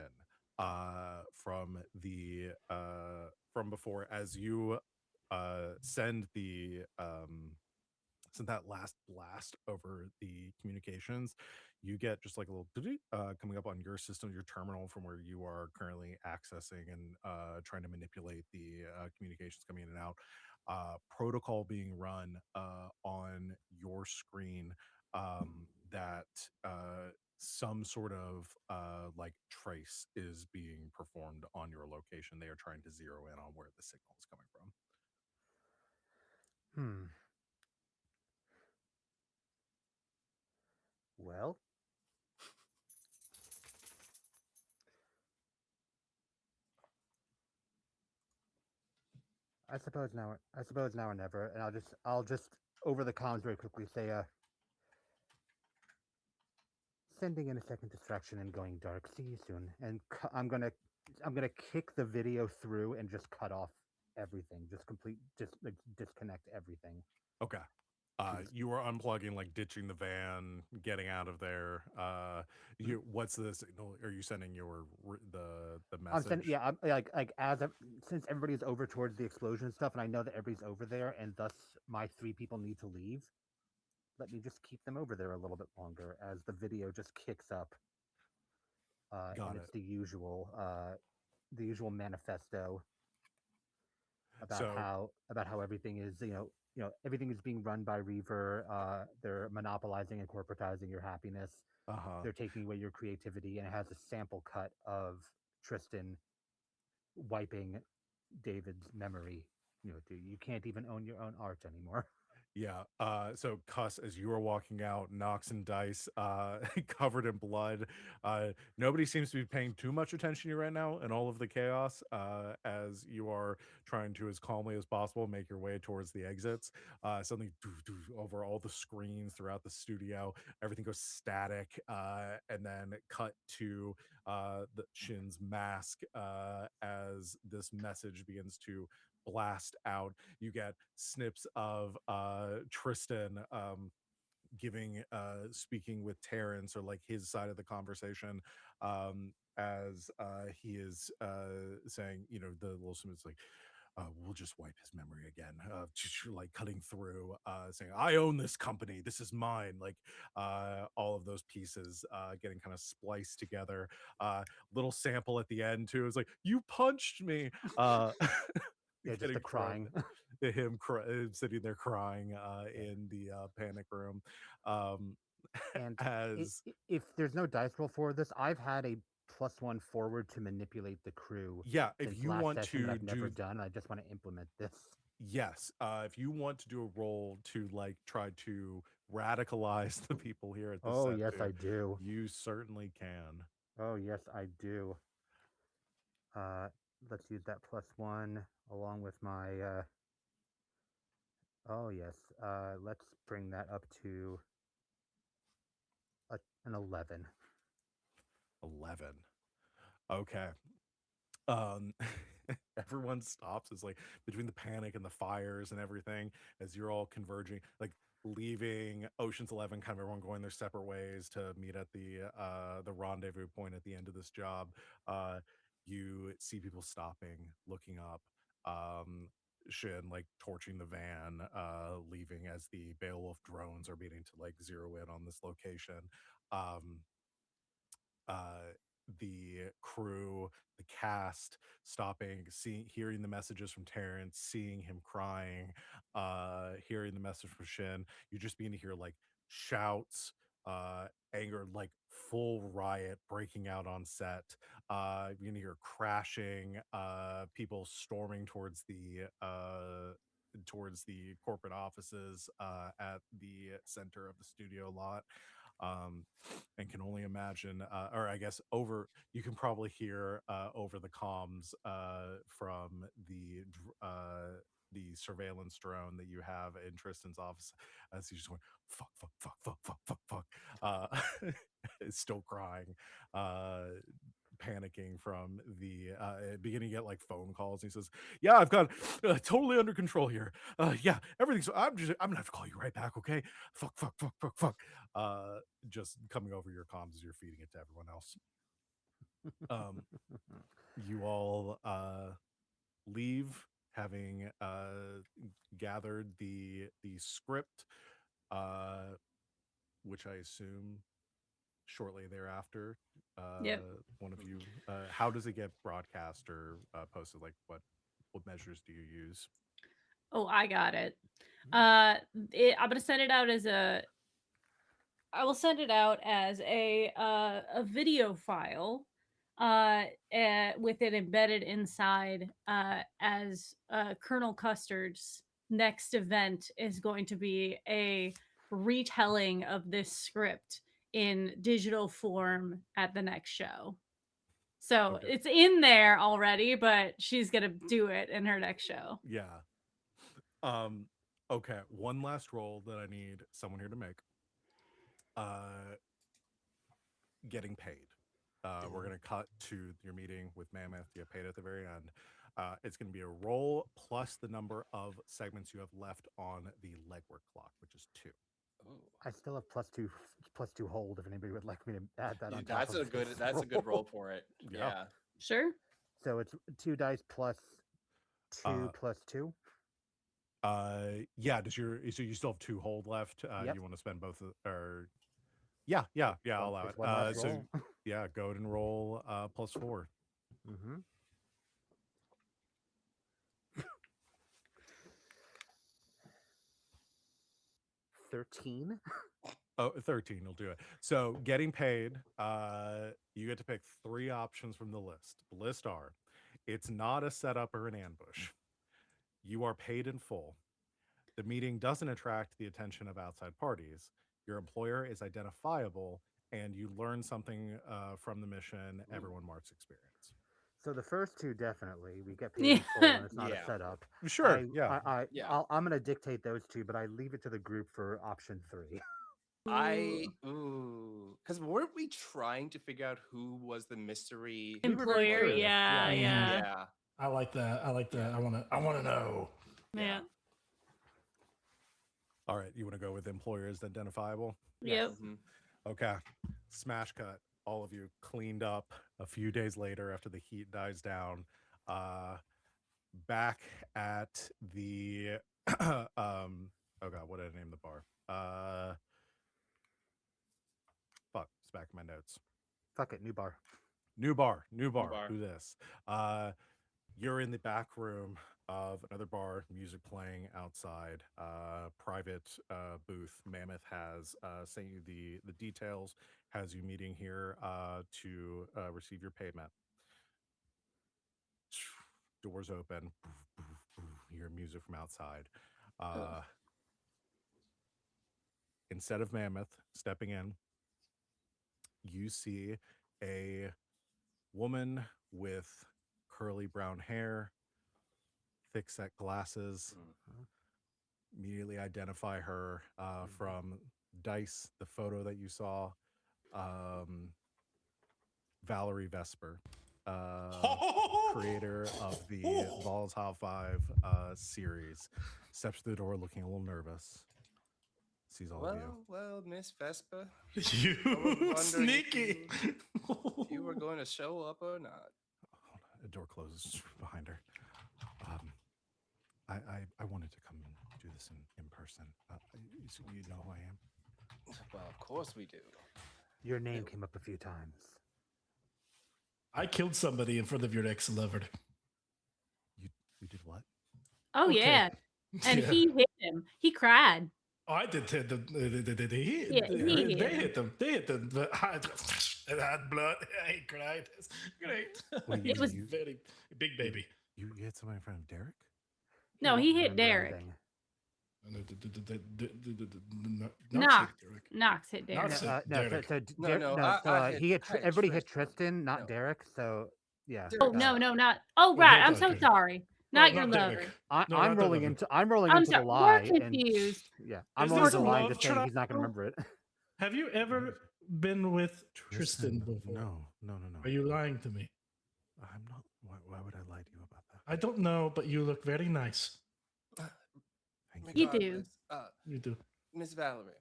From the from before, as you send that last blast over the communications, you get just like a little coming up on your system, your terminal, from where you are currently accessing and trying to manipulate the communications coming in and out. Protocol being run on your screen, that some sort of like trace is being performed on your location. They are trying to zero in on where the signal is coming from. Well, I suppose now or never, and I'll just over the comms very quickly say, sending in a second distraction and going dark. See you soon. And I'm gonna kick the video through and just cut off everything. Just like disconnect everything. Okay. You are unplugging, like ditching the van, getting out of there. What's the signal? Are you sending the message? I'm sending, yeah. I'm since everybody's over towards the explosion and stuff, and I know that everybody's over there, and thus my 3 people need to leave. Let me just keep them over there a little bit longer as the video just kicks up. And it's the usual manifesto about how everything is, everything is being run by Reaver. They're monopolizing and corporatizing your happiness. They're taking away your creativity, and it has a sample cut of Tristan wiping David's memory. You can't even own your own art anymore. Yeah. So Cuss, as you are walking out, Nox and Dice, covered in blood. Nobody seems to be paying too much attention to you right now in all of the chaos, as you are trying to, as calmly as possible, make your way towards the exits. Suddenly, over all the screens throughout the studio, everything goes static, and then cut to the Shin's mask as this message begins to blast out. You get snips of Tristan speaking with Terrence, or like his side of the conversation, as he is saying, the little snippets like, we'll just wipe his memory again, just like cutting through, saying, I own this company, this is mine, like all of those pieces getting kind of spliced together. Little sample at the end too, it's like, you punched me. Yeah, just the crying. Him sitting there crying in the panic room. And as if there's no dice roll for this, I've had a +1 forward to manipulate the crew. Yeah, if since you last want session to that I've never do done, I just want to implement this. Yes, if you want to do a roll to like try to radicalize the people here at the Oh, set, yes, I too, do. you certainly can. Oh, yes, I do. Let's use that +1 along with my. Oh, yes. Let's bring that up to an 11. 11. Okay. Um, everyone stops. It's like between the panic and the fires and everything, as you're all converging, like leaving Ocean's 11, kind of everyone going their separate ways to meet at the rendezvous point at the end of this job. Uh, you see people stopping, looking up. Um, Shin like torching the van, leaving as the Beowulf drones are beginning to like zero in on this location. Um, the crew, the cast stopping, seeing, hearing the messages from Terrence, seeing him crying, hearing the message from Shin. You just begin to hear like shouts, anger, like full riot breaking out on set. You begin to hear crashing, people storming towards the corporate offices at the center of the studio lot. And can only imagine, or I guess you can probably hear over the comms from the surveillance drone that you have in Tristan's office as he's just going fuck, fuck, fuck, fuck, fuck, fuck, fuck. Is still crying, panicking from the beginning to get like phone calls. He says, "Yeah, I've got totally under control here. Yeah, everything's. I'm gonna have to call you right back. Okay? Fuck, fuck, fuck, fuck, fuck." Just coming over your comms as you're feeding it to everyone else. You all leave, having gathered the script, which I assume shortly thereafter. Yep. One of you, how does it get broadcast or posted? Like, what measures do you use? Oh, I got it. I'm gonna send it out as a. I will send it out as a video file, with it embedded inside, as Colonel Custard's next event is going to be a retelling of this script in digital form at the next show. So Okay. it's in there already, but she's gonna do it in her next show. Yeah. Okay. One last roll that I need someone here to make. Getting paid. We're gonna cut to your meeting with Mammoth. You get paid at the very end. It's gonna be a roll plus the number of segments you have left on the legwork clock, which is 2. I still have +2 hold if anybody would like me to add that on top That's of a good. this That's a good roll. roll for it. Yeah. Yeah. Sure. So it's 2 dice plus 2 plus 2. Yeah. So you still have 2 hold left. Yep. You want to spend both or yeah. I'll allow Just it. one last So roll. yeah, go ahead and roll +4. Mm-hmm. 13. Oh, 13 will do it. So getting paid, you get to pick 3 options from the list. The list are: it's not a setup or an ambush. You are paid in full. The meeting doesn't attract the attention of outside parties. Your employer is identifiable, and you learn something from the mission. Everyone marks experience. So the first 2 definitely we get paid Yeah. in full and it's not Yeah. a setup. Sure. Yeah. Yeah. I'm gonna dictate those 2, but I leave it to the group for option 3. Because weren't we trying to figure out who was the mystery We were very Employer, curious, yeah, yeah. yeah. Yeah. I like that. I like that. Yeah. I wanna know. Yeah. All right. You want to go with employers identifiable? Yep. Mhm. Okay. Smash cut. All of you cleaned up a few days later after the heat dies down. Back at the oh god, what did I name the bar? Fuck, it's back in my notes. Fuck it, new bar. New bar. bar. Do this. You're in the back room of another bar, music playing outside, private booth. Mammoth has sent you the details, has you meeting here to receive your payment. Doors open. hear music from outside. Instead of Mammoth stepping in, you see a woman with curly brown hair, thick set glasses. Immediately identify her from Dice, the photo that you saw. Valerie Vesper, creator of the Volatile 5 series, steps through the door looking a little nervous. Sees all of you. Well, Miss Vespa, You wondering sneaky. if you were going to show up or not. Hold on. The door closes behind her. I wanted to come and do this in person. You know who I am? Well, of course we do. Your name came up a few times. I killed somebody in front of your ex-lover. You did what? Oh Okay. yeah, and Yeah. he hit him. He cried. Oh, I did hit them. he They hit them. They hit them. But it had blood. I cried. It's great. Wait, It was- very big baby. You hit somebody in front of Derek? No, won't he hit remember Derek. anything. Knox. Knox hit Derek. Knox. No, Derek. he hit. I hit Everybody hit Tristan. Tristan, not No. Derek. So yeah. Derek. Oh no, not. Oh Well, right, hold I'm on, so Derek. sorry. Well, Not your not lover. Derek. I'm No, not the rolling lover. into the I'm lie. sorry. We're confused. Yeah, I'm Is rolling this into the a lie love just saying he's not going to triangle? remember it. Have you ever been with Tristan before? No. Are you lying to me? I'm not. Why would I lie to you about that? I don't know, but you look very nice. Thank you. You do. Regardless, You do. Miss Valerie,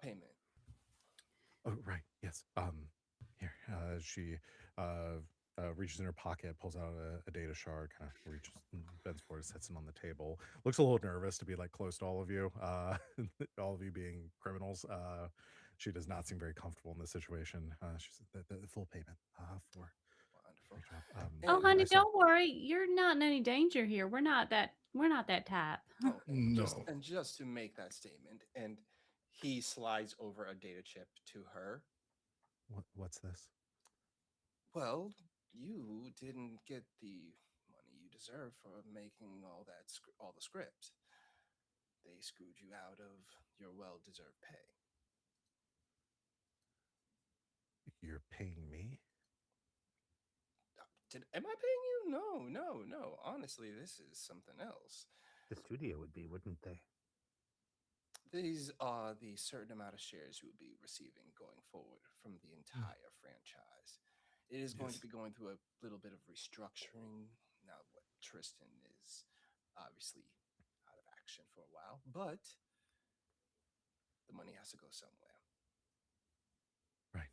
payment. Oh, right. Yes. Here. She reaches in her pocket, pulls out a data shard, kind of reaches, bends forward, sets it on the table. Looks a little nervous to be like close to all of you, all of you being criminals. She does not seem very comfortable in this situation. She said the full payment for. Wonderful. Great job. Oh, And honey, I saw- don't worry. You're not in any danger here. We're not that type. Oh, and No. just to make that statement, and he slides over a data chip to her. What's this? Well, you didn't get the money you deserve for making all the script. They screwed you out of your well-deserved pay. You're paying me? Am I paying you? No. Honestly, this is something else. The studio would be, wouldn't they? These are the certain amount of shares you will be receiving going forward from the entire franchise. It is going to be going through a little bit of restructuring now that Tristan is obviously out of action for a while, but the money has to go somewhere. Right.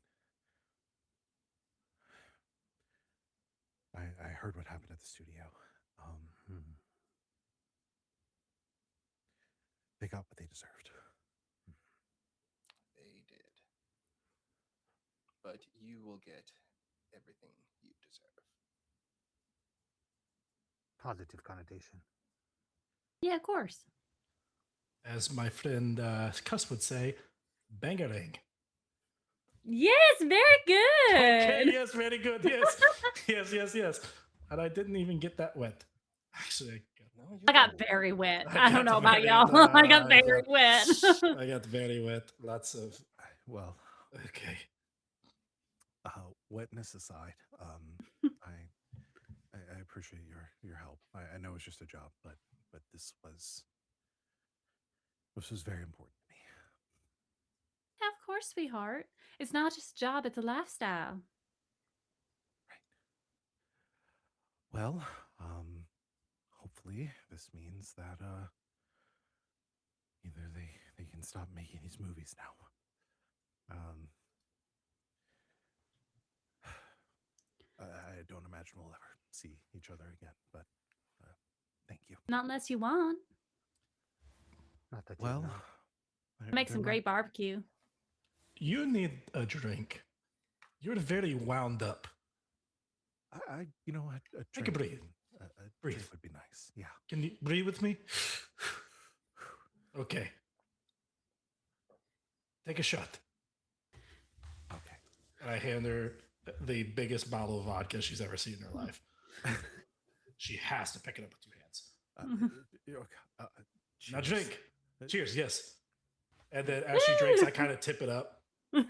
I heard what happened at the studio. They got what they deserved. They did. But you will get everything you deserve. Positive connotation. Yeah, of course. As my friend Cuss would say, bangarang. Yes, very good. Okay, yes, very good. Yes. yes. And I didn't even get that wet. Actually, No, I got good. very wet. I I don't got know about very- y'all. I got I very got- wet. I got very wet. Lots of. Well, Okay. wetness aside, I appreciate your help. I know it's just a job, but this was very important to me. Yeah, of course, sweetheart. It's not just a job, it's a lifestyle. Well, hopefully this means that either they can stop making these movies now. I don't imagine we'll ever see each other again, but thank you. Not unless you want. Not that you Well, know. Make some great barbecue. You need a drink. You're very wound up. I you know, a Take a drink breathe. A Breathe. drink would be nice. Yeah. Can you breathe with me? Okay. Take a shot. Okay. And I hand her the biggest bottle of vodka she's ever seen in her life. She has to pick it up with two hands. you know, uh, Now cheers. drink. Cheers. Yes. And then as she drinks, I kind of tip it up. And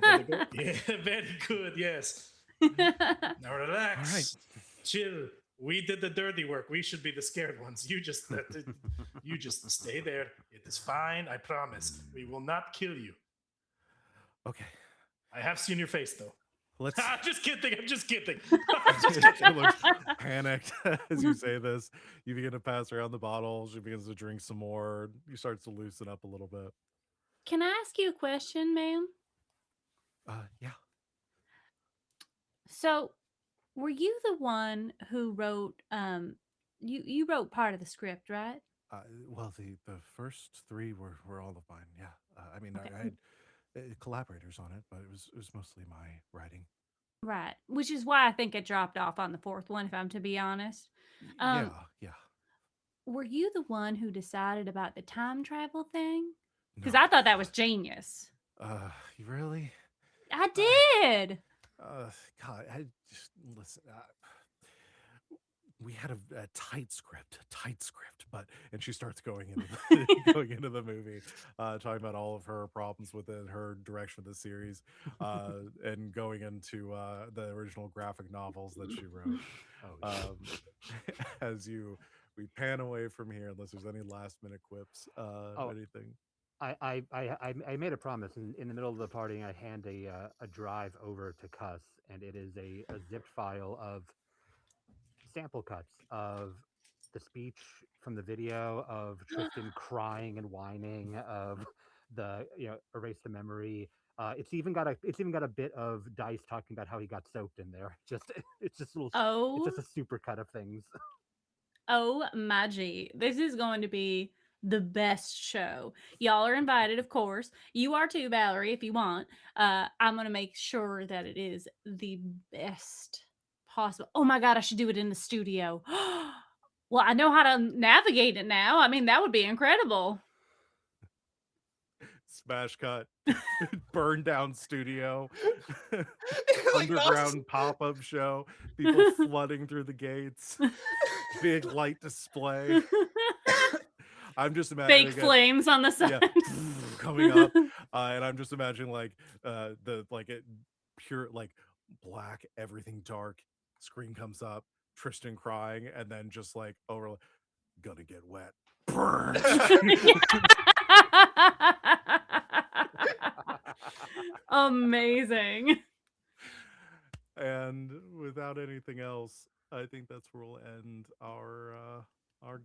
then they go, yeah, very good. Yes. Now relax. Chill. We did the dirty work. We should be the scared ones. You just stay there. It is fine. I promise. We will not kill you. Okay, I have seen your face though. let's. I'm just kidding. I'm just kidding. She looks panicked as you say this. You begin to pass around the bottle. She begins to drink some more. You start to loosen up a little bit. Can I ask you a question, ma'am? Yeah. So, were you the one who wrote you wrote part of the script, right? Well, the first three were all of mine. Yeah. I mean, Okay. I had collaborators on it, but it was mostly my writing. Right. Which is why I think it dropped off on the fourth one, if I'm to be honest. Um, Yeah. were you the one who decided about the time travel thing? Because No. I thought that was genius. You really? I did. God, I just listen. We had a tight script, but and she starts going into going into the movie, talking about all of her problems within her direction of the series, and going into the original graphic novels that she wrote. Oh, As we pan away from here, unless there's any last minute quips, Oh. anything. I made a promise in the middle of the party. I hand a drive over to Cuss, and it is a zipped file of sample cuts of the speech from the video of Tristan crying and whining, of the erase the memory. It's even got a bit of Dice talking about how he got soaked in there. Just it's just it's Oh, just a super cut of things. oh my G. This is going to be the best show. Y'all are invited, of course. You are too, Valerie, if you want. I'm gonna make sure that it is the best possible. Oh my god, I should do it in the studio. Well, I know how to navigate it now. I mean, that would be incredible. Smash cut, burn down studio, Like, underground pop up show, people flooding through the gates, big light display. I'm just imagining Fake flames on the side. yeah, coming up, and I'm just imagining like it pure like black, everything dark. Screen comes up, Tristan crying, and then just like over, gonna get wet. Burn. Amazing. And without anything else, I think that's where we'll end our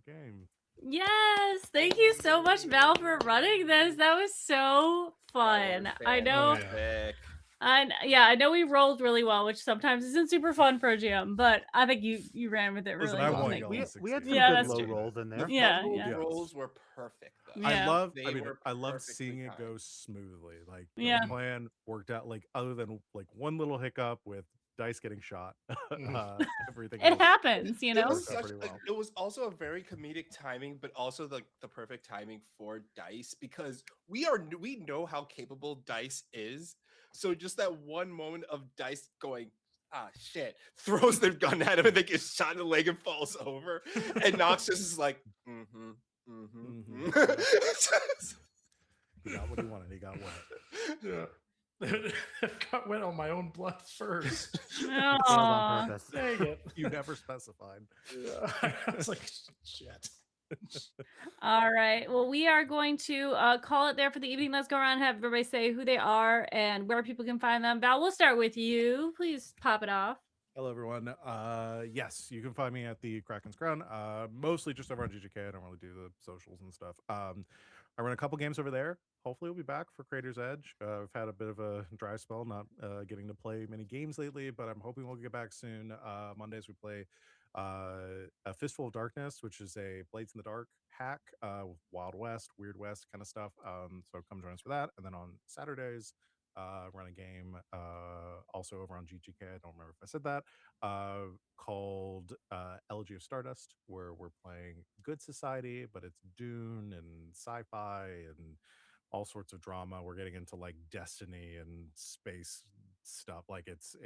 game. Yes, thank you so much, Val, for running this. That was so fun. I know. fantastic. I know we rolled really well, which sometimes isn't super fun for a GM, but I think you ran with it Listen, really I well. want Thank y'all you. to We had some succeed. Yeah, good that's low true. rolls in The there. Yeah, fumbled yeah. rolls were perfect though. Yeah. They I were love perfectly seeing it go timed. smoothly. Like Yeah. the plan worked out. Like other than like one little hiccup with Dice getting shot, everything It else happens, you It know? was worked out such pretty well. it was also a very comedic timing, but also the perfect timing for Dice because we know how capable Dice is. So just that one moment of Dice going, ah shit, throws their gun at him and they get shot in the leg and falls over. And Nox just is like, Mhm. He got what he wanted. He got wet. Yeah. Got wet on my own blood first. Failed Aw. on purpose. Dang it. You never specified. Yeah. I was like, shit. All right. Well, we are going to call it there for the evening. Let's go around and have everybody say who they are and where people can find them. Val, we'll start with you. Please pop it off. Hello, everyone. Yes, you can find me at the Kraken's Crown. Mostly just over on GGK. I don't really do the socials and stuff. I run a couple games over there. Hopefully, we'll be back for Creator's Edge. I've had a bit of a dry spell, not getting to play many games lately, but I'm hoping we'll get back soon. Mondays we play a Fistful of Darkness, which is a Blades in the Dark hack, Wild West, Weird West kind of stuff. So come join us for that. And then on Saturdays, run a game also over on GGK. I don't remember if I said that. Called Elegy of Stardust, where we're playing Good Society, but it's Dune and sci-fi and all sorts of drama. We're getting into like Destiny and space stuff. Like it's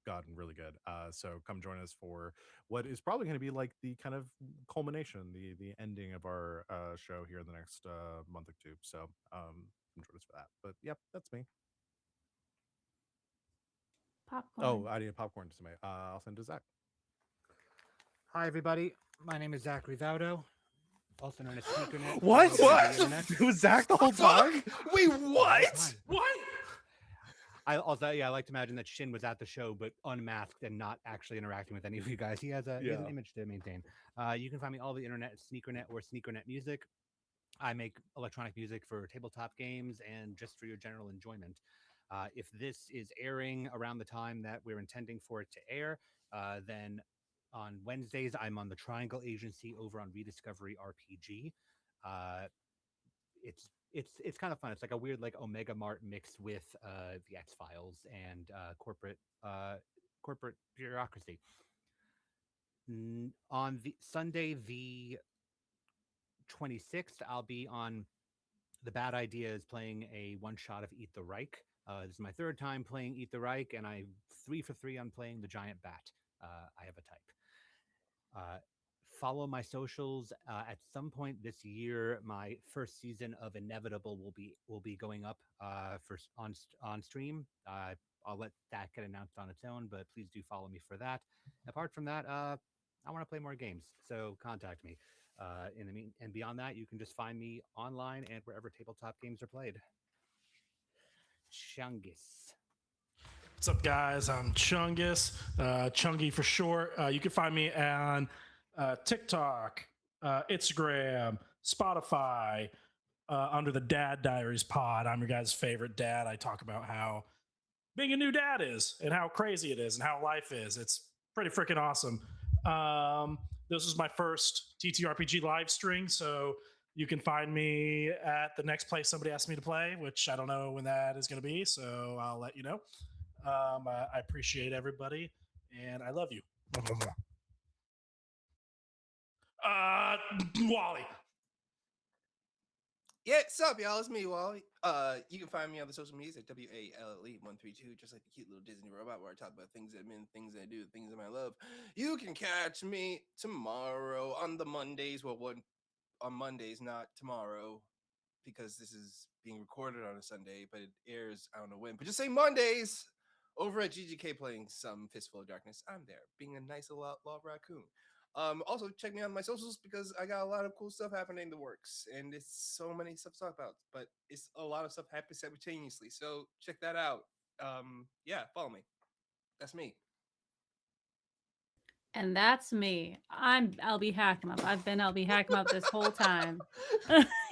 gotten really good. So come join us for what is probably going to be like the kind of culmination, the ending of our show here in the next month or two. So come join us for that. But yep, that's me. Popcorn. Oh, I need popcorn to make. I'll send to Zach. Hi, everybody. My name is Zachary Vaudo, also known as SneakerNet. What? all over the internet. It was Zach the whole time. Wait, All what? the time. What? I like to imagine that Shin was at the show, but unmasked and not actually interacting with any of you guys. He has an Yeah. image to maintain. You can find me all over the internet at SneakerNet or SneakerNet Music. I make electronic music for tabletop games and just for your general enjoyment. If this is airing around the time that we're intending for it to air, then on Wednesdays I'm on the Triangle Agency over on Rediscovery RPG. It's kind of fun. It's like a weird like Omega Mart mixed with the X Files and corporate bureaucracy. On the Sunday the 26th, I'll be on The Bad Idea is playing a one shot of Eat the Reich. This is my third time playing Eat the Reich, and I'm 3 for 3 on playing the Giant Bat. I have a type. Follow my socials. At some point this year, my first season of Inevitable will be going up on stream. I'll let that get announced on its own, but please do follow me for that. Apart from that, I want to play more games, so contact me. And beyond that, you can just find me online and wherever tabletop games are played. Chungus. What's up, guys? I'm Chungus, Chungie for short. You can find me on TikTok, Instagram, Spotify, under the Dad Diaries pod. I'm your guys' favorite dad. I talk about how being a new dad is and how crazy it is and how life is. It's pretty freaking awesome. This is my first TTRPG live stream, so you can find me at the next place somebody asked me to play, which I don't know when that is going to be, so I'll let you know. I appreciate everybody, and I love you. Wally. Yeah, what's up, y'all? It's me, Wally. You can find me on the social medias at WALLE132, just like the cute little Disney robot where I talk about things that mean, things that I do, things that I love. You can catch me tomorrow on the Mondays. Well, on Mondays, not tomorrow, because this is being recorded on a Sunday, but it airs, I don't know when, but just say Mondays over at GGK playing some Fistful of Darkness. I'm there, being a nice little outlaw raccoon. Also, check me out on my socials because I got a lot of cool stuff happening in the works, and it's so many stuff to talk about, but it's a lot of stuff happening simultaneously. So check that out. Yeah, follow me. That's me. And that's me. I'm LB Hackemup. I've been LB Hackemup this whole time.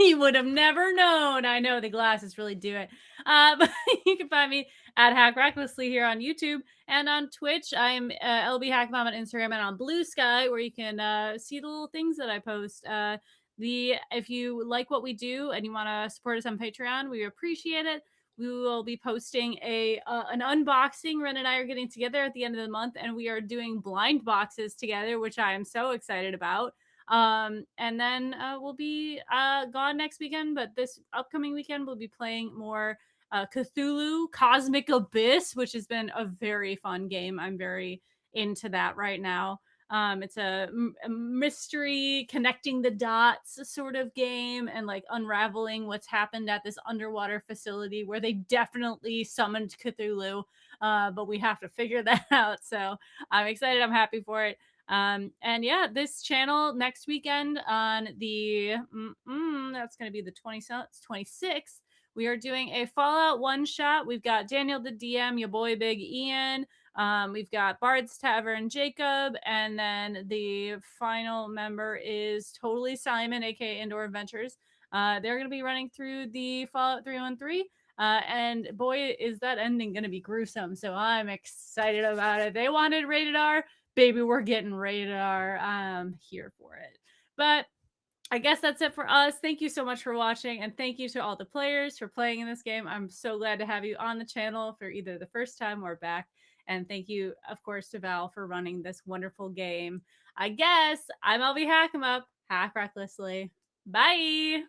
You would have never known. I know the glasses really do it. But you can find me at Hack Recklessly here on YouTube and on Twitch. I'm LB Hackemup on Instagram and on Blue Sky, where you can see the little things that I post. If you like what we do and you want to support us on Patreon, we appreciate it. We will be posting an unboxing. Ren and I are getting together at the end of the month, and we are doing blind boxes together, which I am so excited about. And then we'll be gone next weekend, but this upcoming weekend we'll be playing more Cthulhu Cosmic Abyss, which has been a very fun game. I'm very into that right now. It's a mystery connecting the dots sort of game and like unraveling what's happened at this underwater facility where they definitely summoned Cthulhu, but we have to figure that out. So I'm excited. I'm happy for it. And yeah, this channel next weekend on the that's going to be the 26th. We are doing a Fallout one shot. We've got Daniel the DM, your boy Big Ian. We've got Bard's Tavern Jacob, and then the final member is Totally Simon, aka Indoor Adventures. They're going to be running through the Fallout 313. And boy, is that ending going to be gruesome. So I'm excited about it. They wanted rated R. Baby, we're getting rated R. I'm here for it. But I guess that's it for us. Thank you so much for watching, and thank you to all the players for playing in this game. I'm so glad to have you on the channel for either the first time or back. And thank you, of course, to Val for running this wonderful game. I guess I'm LB Hackemup. Hack recklessly. Bye.